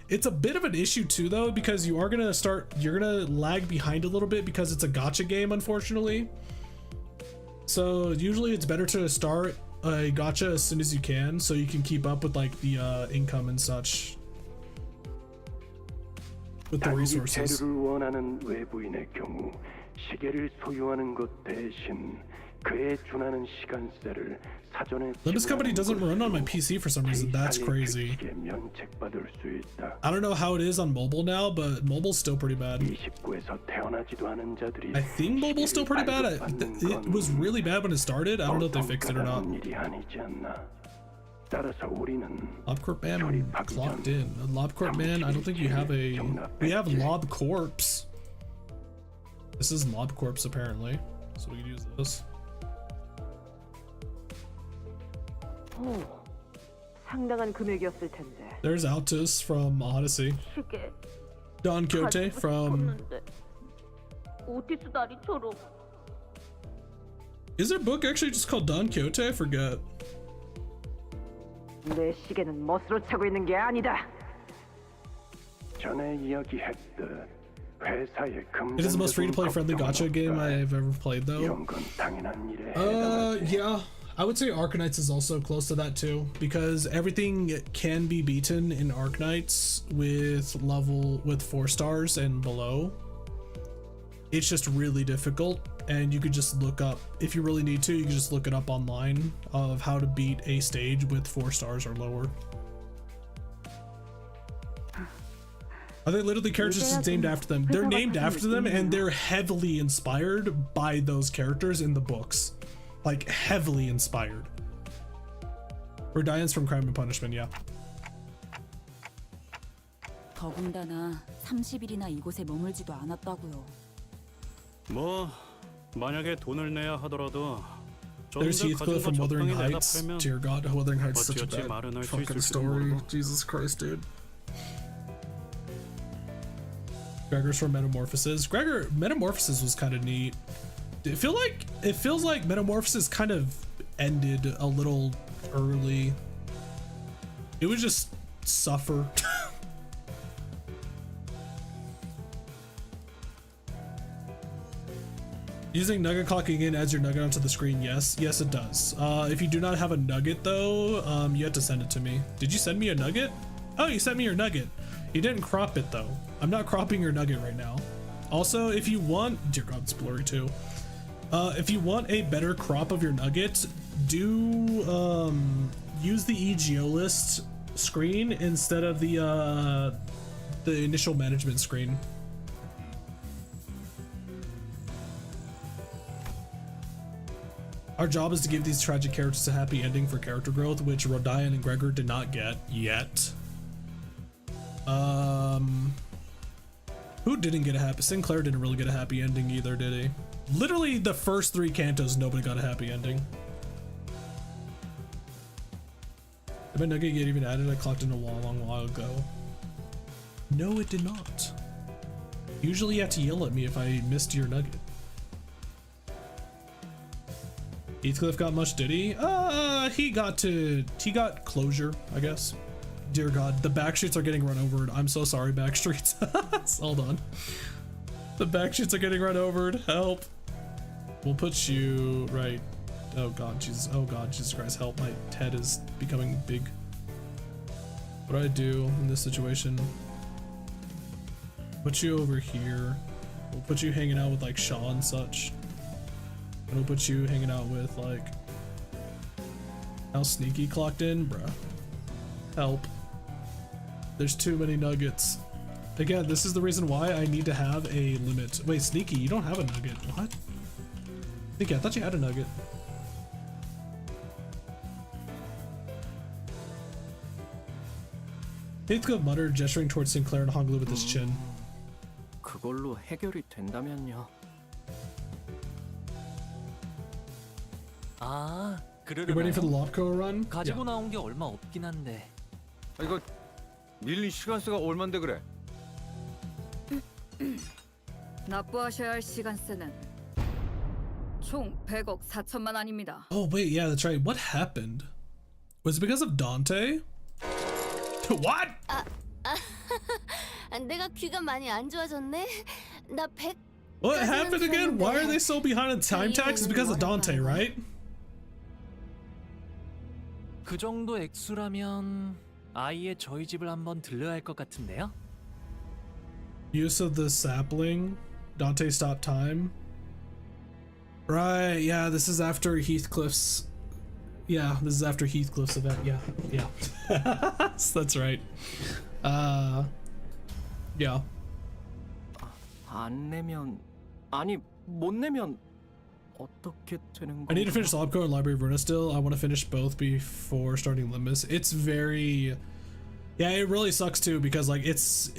[SPEAKER 2] It's a bit of an issue too, though, because you're gonna lag behind a little bit because it's a gacha game, unfortunately. So usually it's better to start a gacha as soon as you can, so you can keep up with like the income and such with the
[SPEAKER 6] 단기
[SPEAKER 2] resources.
[SPEAKER 6] 체류를 원하는 외부인의 경우 시계를 소유하는 것 대신 그에 준하는 시간세를 사전에
[SPEAKER 2] Limbus Company doesn't run on my PC for some reason. That's crazy.
[SPEAKER 6] 면책받을 수 있다.
[SPEAKER 2] I don't know how it is on mobile now, but mobile's still pretty bad.
[SPEAKER 6] 29에서 태어나지도 않은 자들이
[SPEAKER 2] I think mobile's still pretty bad. It was really bad when it started. I don't know if they fixed it or not.
[SPEAKER 6] 일이 아니지 않나.
[SPEAKER 10] 따라서 우리는
[SPEAKER 2] LobCorp man clocked in. LobCorp man, I don't think you have a. We have LobCorps. This is LobCorps apparently, so we can use this.
[SPEAKER 9] 오, 상당한 금액이었을 텐데.
[SPEAKER 2] There's Altus from Odyssey.
[SPEAKER 9] 시계
[SPEAKER 2] Don Quixote
[SPEAKER 9] 가지고
[SPEAKER 2] from.
[SPEAKER 9] 싶었는데. 오티스 다리처럼.
[SPEAKER 2] Is there a book actually just called Don Quixote? I forget.
[SPEAKER 9] 내 시계는 멋으로 차고 있는 게 아니다.
[SPEAKER 10] 전에 이야기했듯 회사의 금.
[SPEAKER 2] It is the most free-to-play friendly gacha game I've ever played, though.
[SPEAKER 10] 이런 건 당연한 일에
[SPEAKER 2] Yeah. I would say Arknights is also close to that too, because everything can be beaten in Arknights with 4 stars and below. It's just really difficult, and you could just look up, if you really need to, you can just look it up online of how to beat a stage with 4 stars or lower. Are they literally characters just named after them? They're named after them, and they're heavily inspired by those characters in the books. Like, heavily inspired. Redion's from Crime and Punishment, yeah.
[SPEAKER 9] 더군다나 30일이나 이곳에 머물지도 않았다고요.
[SPEAKER 11] 뭐 만약에 돈을 내야 하더라도
[SPEAKER 2] There's Heathcliff from Wuthering Heights. Dear God, Wuthering Heights is such a bad fucking story. Jesus Christ, dude. Gregor's from Metamorphosis. Metamorphosis was kind of neat. It feels like Metamorphosis kind of ended a little early. It would just suffer. Using nugget clocking in adds your nugget onto the screen. Yes, it does. If you do not have a nugget though, you have to send it to me. Did you send me a nugget? Oh, you sent me your nugget. You didn't crop it though. I'm not cropping your nugget right now. Also, if you want, dear God, it's blurry too. If you want a better crop of your nuggets, do use the EGO list screen instead of the initial management screen. Our job is to give these tragic characters a happy ending for character growth, which Rodion and Gregor did not get yet. Who didn't get a happy? Sinclair didn't really get a happy ending either, did he? Literally the first 3 cantos, nobody got a happy ending. Did my nugget get even added? I clocked in a long while ago. No, it did not. Usually you have to yell at me if I missed your nugget. Heathcliff got much, did he? He got closure, I guess. Dear God, the backstreets are getting run over. I'm so sorry, backstreets. Hold on. The backstreets are getting run over. Help. We'll put you right. Oh God, Jesus. Oh God, Jesus Christ, help. My head is becoming big. What do I do in this situation? Put you over here. We'll put you hanging out with like Shaw and such. And we'll put you hanging out with like... How Sneaky clocked in? Bruh. Help. There's too many nuggets. Again, this is the reason why I need to have a limit. Wait, Sneaky, you don't have a nugget. What? Sneaky, I thought you had a nugget. Heathcliff muttered, gesturing towards Sinclair and Honglu with his chin.
[SPEAKER 7] 그걸로 해결이 된다면요. 아,
[SPEAKER 2] You ready for the Lobco run?
[SPEAKER 7] 가지고 나온 게 얼마 없긴 한데.
[SPEAKER 6] 이거 밀린 시간수가 얼만데 그래?
[SPEAKER 8] 납부하셔야 할 시간세는 총 100억 4천만 원입니다.
[SPEAKER 2] Oh wait, yeah, that's right. What happened? Was it because of Dante? What?
[SPEAKER 5] 내가 귀가 많이 안 좋아졌네. 나 100.
[SPEAKER 2] What happened again? Why are they so behind on time tax? It's because of Dante, right?
[SPEAKER 7] 그 정도 액수라면 아예 저희 집을 한번 들러야 할 것 같은데요?
[SPEAKER 2] Use of the sapling. Dante stopped time. Right, yeah, this is after Heathcliff's... Yeah, this is after Heathcliff's event. Yeah. That's right. Yeah.
[SPEAKER 7] 안 내면... 아니, 못 내면 어떻게 되는
[SPEAKER 2] I need to
[SPEAKER 7] 건가?
[SPEAKER 2] finish Lobco and Library of Runa still. I want to finish both before starting Limbus. It's very... Yeah, it really sucks too because like it's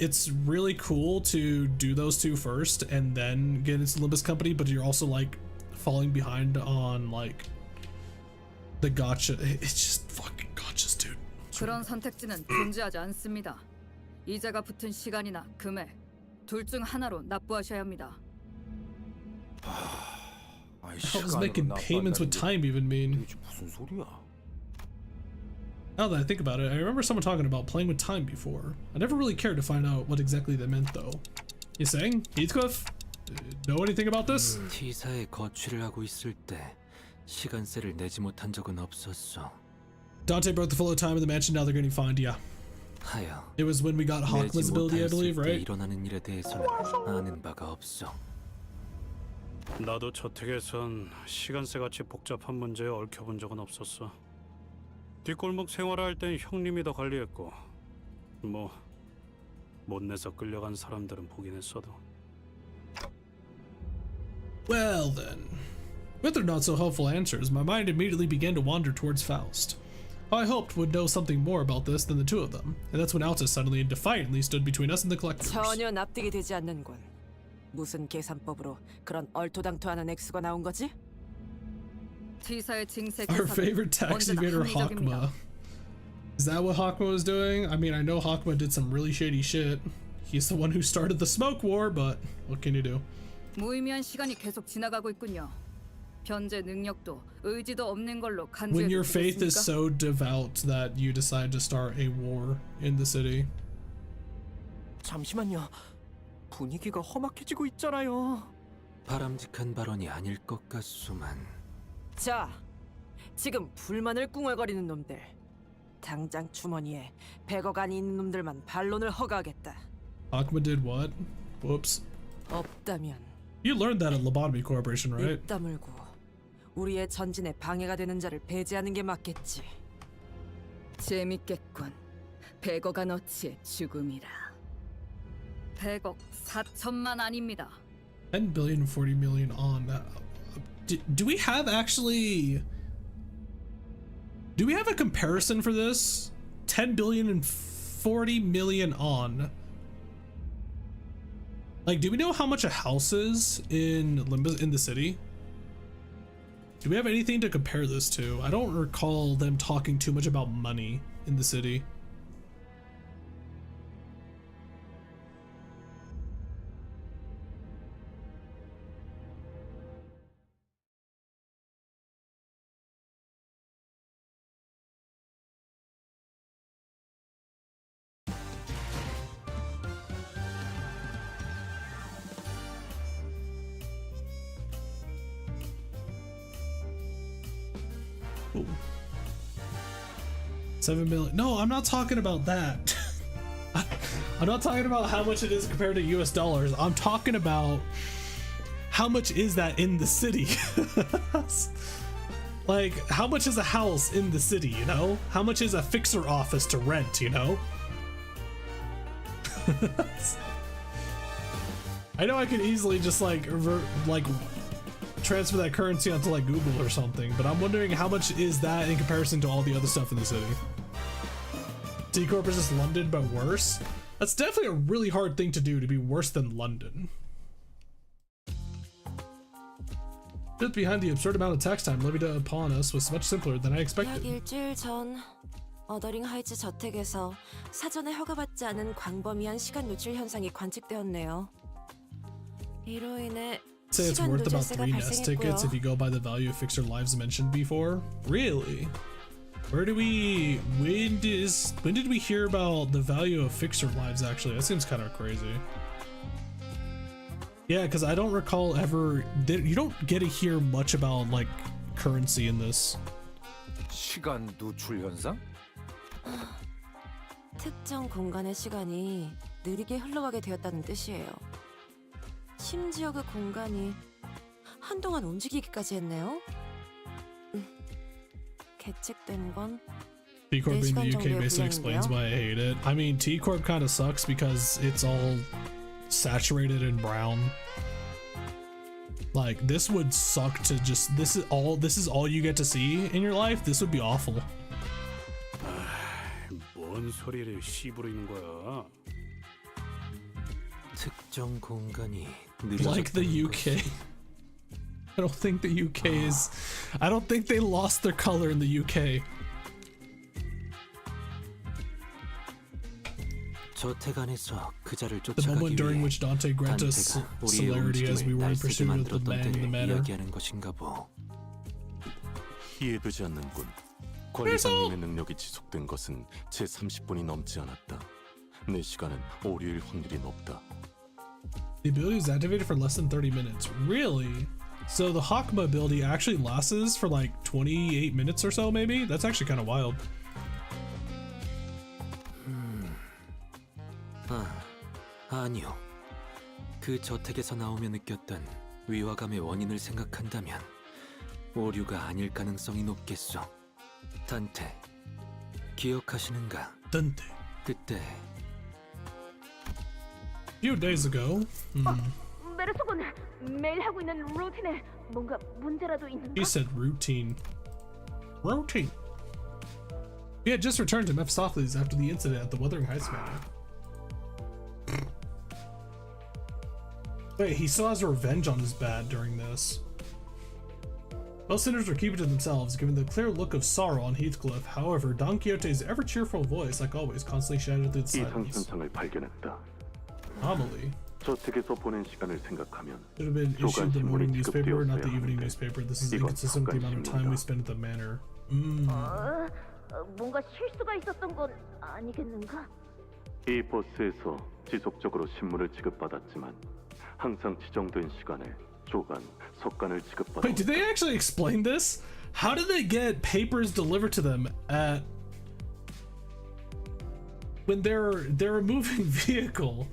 [SPEAKER 2] really cool to do those two first and then get into Limbus Company, but you're also like falling behind on like the gotcha. It's just fucking gotchas, dude.
[SPEAKER 8] 그런 선택지는 존재하지 않습니다. 이자가 붙은 시간이나 금액 둘 중 하나로 납부하셔야 합니다.
[SPEAKER 6] 아이,
[SPEAKER 2] How does making payments with time even mean?
[SPEAKER 6] 이게 무슨 소리야?
[SPEAKER 2] Now that I think about it, I remember someone talking about playing with time before. I never really cared to find out what exactly they meant though. You saying? Heathcliff? Know anything about this?
[SPEAKER 7] T사에 거취를 하고 있을 때 시간세를 내지 못한 적은 없었어.
[SPEAKER 2] Dante broke the flow of time in the mansion, now they're getting fined, yeah.
[SPEAKER 7] 하여
[SPEAKER 2] It was when we got Hawkman's ability, I believe,
[SPEAKER 7] 때
[SPEAKER 2] right?
[SPEAKER 7] 일어나는 일에 대해서는 아는 바가 없어.
[SPEAKER 11] 나도 저택에선 시간세같이 복잡한 문제에 얽혀본 적은 없었어. 뒷골목 생활할 땐 형님이 더 관리했고 뭐 못 내서 끌려간 사람들은 보긴 했어도.
[SPEAKER 2] Well then. With their not so helpful answers, my mind immediately began to wander towards Faust. I hoped would know something more about this than the two of them, and that's when Altus suddenly and defiantly stood between us and the collectors.
[SPEAKER 9] 전혀 납득이 되지 않는군. 무슨 계산법으로 그런 얼토당토하는 액수가 나온 거지?
[SPEAKER 8] T사의 징세
[SPEAKER 2] Our
[SPEAKER 8] 계산은
[SPEAKER 2] favorite tax
[SPEAKER 8] 언제나
[SPEAKER 2] evader
[SPEAKER 8] 합리적입니다.
[SPEAKER 2] Hawkma. Is that what Hawkma was doing? I mean, I know Hawkma did some really shady shit. He's the one who started the smoke war, but what can you do?
[SPEAKER 8] 무의미한 시간이 계속 지나가고 있군요. 현재 능력도 의지도 없는 걸로
[SPEAKER 2] When your faith is
[SPEAKER 8] 간주해주시겠습니까?
[SPEAKER 2] so devout that you decide to start a war in the city.
[SPEAKER 7] 잠시만요. 분위기가 험악해지고 있잖아요. 바람직한 발언이 아닐 것 같소만.
[SPEAKER 9] 자, 지금 불만을 꿍얼거리는 놈들. 당장 주머니에 100억 안이 있는 놈들만 반론을 허가하겠다.
[SPEAKER 2] Hawkma did what? Whoops.
[SPEAKER 9] 없다면
[SPEAKER 2] You learned that at Lobotomy Corporation, right?
[SPEAKER 9] 입 다물고 우리의 전진에 방해가 되는 자를 배제하는 게 맞겠지.
[SPEAKER 8] 재밌겠군. 100억 안어치의 죽음이라. 100억 4천만 아닙니다.
[SPEAKER 2] 10 billion, 40 million on. Do we have actually... Do we have a comparison for this? 10 billion and 40 million on. Like, do we know how much a house is in Limbus, in the city? Do we have anything to compare this to? I don't recall them talking too much about money in the city. Ooh. 7 million. No, I'm not talking about that. I'm not talking about how much it is compared to US dollars. I'm talking about how much is that in the city. Like, how much is a house in the city, you know? How much is a fixer office to rent, you know? I know I could easily just like transfer that currency onto like Google or something, but I'm wondering how much is that in comparison to all the other stuff in the city. T Corp is just London but worse. That's definitely a really hard thing to do, to be worse than London. Just behind the absurd amount of tax time levied upon us was much simpler than I expected.
[SPEAKER 9] 약 일주일 전 어더링 하이츠 저택에서 사전에 허가받지 않은 광범위한 시간 노출 현상이 관측되었네요. 이로 인해
[SPEAKER 2] Say it's
[SPEAKER 9] 시간
[SPEAKER 2] worth about
[SPEAKER 9] 누적세가
[SPEAKER 2] 3 nest tickets if
[SPEAKER 9] 발생했고요.
[SPEAKER 2] you go by the value of fixer lives mentioned before. Really? When did we hear about the value of fixer lives actually? That seems kind of crazy. Yeah, because I don't recall ever, you don't get to hear much about like currency in this.
[SPEAKER 6] 시간 누출 현상?
[SPEAKER 9] 특정 공간의 시간이 느리게 흘러가게 되었다는 뜻이에요. 심지어 그 공간이 한동안 움직이기까지 했네요. 개측된 건
[SPEAKER 2] T Corp being the UK basically explains why I hate it. I mean, T Corp kind of sucks because it's all saturated in brown. Like, this would suck to just, this is all you get to see in your life. This would be awful.
[SPEAKER 11] 뭔 소리를 씨부리는 거야?
[SPEAKER 7] 특정 공간이
[SPEAKER 2] Like the UK. I don't think the UK is, I don't think they lost their color in the UK.
[SPEAKER 7] 저택 안에서 그자를
[SPEAKER 2] The
[SPEAKER 7] 쫓아가기
[SPEAKER 2] moment during
[SPEAKER 7] 위해
[SPEAKER 2] which Dante granted us
[SPEAKER 7] 단테가 우리의
[SPEAKER 2] celerity as we
[SPEAKER 7] 움직임을
[SPEAKER 2] were in
[SPEAKER 7] 날쌔게
[SPEAKER 2] pursuit of the
[SPEAKER 7] 만들었던
[SPEAKER 2] man in the
[SPEAKER 7] 때를
[SPEAKER 2] manor.
[SPEAKER 7] 이야기하는 것인가 보.
[SPEAKER 12] 이해되지 않는군. 관리자님의 능력이 지속된 것은 제 30분이 넘지 않았다. 내 시간은 오류일 확률이 높다.
[SPEAKER 2] The ability is activated for less than 30 minutes. Really? So the Hakma ability actually lasts for like 28 minutes or so, maybe? That's actually kind of wild.
[SPEAKER 7] 아니요. 그 저택에서 나오며 느꼈던 위화감의 원인을 생각한다면 오류가 아닐 가능성이 높겠소. 단테, 기억하시는가?
[SPEAKER 2] Dante.
[SPEAKER 7] 그때
[SPEAKER 2] A few days ago.
[SPEAKER 5] 메르소군 매일 하고 있는 루틴에 뭔가 문제라도 있는가?
[SPEAKER 2] He said routine. Routine. He had just returned to Mephistopheles after the incident at the Wuthering Heights Manor. Wait, he still has revenge on his bad during this. Most sinners were keeping to themselves, given the clear look of sorrow on Heathcliff. However, Don Quixote's ever-cheerful voice, like always, constantly shouted through the silence.
[SPEAKER 10] 이상현상을 발견했다.
[SPEAKER 2] Anomaly.
[SPEAKER 10] 저택에서 보낸 시간을 생각하면
[SPEAKER 2] Should have been issued the morning newspaper, not the evening newspaper. This is inconsistent with the amount of time we spend at the manor.
[SPEAKER 5] 뭔가 실수가 있었던 건 아니겠는가?
[SPEAKER 10] 이 버스에서 지속적으로 신문을 지급받았지만 항상 지정된 시간에 조간, 석간을 지급받아.
[SPEAKER 2] Wait, did they actually explain this? How did they get papers delivered to them at when they're a moving vehicle?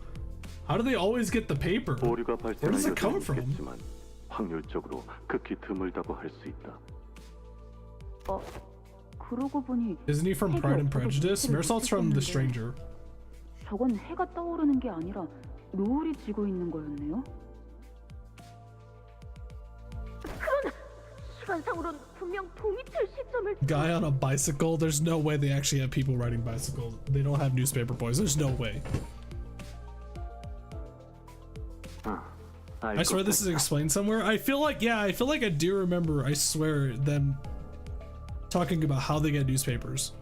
[SPEAKER 2] How do they always get the paper?
[SPEAKER 10] 오류가
[SPEAKER 2] Where does it come
[SPEAKER 10] 발생할
[SPEAKER 2] from?
[SPEAKER 10] 여지는 있겠지만 확률적으로 극히 드물다고 할 수 있다.
[SPEAKER 5] 그러고 보니
[SPEAKER 2] Isn't he from Pride and Prejudice? Marisol's from The Stranger.
[SPEAKER 5] 저건 해가 떠오르는 게 아니라 노을이 지고 있는 거였네요. 그러나 시간상으론 분명 봄이 틀 시점을.
[SPEAKER 2] Guy on a bicycle. There's no way they actually have people riding bicycles. They don't have newspaper boys. There's no way. I swear this is explained somewhere. I feel like I do remember, I swear, them talking about how they get newspapers.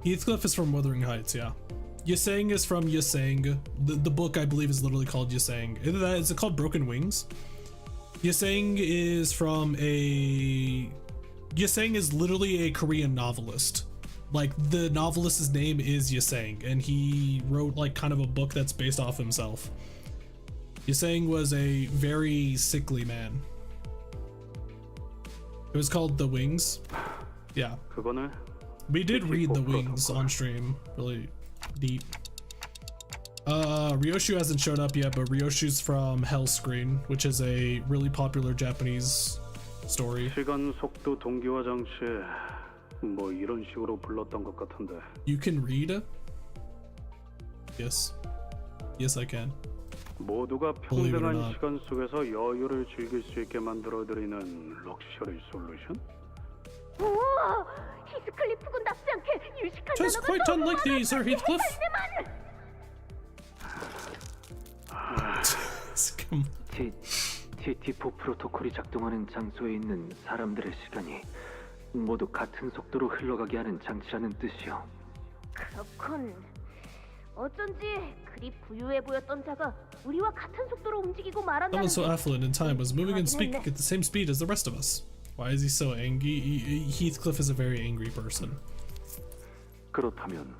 [SPEAKER 2] Heathcliff is from Wuthering Heights, yeah. Yasang is from Yasang. The book, I believe, is literally called Yasang. Either that, is it called Broken Wings? Yasang is Yasang is literally a Korean novelist. Like, the novelist's name is Yasang, and he wrote like kind of a book that's based off himself. Yasang was a very sickly man. It was called The Wings. Yeah.
[SPEAKER 11] 그거는
[SPEAKER 2] We did read The Wings on stream. Really deep. Ryoshu hasn't shown up yet, but Ryoshu's from Hellscreen, which is a really popular Japanese story.
[SPEAKER 11] 시간 속도 동기화 장치에 뭐 이런 식으로 불렀던 것 같은데.
[SPEAKER 2] You can read? Yes. Yes, I can.
[SPEAKER 11] 모두가
[SPEAKER 2] Believe it or
[SPEAKER 11] 평등한
[SPEAKER 2] not.
[SPEAKER 11] 시간 속에서 여유를 즐길 수 있게 만들어드리는 럭셔리 솔루션?
[SPEAKER 5] 우와, 히스클리프군답지 않게 유식한
[SPEAKER 2] Just quite unlike the Sir Heathcliff. Come on.
[SPEAKER 7] TT4 프로토콜이 작동하는 장소에 있는 사람들의 시간이 모두 같은 속도로 흘러가게 하는 장치라는 뜻이요.
[SPEAKER 5] 그렇군. 어쩐지 그리 부유해 보였던 자가 우리와 같은 속도로 움직이고 말한다는
[SPEAKER 2] Someone so
[SPEAKER 5] 게
[SPEAKER 2] affluent in time was moving and
[SPEAKER 5] 이상하긴
[SPEAKER 2] speaking
[SPEAKER 5] 했네.
[SPEAKER 2] at the same speed as the rest of us. Why is he so angry? Heathcliff is a very angry person.
[SPEAKER 10] 그렇다면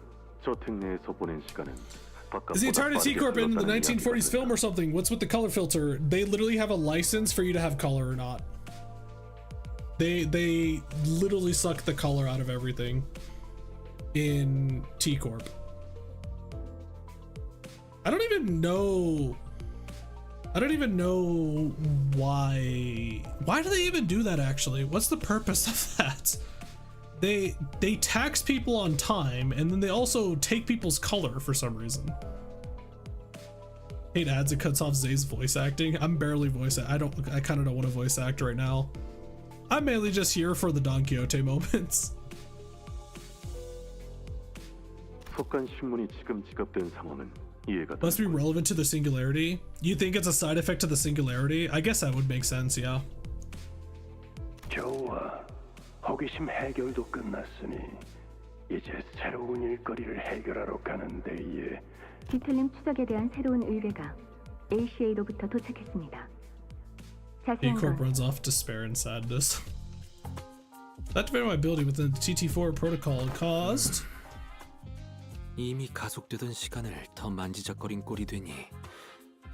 [SPEAKER 10] 저택 내에서 보낸 시간은
[SPEAKER 2] Is the entirety T Corp in the 1940s film or something? What's with the color filter? They literally have a license for you to have color or not. They literally suck the color out of everything in T Corp. I don't even know why do they even do that actually? What's the purpose of that? They tax people on time and then they also take people's color for some reason. Hate ads, it cuts off Zay's voice acting. I'm barely I kind of don't want to voice act right now. I'm mainly just here for the Don Quixote moments.
[SPEAKER 10] 속간 신문이 지금 지급된 상황은 이해가
[SPEAKER 2] Must be relevant to the singularity. You think it's a side effect to the singularity? I guess that would make sense, yeah.
[SPEAKER 10] 좋아. 호기심 해결도 끝났으니 이제 새로운 일거리를 해결하러 가는데
[SPEAKER 5] 디텔림 추적에 대한 새로운 의뢰가 ACA로부터 도착했습니다. 자세한
[SPEAKER 2] A-Corp
[SPEAKER 5] 건
[SPEAKER 2] runs off despair and sadness. Activating my ability within the TT4 protocol caused.
[SPEAKER 13] 이미 가속되던 시간을 더 만지작거린 꼴이 되니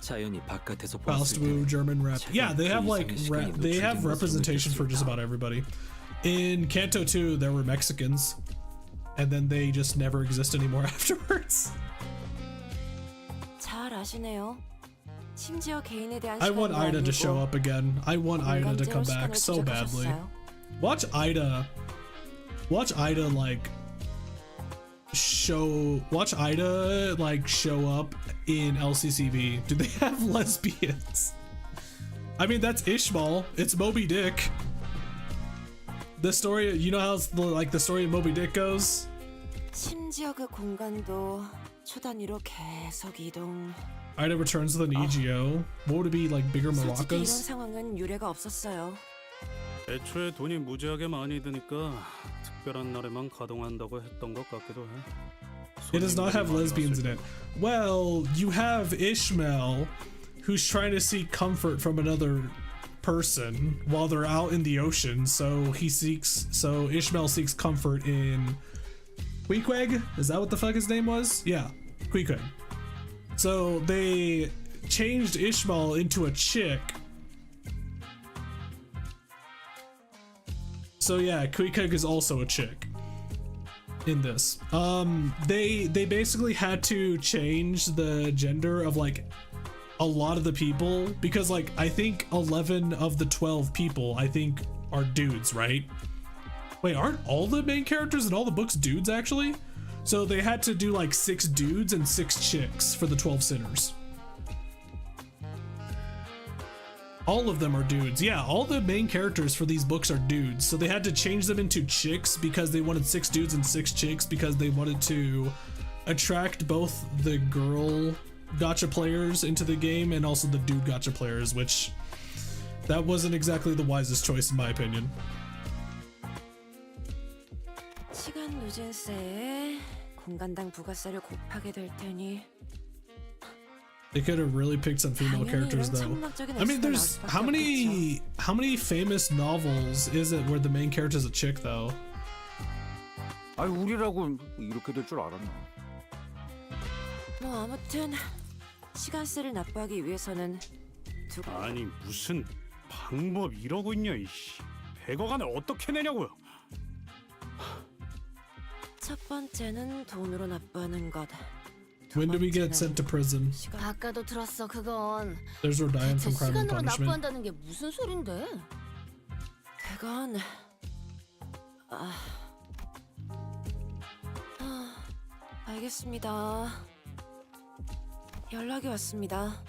[SPEAKER 13] 자연히 바깥에서
[SPEAKER 2] Faust
[SPEAKER 13] 보았을
[SPEAKER 2] Wu,
[SPEAKER 13] 때는
[SPEAKER 2] German rep. Yeah, they have like they have
[SPEAKER 13] 노출된
[SPEAKER 2] representation for just about everybody. In Kanto 2, there were Mexicans, and then they just never exist anymore afterwards.
[SPEAKER 9] 잘 아시네요. 심지어 개인에 대한
[SPEAKER 2] I want
[SPEAKER 9] 시간도
[SPEAKER 2] Ida to
[SPEAKER 9] 아니고
[SPEAKER 2] show up again. I want Ida to come
[SPEAKER 9] 공간제로
[SPEAKER 2] back
[SPEAKER 9] 시간을
[SPEAKER 2] so badly.
[SPEAKER 9] 지적하셨어요.
[SPEAKER 2] Watch Ida like show up in LCCV. Do they have lesbians? I mean, that's Ishmael. It's Moby Dick. The story, you know how the story of Moby Dick goes?
[SPEAKER 9] 심지어 그 공간도 초단위로 계속 이동.
[SPEAKER 2] Ida returns with an EGO. What would it be, like bigger
[SPEAKER 9] 솔직히 이런
[SPEAKER 2] maracas?
[SPEAKER 9] 상황은 유례가 없었어요.
[SPEAKER 11] 애초에 돈이 무지하게 많이 드니까 특별한 날에만 가동한다고 했던 것 같기도 해.
[SPEAKER 2] It does not have lesbians in it. Well, you have Ishmael, who's trying to seek comfort from another person while they're out in the ocean. So Ishmael seeks comfort in Queequeg? Is that what the fuck his name was? Yeah, Queequeg. So they changed Ishmael into a chick. So yeah, Queequeg is also a chick in this. They basically had to change the gender of like a lot of the people because like I think 11 of the 12 people I think are dudes, right? Wait, aren't all the main characters in all the books dudes actually? So they had to do like 6 dudes and 6 chicks for the 12 sinners. All of them are dudes. Yeah, all the main characters for these books are dudes. So they had to change them into chicks because they wanted 6 dudes and 6 chicks because they wanted to attract both the girl gacha players into the game and also the dude gacha players, which that wasn't exactly the wisest choice in my opinion.
[SPEAKER 9] 시간 누진세에 공간당 부가세를 곱하게 될 테니.
[SPEAKER 2] They could have really picked some female characters though. I mean, there's how many famous novels is it where the main character is a chick though?
[SPEAKER 6] 아, 우리라고 이렇게 될 줄 알았나?
[SPEAKER 9] 뭐 아무튼 시간세를 납부하기 위해서는
[SPEAKER 11] 아니 무슨 방법 이러고 있냐 이씨. 100억 안을 어떻게 내냐고요?
[SPEAKER 9] 첫 번째는 돈으로 납부하는 것.
[SPEAKER 2] When do we get sent to prison?
[SPEAKER 5] 아까도 들었어 그건.
[SPEAKER 2] There's Rodion from Crime and
[SPEAKER 5] 시간으로
[SPEAKER 2] Punishment.
[SPEAKER 5] 납부한다는 게 무슨 소린데?
[SPEAKER 9] 그건 알겠습니다. 연락이 왔습니다.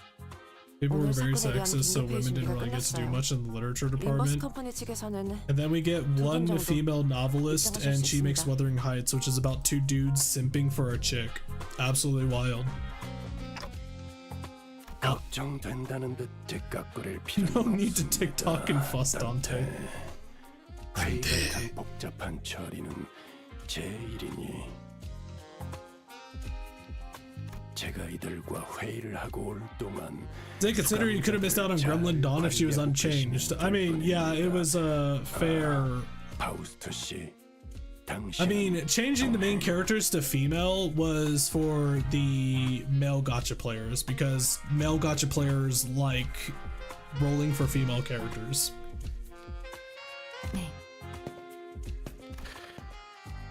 [SPEAKER 2] People were very sexist, so women didn't really get to do much in the literature
[SPEAKER 9] 림버스
[SPEAKER 2] department.
[SPEAKER 9] 컴퍼니 측에서는
[SPEAKER 2] And then we get one female novelist, and she makes Wuthering Heights, which is about 2 dudes simping for a chick. Absolutely wild.
[SPEAKER 10] 걱정된다는 듯 뒷각거릴
[SPEAKER 2] No need to TikTok and fuss Dante.
[SPEAKER 10] 이런 복잡한 처리는 제 일이니 제가 이들과 회의를 하고 올 동안
[SPEAKER 2] They consider you could have missed out on Gremlin Dawn if she was unchanged. I mean, yeah, it was a fair.
[SPEAKER 10] 파우스트 씨,
[SPEAKER 2] I mean, changing the main characters to female was for the male gacha players because male gacha players like rolling for female characters.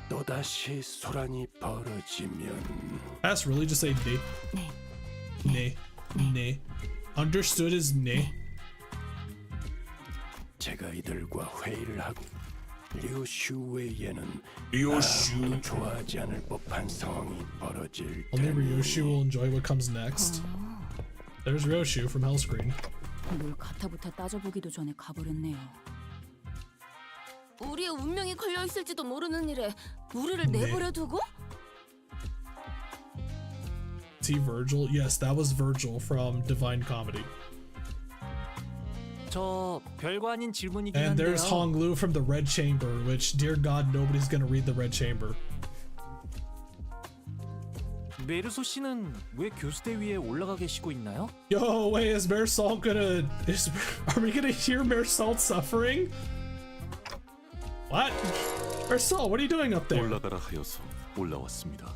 [SPEAKER 10] 또다시 소란이 벌어지면
[SPEAKER 2] That's really just say ne. Ne. Understood is ne.
[SPEAKER 10] 제가 이들과 회의를 하고 류슈웨이에는
[SPEAKER 2] 류슈
[SPEAKER 10] 좋아하지 않을 법한 상황이 벌어질
[SPEAKER 2] Only Ryoshu will enjoy what comes next. There's Roshu from Hellscreen.
[SPEAKER 5] 뭘 가타부타 따져보기도 전에 가버렸네요. 우리의 운명이 걸려 있을지도 모르는 일에 우리를 내버려 두고?
[SPEAKER 2] See Virgil? Yes, that was Virgil from Divine Comedy.
[SPEAKER 13] 저 별거 아닌 질문이긴
[SPEAKER 2] And
[SPEAKER 13] 한데요.
[SPEAKER 2] there's Hong Lu from the Red Chamber, which, dear God, nobody's gonna read the Red Chamber.
[SPEAKER 13] 메르소 씨는 왜 교수대 위에 올라가 계시고 있나요?
[SPEAKER 2] Yo, wait, is Marisol gonna... are we gonna hear Marisol suffering? What? Marisol, what are you doing up there?
[SPEAKER 12] 올라가라 하여서 올라왔습니다.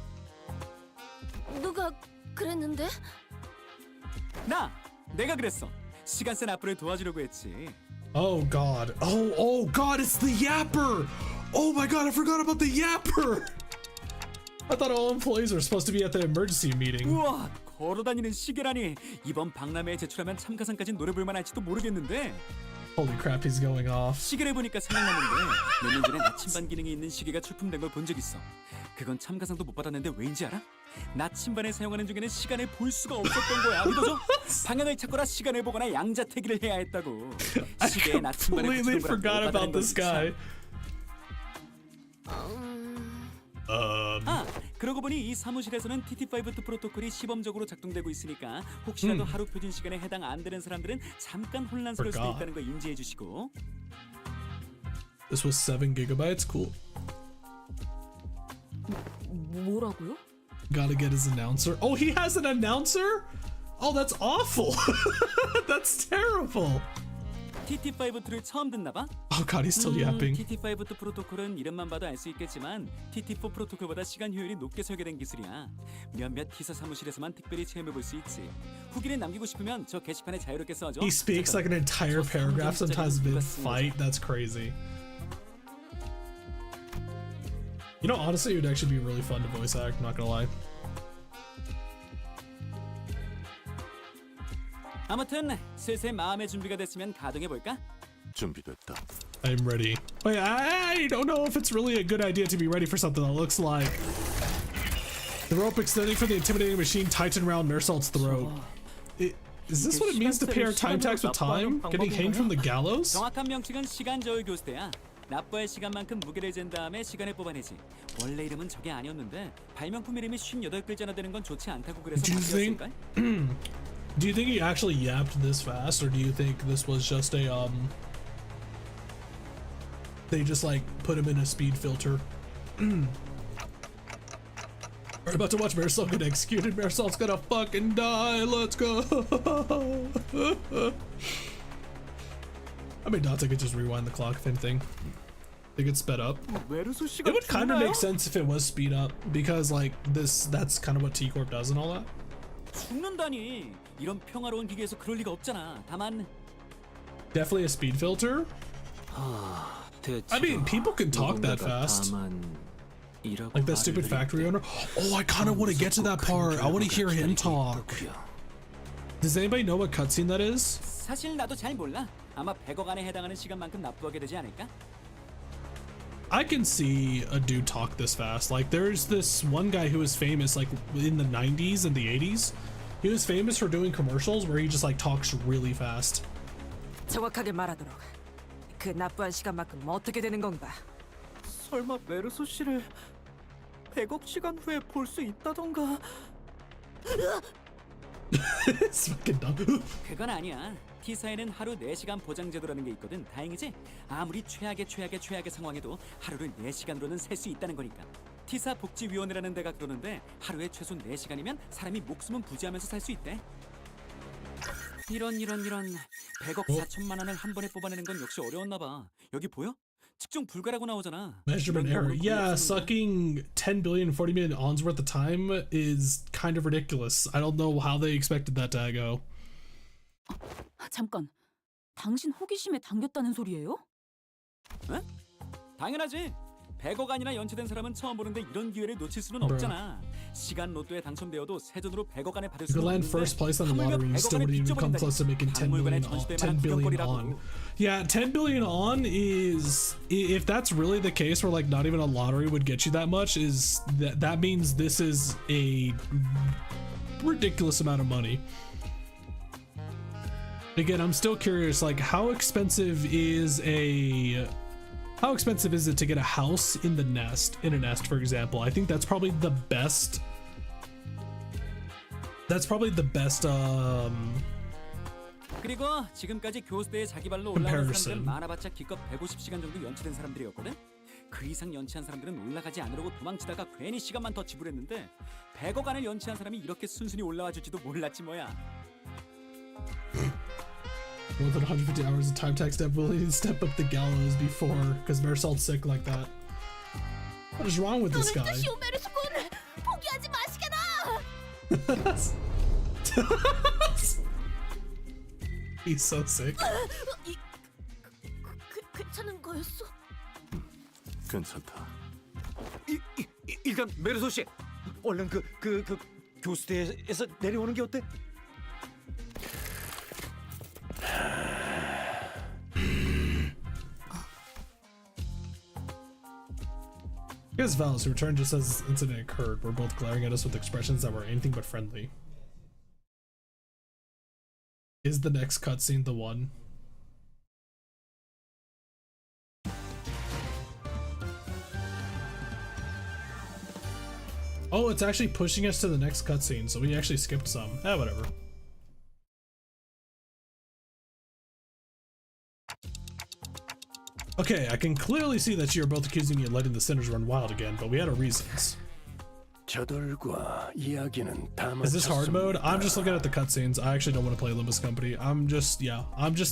[SPEAKER 5] 누가 그랬는데?
[SPEAKER 13] 내가 그랬어. 시간새 납부를 도와주려고 했지.
[SPEAKER 2] Oh God. Oh God, it's the Yapper! Oh my God, I forgot about the Yapper! I thought all employees are supposed to be at the emergency meeting.
[SPEAKER 13] 우와, 걸어다니는 시계라니. 이번 박람회에 제출하면 참가상까지 노려볼만 할지도 모르겠는데.
[SPEAKER 2] Holy crap, he's going off.
[SPEAKER 13] 시계를 보니까 생각났는데 몇 년 전에 나침반 기능이 있는 시계가 출품된 걸 본 적 있어. 그건 참가상도 못 받았는데 왜인지 알아? 나침반을 사용하는 중에는 시간을 볼 수가 없었던 거야. 믿어줘? 방향을 찾거나 시간을 보거나 양자태기를 해야 했다고. 시계에 나침반을
[SPEAKER 2] Completely forgot about this guy.
[SPEAKER 13] 그러고 보니 이 사무실에서는 TT5 프로토콜이 시범적으로 작동되고 있으니까 혹시라도 하루 표준 시간에 해당 안 되는 사람들은 잠깐 혼란스러울 수도 있다는 거 인지해 주시고.
[SPEAKER 2] This was 7 gigabytes? Cool.
[SPEAKER 5] 뭐라고요?
[SPEAKER 2] Gotta get his announcer. Oh, he has an announcer? Oh, that's awful. That's terrible.
[SPEAKER 13] TT5-2를 처음 듣나 봐?
[SPEAKER 2] Oh God, he's still yapping.
[SPEAKER 13] TT5-2 프로토콜은 이름만 봐도 알 수 있겠지만 TT4 프로토콜보다 시간 효율이 높게 설계된 기술이야. 몇몇 T사 사무실에서만 특별히 체험해 볼 수 있지. 후기를 남기고 싶으면 저 게시판에 자유롭게 써줘.
[SPEAKER 2] He speaks like an entire paragraph sometimes mid-fight. That's crazy. You know, honestly, it would actually be really fun to voice act, not gonna lie.
[SPEAKER 13] 아무튼 슬슬 마음의 준비가 됐으면 가동해 볼까?
[SPEAKER 12] 준비됐다.
[SPEAKER 2] I'm ready. Wait, I don't know if it's really a good idea to be ready for something that looks like the rope extending from the intimidating machine tightened around Mersault's throat. Is this what it means to pair time tax with time? Getting hanged from the gallows?
[SPEAKER 13] 정확한 명칭은 시간 저울 교수대야. 납부할 시간만큼 무게를 잰 다음에 시간을 뽑아내지. 원래 이름은 저게 아니었는데 발명품 이름이 58글자나 되는 건 좋지 않다고 그래서 바뀌었을까?
[SPEAKER 2] Do you think he actually yapped this fast, or do you think this was just a they just like put him in a speed filter? We're about to watch Marisol get executed. Marisol's gonna fucking die. Let's go. I mean, Dante could just rewind the clock if anything. They get sped up. It would kind of make sense if it was speed up, because like that's kind of what T-Corp does and all that.
[SPEAKER 13] 죽는다니. 이런 평화로운 기계에서 그럴 리가 없잖아. 다만
[SPEAKER 2] Definitely a speed filter. I mean, people can talk that fast. Like that stupid factory owner. Oh, I kind of want to get to that part. I want to hear him talk. Does anybody know what cutscene that is?
[SPEAKER 13] 사실 나도 잘 몰라. 아마 100억 안에 해당하는 시간만큼 납부하게 되지 않을까?
[SPEAKER 2] I can see a dude talk this fast. Like, there's this one guy who was famous, like, in the 90s and the 80s. He was famous for doing commercials where he just, like, talks really fast.
[SPEAKER 9] 정확하게 말하도록. 그 납부한 시간만큼 어떻게 되는 건가?
[SPEAKER 13] 설마 메르소 씨를 100억 시간 후에 볼 수 있다던가?
[SPEAKER 2] It's fucking dumb.
[SPEAKER 13] 그건 아니야. T사에는 하루 4시간 보장 제도라는 게 있거든. 다행이지? 아무리 최악의 상황에도 하루를 4시간으로는 셀 수 있다는 거니까. T사 복지위원회라는 데가 그러는데 하루에 최소 4시간이면 사람이 목숨은 부지하면서 살 수 있대. 이런 100억 4천만 원을 한 번에 뽑아내는 건 역시 어려웠나 봐. 여기 보여? 측정 불가라고 나오잖아.
[SPEAKER 2] Measurement error. Yeah, sucking 10 billion, 40 million ons worth of time is kind of ridiculous. I don't know how they expected that to go.
[SPEAKER 5] 잠깐, 당신 호기심에 당겼다는 소리예요?
[SPEAKER 13] 에? 당연하지. 100억 안이나 연체된 사람은 처음 보는데 이런 기회를 놓칠 수는 없잖아. 시간 로또에 당첨되어도 세전으로 100억 안에 받을 수는
[SPEAKER 2] You land first place on the lottery, you still wouldn't even come close to making 10 billion on. Yeah, 10 billion on is, if that's really the case where like not even a lottery would get you that much, is that means this is a ridiculous amount of money. Again, I'm still curious, like how expensive is it to get a house in a nest, for example? I think that's probably the best.
[SPEAKER 13] 그리고 지금까지 교수대에 자기 발로 올라간 사람들은 많아봤자 기껏 150시간 정도 연치된 사람들이었거든. 그 이상 연치한 사람들은 올라가지 않으려고 도망치다가 괜히 시간만 더 지불했는데 100억 안을 연치한 사람이 이렇게 순순히 올라와 줄지도 몰랐지 뭐야.
[SPEAKER 2] More than 150 hours of time tech step willing to step up the gallows before because Marisol's sick like that. What is wrong with this guy?
[SPEAKER 5] 포기하지 마시게나.
[SPEAKER 2] He's so sick.
[SPEAKER 5] 괜찮은 거였어?
[SPEAKER 12] 괜찮다.
[SPEAKER 6] 일단 메르소 씨, 얼른 그 교수대에서 내려오는 게 어때?
[SPEAKER 2] Here's Valis, who returned just as this incident occurred. We're both glaring at us with expressions that were anything but friendly. Is the next cutscene the one? Oh, it's actually pushing us to the next cutscene, so we actually skipped some. Whatever. Okay, I can clearly see that you're both accusing me of letting the sinners run wild again, but we had our reasons. Is this hard mode? I'm just looking at the cutscenes. I actually don't want to play Limbus Company. I'm just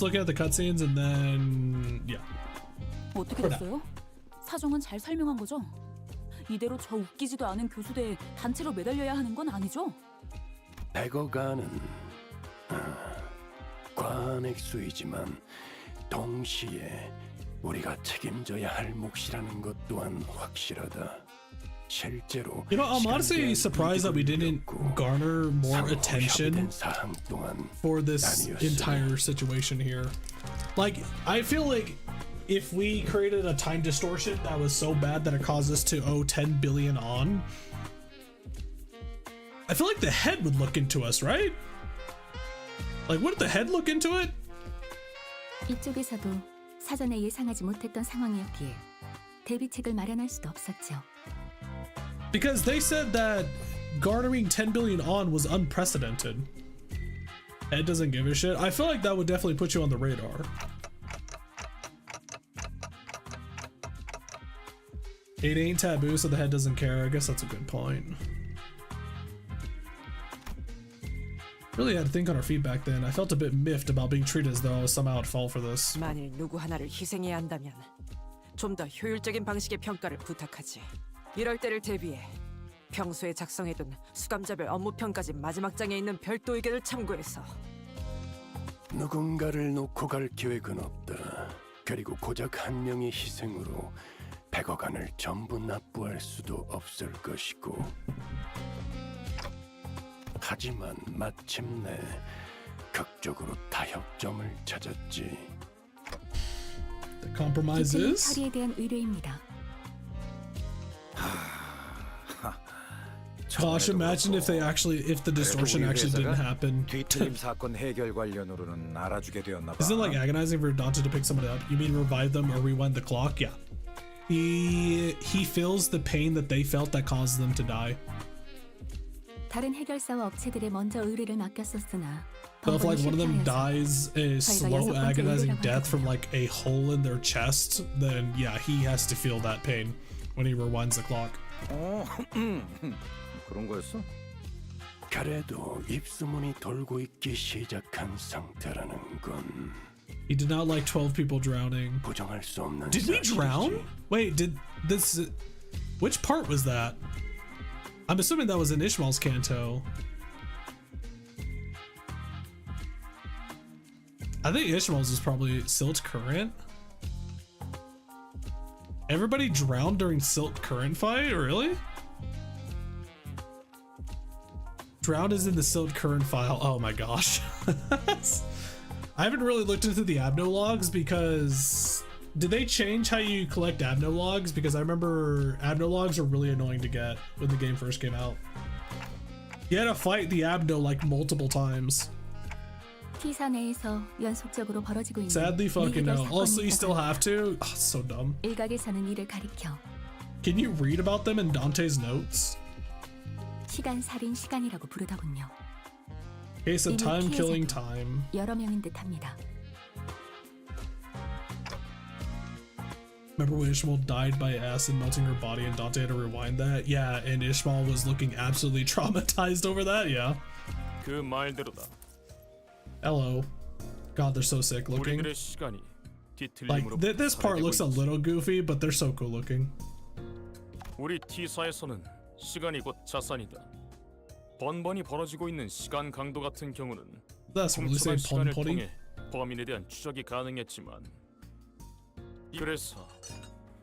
[SPEAKER 2] looking at the cutscenes and then, yeah.
[SPEAKER 5] 어떻게 됐어요? 사정은 잘 설명한 거죠? 이대로 저 웃기지도 않은 교수대에 단체로 매달려야 하는 건 아니죠?
[SPEAKER 14] 100억 안은 과한 액수이지만 동시에 우리가 책임져야 할 몫이라는 것 또한 확실하다. 실제로
[SPEAKER 2] You know, I'm honestly surprised that we didn't garner more attention for this entire situation here. Like, I feel like if we created a time distortion that was so bad that it caused us to owe 10 billion on, I feel like the head would look into us, right? Like, wouldn't the head look into it?
[SPEAKER 5] 이쪽에서도 사전에 예상하지 못했던 상황이었기에 대비책을 마련할 수도 없었죠.
[SPEAKER 2] Because they said that garnering 10 billion on was unprecedented. Head doesn't give a shit. I feel like that would definitely put you on the radar. It ain't taboo, so the head doesn't care. I guess that's a good point. Really had to think on our feedback then. I felt a bit miffed about being treated as though I was somehow at fault for this.
[SPEAKER 9] 만일 누구 하나를 희생해야 한다면 좀 더 효율적인 방식의 평가를 부탁하지. 이럴 때를 대비해 평소에 작성해둔 수감자별 업무평까지 마지막 장에 있는 별도 의견을 참고해서
[SPEAKER 14] 누군가를 놓고 갈 계획은 없다. 그리고 고작 한 명의 희생으로 100억 안을 전부 납부할 수도 없을 것이고 하지만 마침내 극적으로 타협점을 찾았지.
[SPEAKER 2] The compromise is?
[SPEAKER 5] 처리에 대한 의뢰입니다.
[SPEAKER 2] Gosh, imagine if the distortion actually didn't happen.
[SPEAKER 6] 뒤틀림 사건 해결 관련으로는 알아주게 되었나 봐.
[SPEAKER 2] Isn't it like agonizing for Dante to pick somebody up? You mean revive them or rewind the clock? Yeah. He feels the pain that they felt that caused them to die.
[SPEAKER 5] 다른 해결사와 업체들에 먼저 의뢰를 맡겼었으나
[SPEAKER 2] So if like one of them dies a slow agonizing death from like a hole in their chest, then yeah, he has to feel that pain when he rewinds the clock.
[SPEAKER 6] 그런 거였어?
[SPEAKER 14] 그래도 입소문이 돌고 있기 시작한 상태라는 건
[SPEAKER 2] He did not like 12 people drowning.
[SPEAKER 14] 부정할 수 없는
[SPEAKER 2] Did we drown? Wait, did this? Which part was that? I'm assuming that was in Ishmael's canto. I think Ishmael's is probably Silt Current. Everybody drowned during Silt Current fight? Really? Drowned is in the Silt Current file. Oh my gosh. I haven't really looked into the Abno logs because did they change how you collect Abno logs? Because I remember Abno logs are really annoying to get when the game first came out. You had to fight the Abno like multiple times.
[SPEAKER 5] T사 내에서 연속적으로 벌어지고 있는
[SPEAKER 2] Sadly fucking no.
[SPEAKER 5] 미해결
[SPEAKER 2] Also, you
[SPEAKER 5] 사건이
[SPEAKER 2] still
[SPEAKER 5] 있다가
[SPEAKER 2] have to? Oh, so dumb.
[SPEAKER 5] 일각에서는 이를 가리켜
[SPEAKER 2] Can you read about them in Dante's notes?
[SPEAKER 5] 시간 살인 시간이라고 부르더군요.
[SPEAKER 2] Case of
[SPEAKER 5] 이미
[SPEAKER 2] Timekilling
[SPEAKER 5] 피해자도
[SPEAKER 2] Time.
[SPEAKER 5] 여러 명인 듯합니다.
[SPEAKER 2] Remember when Ishmael died by acid melting her body and Dante had to rewind that? Yeah, and Ishmael was looking absolutely traumatized over that, yeah.
[SPEAKER 15] 그 말대로다.
[SPEAKER 2] Hello. God, they're so sick looking.
[SPEAKER 15] 우리들의 시간이
[SPEAKER 2] Like,
[SPEAKER 15] 뒤틀림으로
[SPEAKER 2] this part looks a little goofy, but they're so cool looking.
[SPEAKER 15] 우리 T사에서는 시간이 곧 자산이다. 번번이 벌어지고 있는 시간 강도 같은 경우는
[SPEAKER 2] That's really
[SPEAKER 15] 촘촘한
[SPEAKER 2] saying
[SPEAKER 15] 시간을
[SPEAKER 2] 번번이?
[SPEAKER 15] 통해 범인에 대한 추적이 가능했지만 그래서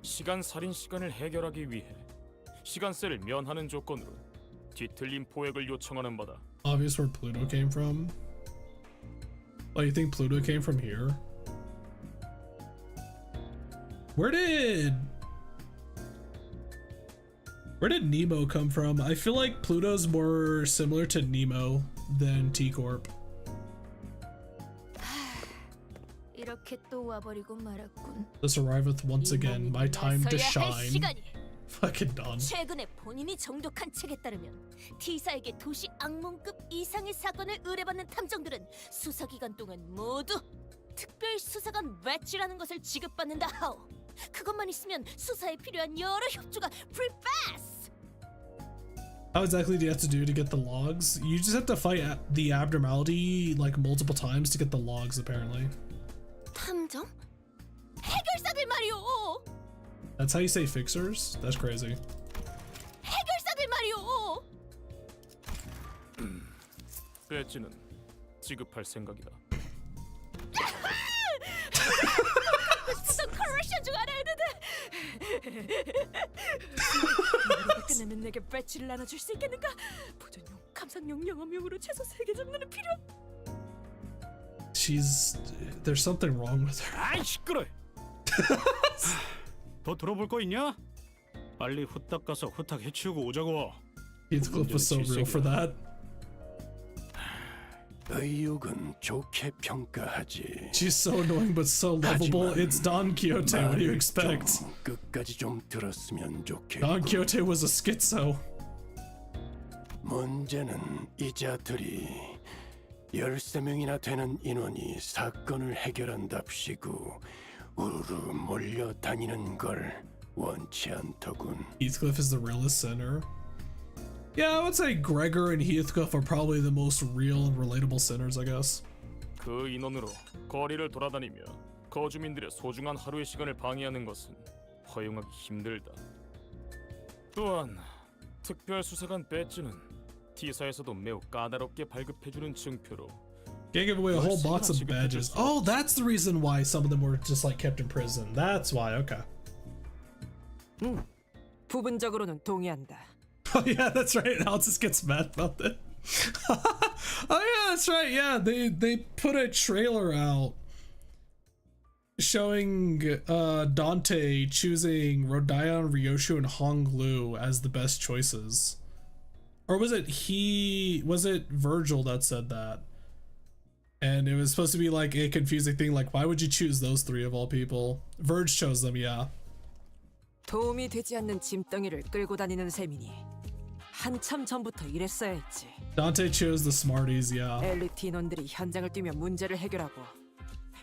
[SPEAKER 15] 시간 살인 시간을 해결하기 위해 시간세를 면하는 조건으로 뒤틀림 포획을 요청하는 바다.
[SPEAKER 2] Obvious where Pluto came from. Oh, you think Pluto came from here? Where did Nemo come from? I feel like Pluto's more similar to Nemo than T-Corp.
[SPEAKER 5] 이렇게 또 와버리고 말았군.
[SPEAKER 2] This arriveth once again, my time to shine. Fucking done.
[SPEAKER 5] 최근에 본인이 정독한 책에 따르면 T사에게 도시 악몽급 이상의 사건을 의뢰받는 탐정들은 수사기간 동안 모두 특별 수사관 배지라는 것을 지급받는다 하오. 그것만 있으면 수사에 필요한 여러 협조가 프리패스.
[SPEAKER 2] How exactly do you have to do to get the logs? You just have to fight the abnormality like multiple times to get the logs, apparently.
[SPEAKER 5] 탐정? 해결사들 말이오.
[SPEAKER 2] That's how you say fixers? That's crazy.
[SPEAKER 5] 해결사들 말이오.
[SPEAKER 15] 배지는 지급할 생각이다.
[SPEAKER 5] 무슨 커러션 중 하나였는데. 끝내면 내게 배지를 나눠줄 수 있겠는가? 보존용, 감상용, 영업용으로 최소 3개 정도는 필요.
[SPEAKER 2] There's something wrong with her.
[SPEAKER 11] 아이 시끄러. 더 들어볼 거 있냐? 빨리 후딱 가서 후딱 해치우고 오자고.
[SPEAKER 2] Heathcliff was so real for that.
[SPEAKER 14] 의욕은 좋게 평가하지.
[SPEAKER 2] She's so annoying but so lovable. It's Don Quixote. What do you expect?
[SPEAKER 14] 끝까지 좀 들었으면 좋겠고.
[SPEAKER 2] Don Quixote was a schizo.
[SPEAKER 14] 문제는 이자들이 13명이나 되는 인원이 사건을 해결한답시고 우르르 몰려다니는 걸 원치 않더군.
[SPEAKER 2] Heathcliff is the realest sinner. Yeah, I would say Gregor and Heathcliff are probably the most real and relatable sinners, I guess.
[SPEAKER 15] 그 인원으로 거리를 돌아다니며 거주민들의 소중한 하루의 시간을 방해하는 것은 허용하기 힘들다. 또한 특별수사관 배지는 T사에서도 매우 까다롭게 발급해주는 증표로
[SPEAKER 2] Can't give away a whole box of badges. Oh, that's the reason why some of them were just like kept in prison. That's why, okay.
[SPEAKER 9] 부분적으로는 동의한다.
[SPEAKER 2] Oh yeah, that's right. Altus gets mad about that. Oh yeah, that's right. Yeah, they put a trailer out showing Dante choosing Rodion, Ryoshu, and Honglu as the best choices. Or was it Virgil that said that? And it was supposed to be like a confusing thing, like why would you choose those three of all people? Verge chose them, yeah.
[SPEAKER 9] 도움이 되지 않는 짐덩이를 끌고 다니는 셈이니 한참 전부터 이랬어야 했지.
[SPEAKER 2] Dante chose the smarties, yeah.
[SPEAKER 9] 엘리트 인원들이 현장을 뛰며 문제를 해결하고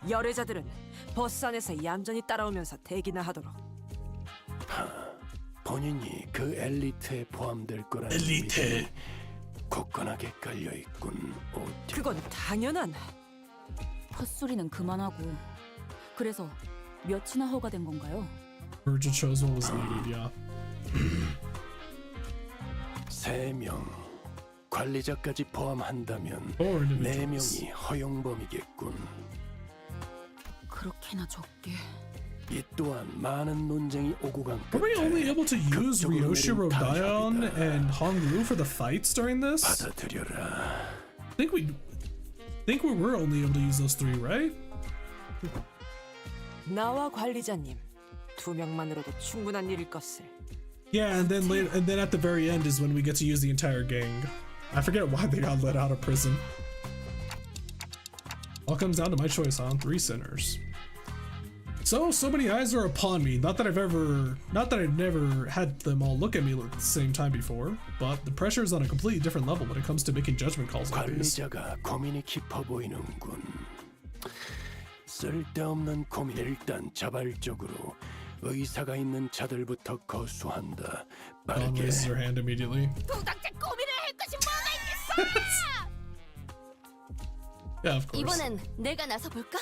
[SPEAKER 9] 열애자들은 버스 안에서 얌전히 따라오면서 대기나 하도록.
[SPEAKER 14] 본인이 그 엘리트에 포함될 거라는 믿음이 굳건하게 깔려있군.
[SPEAKER 9] 그건 당연한.
[SPEAKER 5] 헛소리는 그만하고. 그래서 몇이나 허가된 건가요?
[SPEAKER 2] Virgil chose what was needed, yeah.
[SPEAKER 14] 3명, 관리자까지 포함한다면 4명이 허용범이겠군.
[SPEAKER 5] 그렇게나 적게.
[SPEAKER 14] 이 또한 많은 논쟁이 오고 간
[SPEAKER 2] Were we only able to use Ryoshu, Rodion, and Honglu for the fights during this?
[SPEAKER 14] 받아들여라.
[SPEAKER 2] I think we were only able to use those three, right?
[SPEAKER 9] 나와 관리자님 2명만으로도 충분한 일일 것을.
[SPEAKER 2] Yeah, and then later, and then at the very end is when we get to use the entire gang. I forget why they got let out of prison. All comes down to my choice on 3 sinners. So many eyes are upon me. Not that I've never had them all look at me at the same time before, but the pressure is on a completely different level when it comes to making judgment calls like these.
[SPEAKER 14] 관리자가 고민이 깊어 보이는군. 쓸데없는 고민. 일단 자발적으로 의사가 있는 자들부터 거수한다.
[SPEAKER 2] Dawn raises her hand immediately.
[SPEAKER 5] 도덕적 고민을 할 것이 뭐가 있겠어?
[SPEAKER 2] Yeah, of course.
[SPEAKER 5] 이번엔 내가 나서 볼까?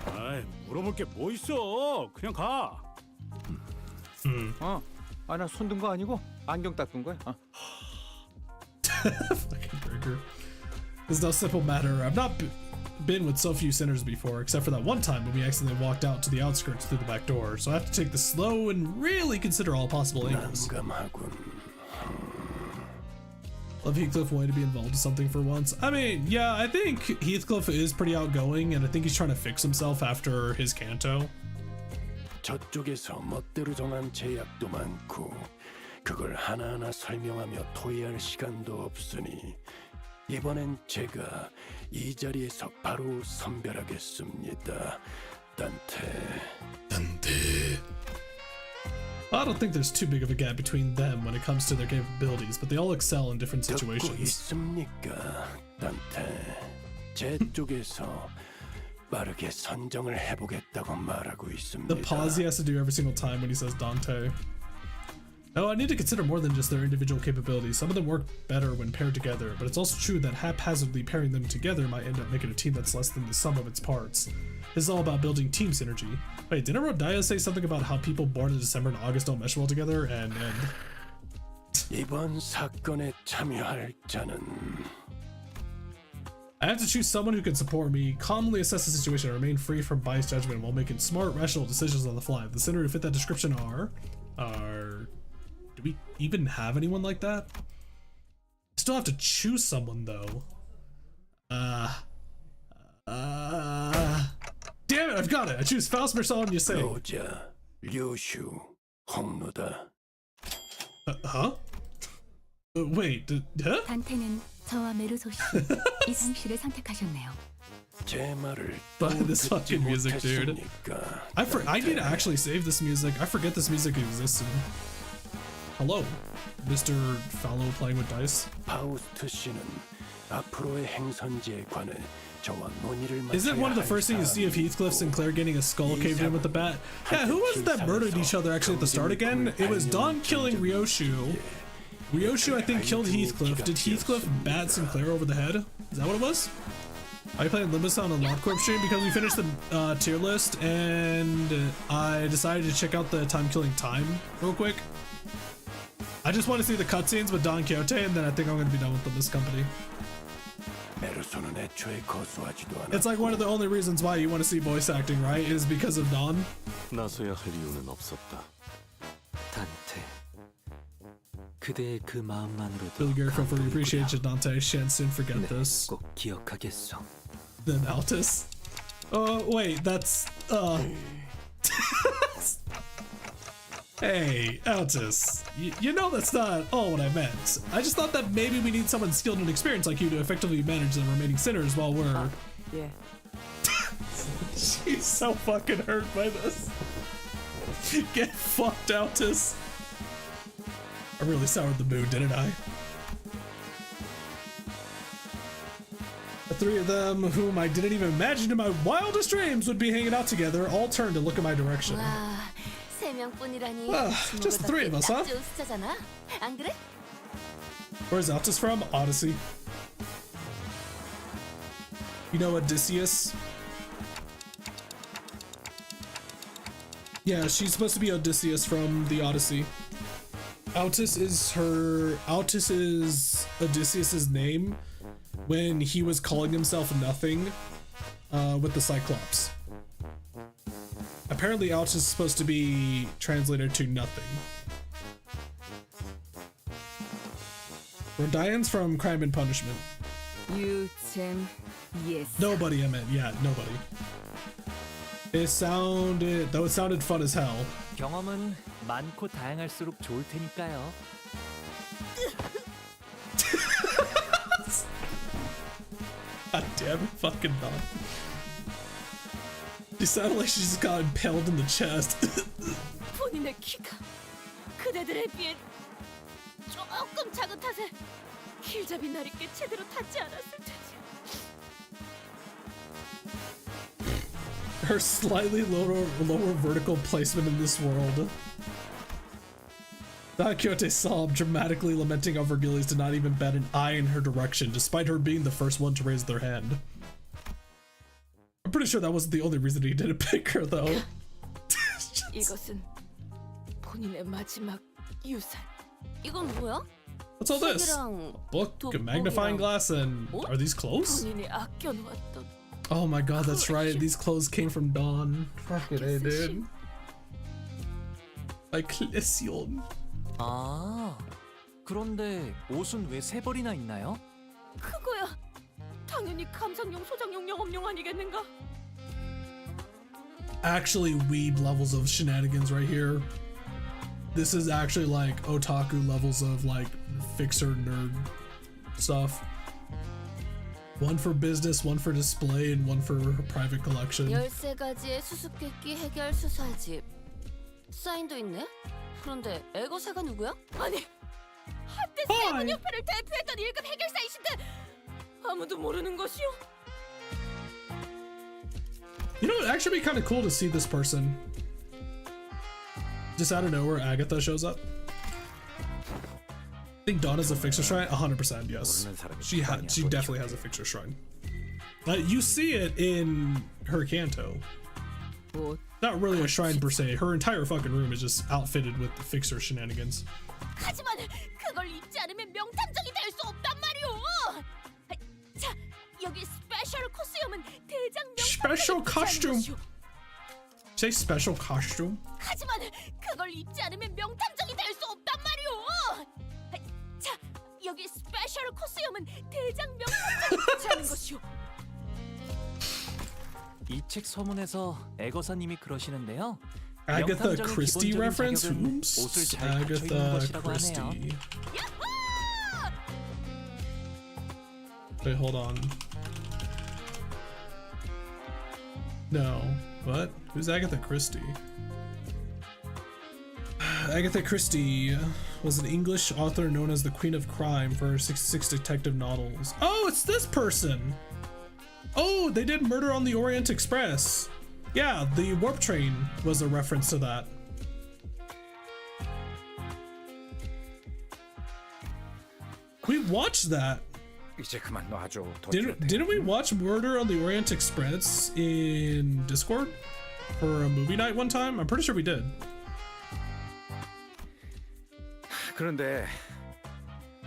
[SPEAKER 11] 아이, 물어볼 게 뭐 있어? 그냥 가.
[SPEAKER 6] 나 손 든 거 아니고 안경 닦은 거야.
[SPEAKER 2] Fucking burger. This is no simple matter. I've not been with so few sinners before, except for that one time when we accidentally walked out to the outskirts through the back door. So I have to take this slow and really consider all possible angles. Love Heathcliff wanting to be involved in something for once. I mean, yeah, I think Heathcliff is pretty outgoing, and I think he's trying to fix himself after his canto.
[SPEAKER 14] 저쪽에서 멋대로 정한 제약도 많고 그걸 하나하나 설명하며 토의할 시간도 없으니 이번엔 제가 이 자리에서 바로 선별하겠습니다. 단테.
[SPEAKER 2] I don't think there's too big of a gap between them when it comes to their capabilities, but they all excel in different
[SPEAKER 14] 듣고
[SPEAKER 2] situations.
[SPEAKER 14] 있습니까, 단테? 제 쪽에서 빠르게 선정을 해보겠다고 말하고 있습니다.
[SPEAKER 2] The pause he has to do every single time when he says Dante. No, I need to consider more than just their individual capabilities. Some of them work better when paired together, but it's also true that haphazardly pairing them together might end up making a team that's less than the sum of its parts. This is all about building team synergy. Wait, didn't Rodaya say something about how people born in December and August don't mesh well together? And
[SPEAKER 14] 이번 사건에 참여할 자는
[SPEAKER 2] I have to choose someone who can support me, calmly assess the situation, and remain free from biased judgment while making smart, rational decisions on the fly. The sinner who fit that description are... Do we even have anyone like that? Still have to choose someone though. Damn it, I've got it. I choose Faust, Marcel, and Yusei.
[SPEAKER 14] 로자, 류슈, 홍노다.
[SPEAKER 2] Huh? Wait, huh?
[SPEAKER 16] 단테는 저와 메르소 씨, 이상 씨를 선택하셨네요.
[SPEAKER 14] 제 말을
[SPEAKER 2] But this fucking music, dude. I need to actually save this music. I forget this music existed. Hello, Mr. Fallow playing with dice.
[SPEAKER 14] 파우스트 씨는 앞으로의 행선지에 관해 저와 논의를
[SPEAKER 2] Isn't one of the first things you see of Heathcliff Sinclair getting his skull caved in with the bat? Yeah, who was it that murdered each other actually at the start again? It was Don killing Ryoshu. Ryoshu, I think, killed Heathcliff. Did Heathcliff bat Sinclair over the head? Is that what it was? I played Limbus on a LobCorp stream because we finished the tier list and I decided to check out the Timekilling Time real quick. I just want to see the cutscenes with Don Quixote and then I think I'm going to be done with Limbus Company. It's like one of the only reasons why you want to see voice acting, right? Is because of Don.
[SPEAKER 12] 나서야 할 이유는 없었다.
[SPEAKER 17] 단테. 그대의 그 마음만으로도
[SPEAKER 2] Really grateful for your appreciation, Dante. Shan't soon forget this.
[SPEAKER 17] 꼭 기억하겠소.
[SPEAKER 2] Then Altus. Oh, wait, that's, Hey, Altus. You know that's not all what I meant. I just thought that maybe we need someone skilled and experienced like you to effectively manage the remaining sinners while we're...
[SPEAKER 9] Yeah.
[SPEAKER 2] She's so fucking hurt by this. Get fucked, Altus. I really soured the mood, didn't I? The three of them, whom I didn't even imagine in my wildest dreams would be hanging out together, all turned to look in my direction. Just the three of us, huh? Where's Altus from? Odyssey. You know Odysseus? Yeah, she's supposed to be Odysseus from the Odyssey. Altus is Odysseus's name when he was calling himself nothing with the Cyclops. Apparently Altus is supposed to be translated to nothing. Rodian's from Crime and Punishment.
[SPEAKER 8] Yes.
[SPEAKER 2] Nobody, I meant. Yeah, nobody. It sounded fun as hell.
[SPEAKER 17] 경험은 많고 다양할수록 좋을 테니까요.
[SPEAKER 2] God damn Every fucking dog. She sounded like she just got impaled in the chest.
[SPEAKER 5] 본인의 키가 그대들에 비해 조금 작은 탓에 길잡이 나리께 제대로 닿지 않았을 테지.
[SPEAKER 2] Her slightly lower vertical placement in this world. Don Quixote sobbed, dramatically lamenting how Virgilius did not even bat an eye in her direction, despite her being the first one to raise their hand. I'm pretty sure that wasn't the only reason he didn't pick her, though.
[SPEAKER 5] 이것은 본인의 마지막 유산. 이건 뭐야?
[SPEAKER 2] What's all this?
[SPEAKER 5] 책이랑
[SPEAKER 2] A book, a magnifying glass, and are these clothes?
[SPEAKER 5] 본인이 아껴놓았던
[SPEAKER 2] Oh my god, that's right. These clothes came from Dawn. Fucking A, dude. Like, collection.
[SPEAKER 17] 아, 그런데 옷은 왜 세 벌이나 있나요?
[SPEAKER 5] 그거야. 당연히 감상용, 소장용, 영업용 아니겠는가?
[SPEAKER 2] Actually weeb levels of shenanigans right here. This is actually like otaku levels of like fixer nerd stuff. One for business, one for display, and one for private collection.
[SPEAKER 5] 13가지의 수수께끼 해결 수사집. 사인도 있네? 그런데 애거사가 누구야? 아니, 한때 세븐협회를 대표했던 1급 해결사이신데 아무도 모르는 것이오?
[SPEAKER 2] You know, it'd actually be kind of cool to see this person. Just out of nowhere, Agatha shows up. I think Dawn is a fixer shrine. 100%, yes. She definitely has a fixer shrine. You see it in her canto. Not really a shrine per se. Her entire fucking room is just outfitted with the fixer shenanigans.
[SPEAKER 5] 하지만 그걸 입지 않으면 명탐정이 될 수 없단 말이오. 자, 여기 스페셜 코스염은 대장
[SPEAKER 2] Special costume. Say special costume.
[SPEAKER 5] 하지만 그걸 입지 않으면 명탐정이 될 수 없단 말이오. 자, 여기 스페셜 코스염은 대장 명탐정이 되지 않은 것이오.
[SPEAKER 17] 이 책 서문에서 애거사님이 그러시는데요.
[SPEAKER 2] Agatha
[SPEAKER 17] 명탐정의
[SPEAKER 2] Christie
[SPEAKER 17] 기본적인
[SPEAKER 2] reference?
[SPEAKER 17] 자격은
[SPEAKER 2] Oops.
[SPEAKER 17] 옷을 잘 갖춰 입는
[SPEAKER 2] Agatha
[SPEAKER 17] 것이라고 하네요.
[SPEAKER 2] Christie. Wait, hold on. No. What? Who's Agatha Christie? Agatha Christie was an English author known as the Queen of Crime for her 66 detective novels. Oh, it's this person! Oh, they did Murder on the Orient Express. Yeah, the warp train was a reference to that. We watched that.
[SPEAKER 6] 이제 그만 놔줘.
[SPEAKER 2] Didn't we watch Murder on the Orient Express in Discord for a movie night one time? I'm pretty sure we did.
[SPEAKER 6] 그런데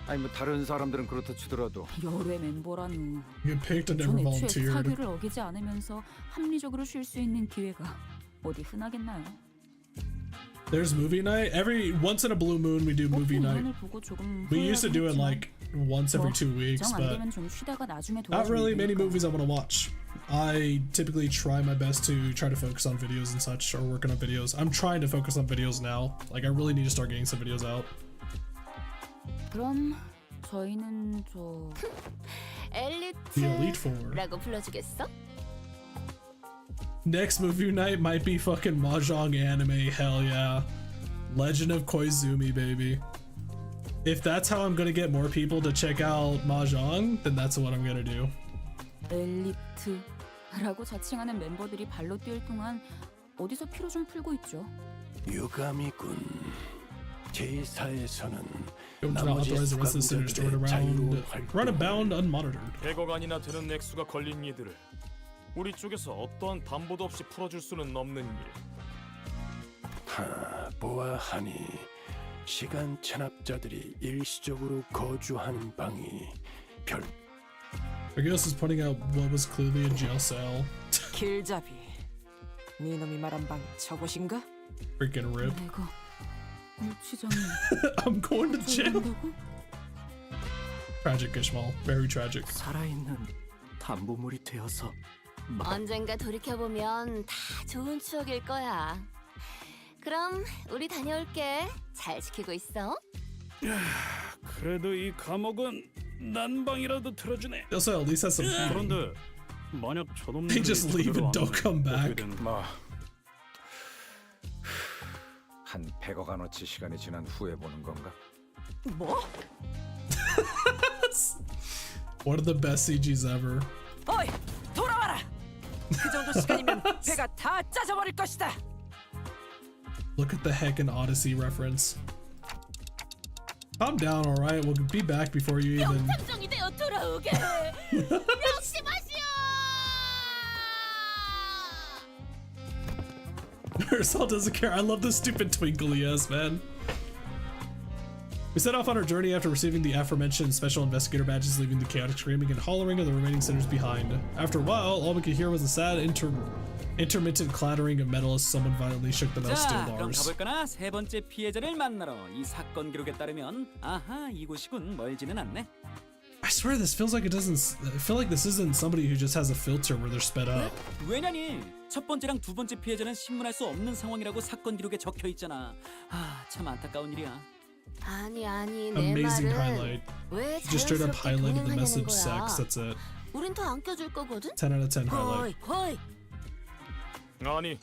[SPEAKER 6] 아니 뭐 다른 사람들은 그렇다 치더라도
[SPEAKER 8] 열외 멤버라니.
[SPEAKER 2] You picked and
[SPEAKER 8] 전
[SPEAKER 2] never
[SPEAKER 8] 애초에
[SPEAKER 2] volunteered.
[SPEAKER 8] 사규를 어기지 않으면서 합리적으로 쉴 수 있는 기회가 어디 흔하겠나요?
[SPEAKER 2] There's movie night. Every once in a blue moon we do movie night.
[SPEAKER 8] 인연을 보고 조금
[SPEAKER 2] We used to do it
[SPEAKER 8] 후회하긴
[SPEAKER 2] like once every 2 weeks,
[SPEAKER 8] 정 안
[SPEAKER 2] but
[SPEAKER 8] 되면 좀 쉬다가 나중에
[SPEAKER 2] not really
[SPEAKER 8] 도와주면
[SPEAKER 2] many
[SPEAKER 8] 되니까.
[SPEAKER 2] movies I want to watch. I typically try my best to try to focus on videos and such, or working on videos. I'm trying to focus on videos now. Like I really need to start getting some videos out.
[SPEAKER 8] 그럼 저희는 저
[SPEAKER 2] The Elite Four.
[SPEAKER 5] 엘리트라고 불러주겠어?
[SPEAKER 2] Next movie night might be fucking Mahjong anime. Hell yeah. Legend of Koizumi, baby. If that's how I'm gonna get more people to check out Mahjong, then that's what I'm gonna do.
[SPEAKER 8] 엘리트라고 자칭하는 멤버들이 발로 뛸 동안 어디서 피로 좀 풀고 있죠.
[SPEAKER 14] 유감이군. 제4에서는
[SPEAKER 2] Don't authorize the rest of the sinners to run abound unmonitored.
[SPEAKER 15] 100억 원이나 되는 액수가 걸린 이들을 우리 쪽에서 어떠한 담보도 없이 풀어줄 수는 없는 일.
[SPEAKER 14] 보아하니 시간 체납자들이 일시적으로 거주하는 방이 별.
[SPEAKER 2] Vergilius is pointing out what was clearly a jail cell.
[SPEAKER 9] 길잡이. 네 놈이 말한 방이 저곳인가?
[SPEAKER 2] Freaking rip.
[SPEAKER 8] 내가 유치장에
[SPEAKER 2] I'm going to jail. Tragic, Ishmael. Very tragic.
[SPEAKER 17] 살아있는 담보물이 되어서
[SPEAKER 5] 언젠가 돌이켜보면 다 좋은 추억일 거야. 그럼 우리 다녀올게. 잘 지키고 있어.
[SPEAKER 11] 그래도 이 감옥은 난방이라도 틀어주네.
[SPEAKER 2] Also, at least has some food.
[SPEAKER 11] 그런데 만약
[SPEAKER 2] They
[SPEAKER 11] 저놈들이
[SPEAKER 2] just leave
[SPEAKER 11] 저대로
[SPEAKER 2] and
[SPEAKER 11] 안
[SPEAKER 2] don't come
[SPEAKER 11] 오면 어떻게
[SPEAKER 2] back.
[SPEAKER 11] 되는
[SPEAKER 6] 뭐 한 100억원어치 시간이 지난 후에 보는 건가?
[SPEAKER 9] 뭐?
[SPEAKER 2] One of the best CGs ever.
[SPEAKER 9] 어이, 돌아와라. 그 정도 시간이면 배가 다 짜져버릴 것이다.
[SPEAKER 2] Look at the Heck and Odyssey reference. Calm down, all right. We'll be back before you even.
[SPEAKER 5] 명탐정이 되어 돌아오게. 명심하시오.
[SPEAKER 2] Ursal doesn't care. I love the stupid twinkly ass man. We set off on our journey after receiving the aforementioned special investigator badges, leaving the chaotic screaming and hollering of the remaining sinners behind. After a while, all we could hear was a sad intermittent clattering of metal as someone violently shook the metal steel
[SPEAKER 13] 자, 그럼
[SPEAKER 2] bars.
[SPEAKER 13] 가볼까나? 세 번째 피해자를 만나러. 이 사건 기록에 따르면 아하, 이곳이군. 멀지는 않네.
[SPEAKER 2] I swear this feels like it doesn't. I feel like this isn't somebody who just has a filter where they're sped up.
[SPEAKER 13] 왜냐니? 첫 번째랑 두 번째 피해자는 신문할 수 없는 상황이라고 사건 기록에 적혀 있잖아. 아, 참 안타까운 일이야.
[SPEAKER 5] 아니 내
[SPEAKER 2] Amazing
[SPEAKER 5] 말은
[SPEAKER 2] highlight.
[SPEAKER 5] 왜
[SPEAKER 2] Just straight up
[SPEAKER 5] 자연스럽게
[SPEAKER 2] highlighted the
[SPEAKER 5] 동행하냐는
[SPEAKER 2] message
[SPEAKER 5] 거야.
[SPEAKER 2] sex. That's it.
[SPEAKER 5] 우린 더 안 껴줄 거거든.
[SPEAKER 2] 10 out of 10 highlight.
[SPEAKER 5] 호이.
[SPEAKER 15] 아니,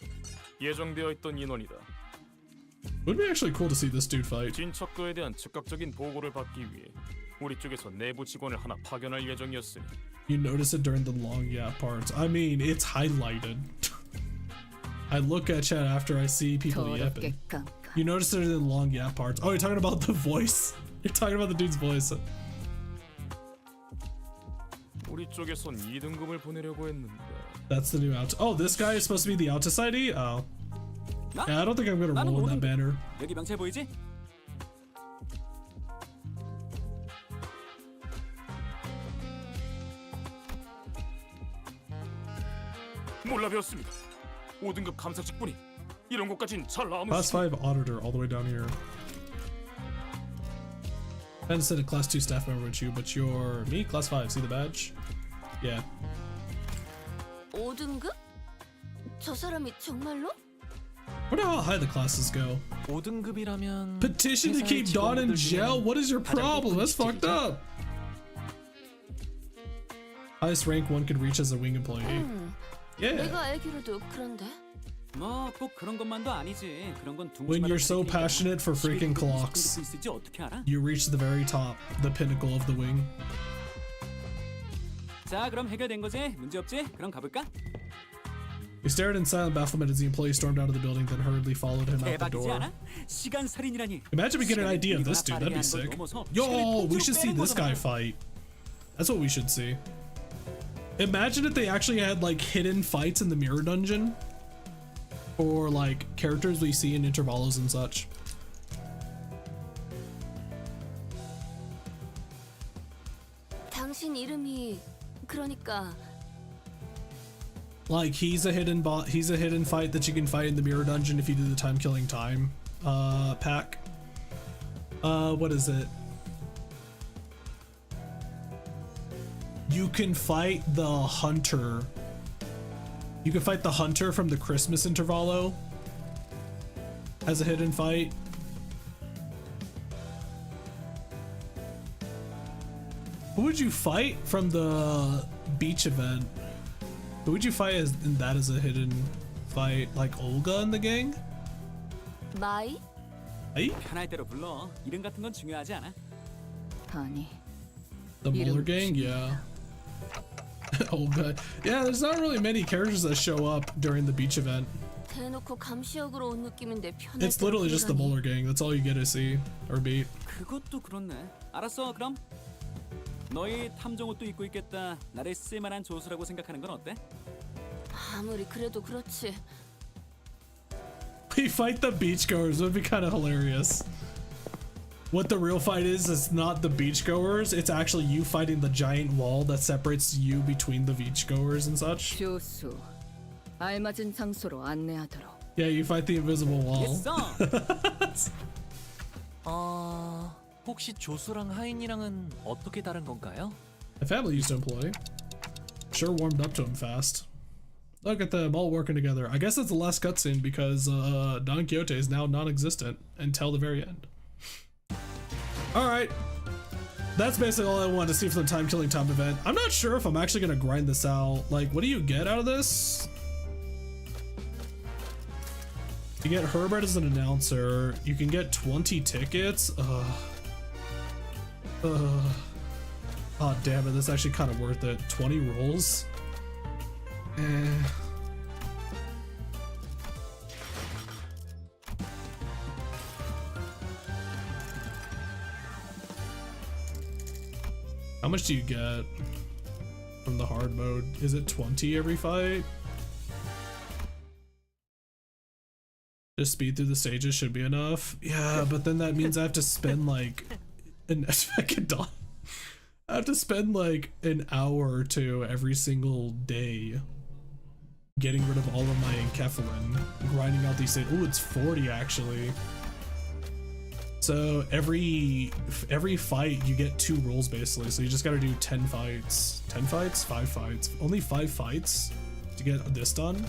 [SPEAKER 15] 예정되어 있던 인원이다.
[SPEAKER 2] Would be actually cool to see this dude fight.
[SPEAKER 15] 진척도에 대한 즉각적인 보고를 받기 위해 우리 쪽에서 내부 직원을 하나 파견할 예정이었으니
[SPEAKER 2] You notice it during the long yeah parts. I mean, it's highlighted. I look at chat after I see people yapping. You notice it in the long yeah parts. Oh, you're talking about the voice? You're talking about the dude's voice.
[SPEAKER 15] 우리 쪽에선 2등급을 보내려고 했는데
[SPEAKER 2] That's the new out. Oh, this guy is supposed to be the out society? Oh. Yeah, I don't think I'm gonna roll in that banner.
[SPEAKER 13] 여기 명찰 보이지?
[SPEAKER 15] 몰라 배웠습니다. 5등급 감사 직분이 이런 것까진 잘
[SPEAKER 2] Class 5 auditor all the way down here. I sent a class 2 staff member with you, but you're me? Class 5, see the badge? Yeah.
[SPEAKER 5] 5등급? 저 사람이 정말로?
[SPEAKER 2] Wonder how high the classes go.
[SPEAKER 17] 5등급이라면
[SPEAKER 2] Petition to keep Dawn in jail? What is your problem? That's fucked up. Highest rank one could reach as a wing employee. Yeah.
[SPEAKER 5] 내가 알기로도 그런데.
[SPEAKER 13] 뭐 꼭 그런 것만도 아니지. 그런 건
[SPEAKER 2] When you're so passionate for freaking clocks,
[SPEAKER 13] 있을지 어떻게 알아?
[SPEAKER 2] you reach the very top, the pinnacle of the wing.
[SPEAKER 13] 자, 그럼 해결된 거지? 문제 없지? 그럼 가볼까?
[SPEAKER 2] He stared in silent bafflement as the employee stormed out of the building, then hurriedly followed him out the
[SPEAKER 13] 대박이지
[SPEAKER 2] door.
[SPEAKER 13] 않아? 시간 살인이라니.
[SPEAKER 2] Imagine we get an idea of this dude. That'd be sick. Yo, we should see this guy fight. That's what we should see. Imagine if they actually had like hidden fights in the mirror dungeon, or like characters we see in intervalos and such.
[SPEAKER 5] 당신 이름이 그러니까
[SPEAKER 2] Like he's a hidden fight that you can fight in the mirror dungeon if you do the Timekilling Time pack. What is it? You can fight the hunter. You can fight the hunter from the Christmas intervalo as a hidden fight. Who would you fight from the beach event? Who would you fight in that as a hidden fight? Like Olga in the gang?
[SPEAKER 5] 마이?
[SPEAKER 2] Hey?
[SPEAKER 13] 편할 대로 불러. 이름 같은 건 중요하지 않아.
[SPEAKER 8] 아니.
[SPEAKER 2] The Muller gang? Yeah. Olga. Yeah, there's not really many characters that show up during the beach event.
[SPEAKER 5] 대놓고 감시역으로 온 느낌인데 편할
[SPEAKER 2] It's literally just the Muller gang. That's all you get to see or beat.
[SPEAKER 13] 그것도 그렇네. 알았어, 그럼. 너희 탐정 옷도 입고 있겠다. 나를 쓸만한 조수라고 생각하는 건 어때?
[SPEAKER 5] 아무리 그래도 그렇지.
[SPEAKER 2] We fight the beachgoers. It would be kind of hilarious. What the real fight is not the beachgoers. It's actually you fighting the giant wall that separates you between the beachgoers and such.
[SPEAKER 8] 조수. 알맞은 장소로 안내하도록.
[SPEAKER 2] Yeah, you fight the invisible wall.
[SPEAKER 17] 혹시 조수랑 하인이랑은 어떻게 다른 건가요?
[SPEAKER 2] The family used to employ. Sure warmed up to him fast. Look at them all working together. I guess it's the last cutscene because Don Quixote is now non-existent until the very end. All right. That's basically all I wanted to see from the Timekilling Time event. I'm not sure if I'm actually gonna grind this out. Like, what do you get out of this? You get Herbert as an announcer. You can get 20 tickets. Oh damn it, that's actually kind of worth it. 20 rolls. How much do you get from the hard mode? Is it 20 every fight? Just speed through the stages should be enough. Yeah, but then that means I have to spend like I have to spend like an hour or two every single day getting rid of all of my enkephalin, grinding out these things. Oh, it's 40 actually. So every fight you get 2 rolls basically, so you just gotta do 10 fights. 10 fights? 5 fights. Only 5 fights to get this done.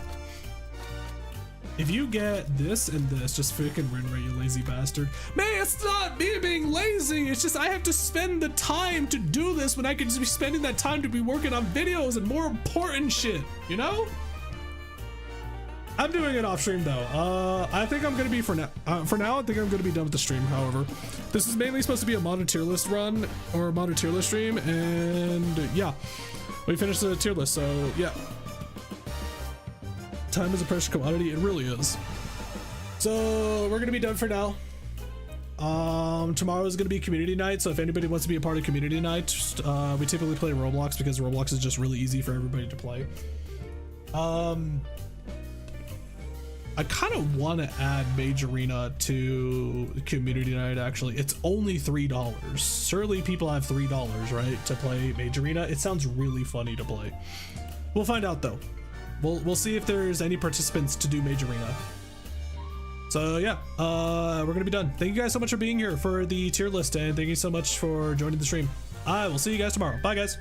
[SPEAKER 2] If you get this and this, just freaking run rate, you lazy bastard. Man, it's not me being lazy, it's just I have to spend the time to do this when I could just be spending that time to be working on videos and more important shit, you know? I'm doing it off stream though. I think I'm gonna be for now. I think I'm gonna be done with the stream. However, this is mainly supposed to be a mono tier list run or a mono tier list stream, and yeah, we finished the tier list. So yeah, time is a precious commodity. It really is. So we're gonna be done for now. Tomorrow is gonna be community night. So if anybody wants to be a part of community night, we typically play Roblox because Roblox is just really easy for everybody to play. I kind of want to add Mage Arena to community night. Actually, it's only $3. Surely people have $3, right, to play Mage Arena. It sounds really funny to play. We'll find out though. We'll see if there's any participants to do Mage Arena. So yeah, we're gonna be done. Thank you guys so much for being here for the tier list, and thank you so much for joining the stream. I will see you guys tomorrow. Bye guys.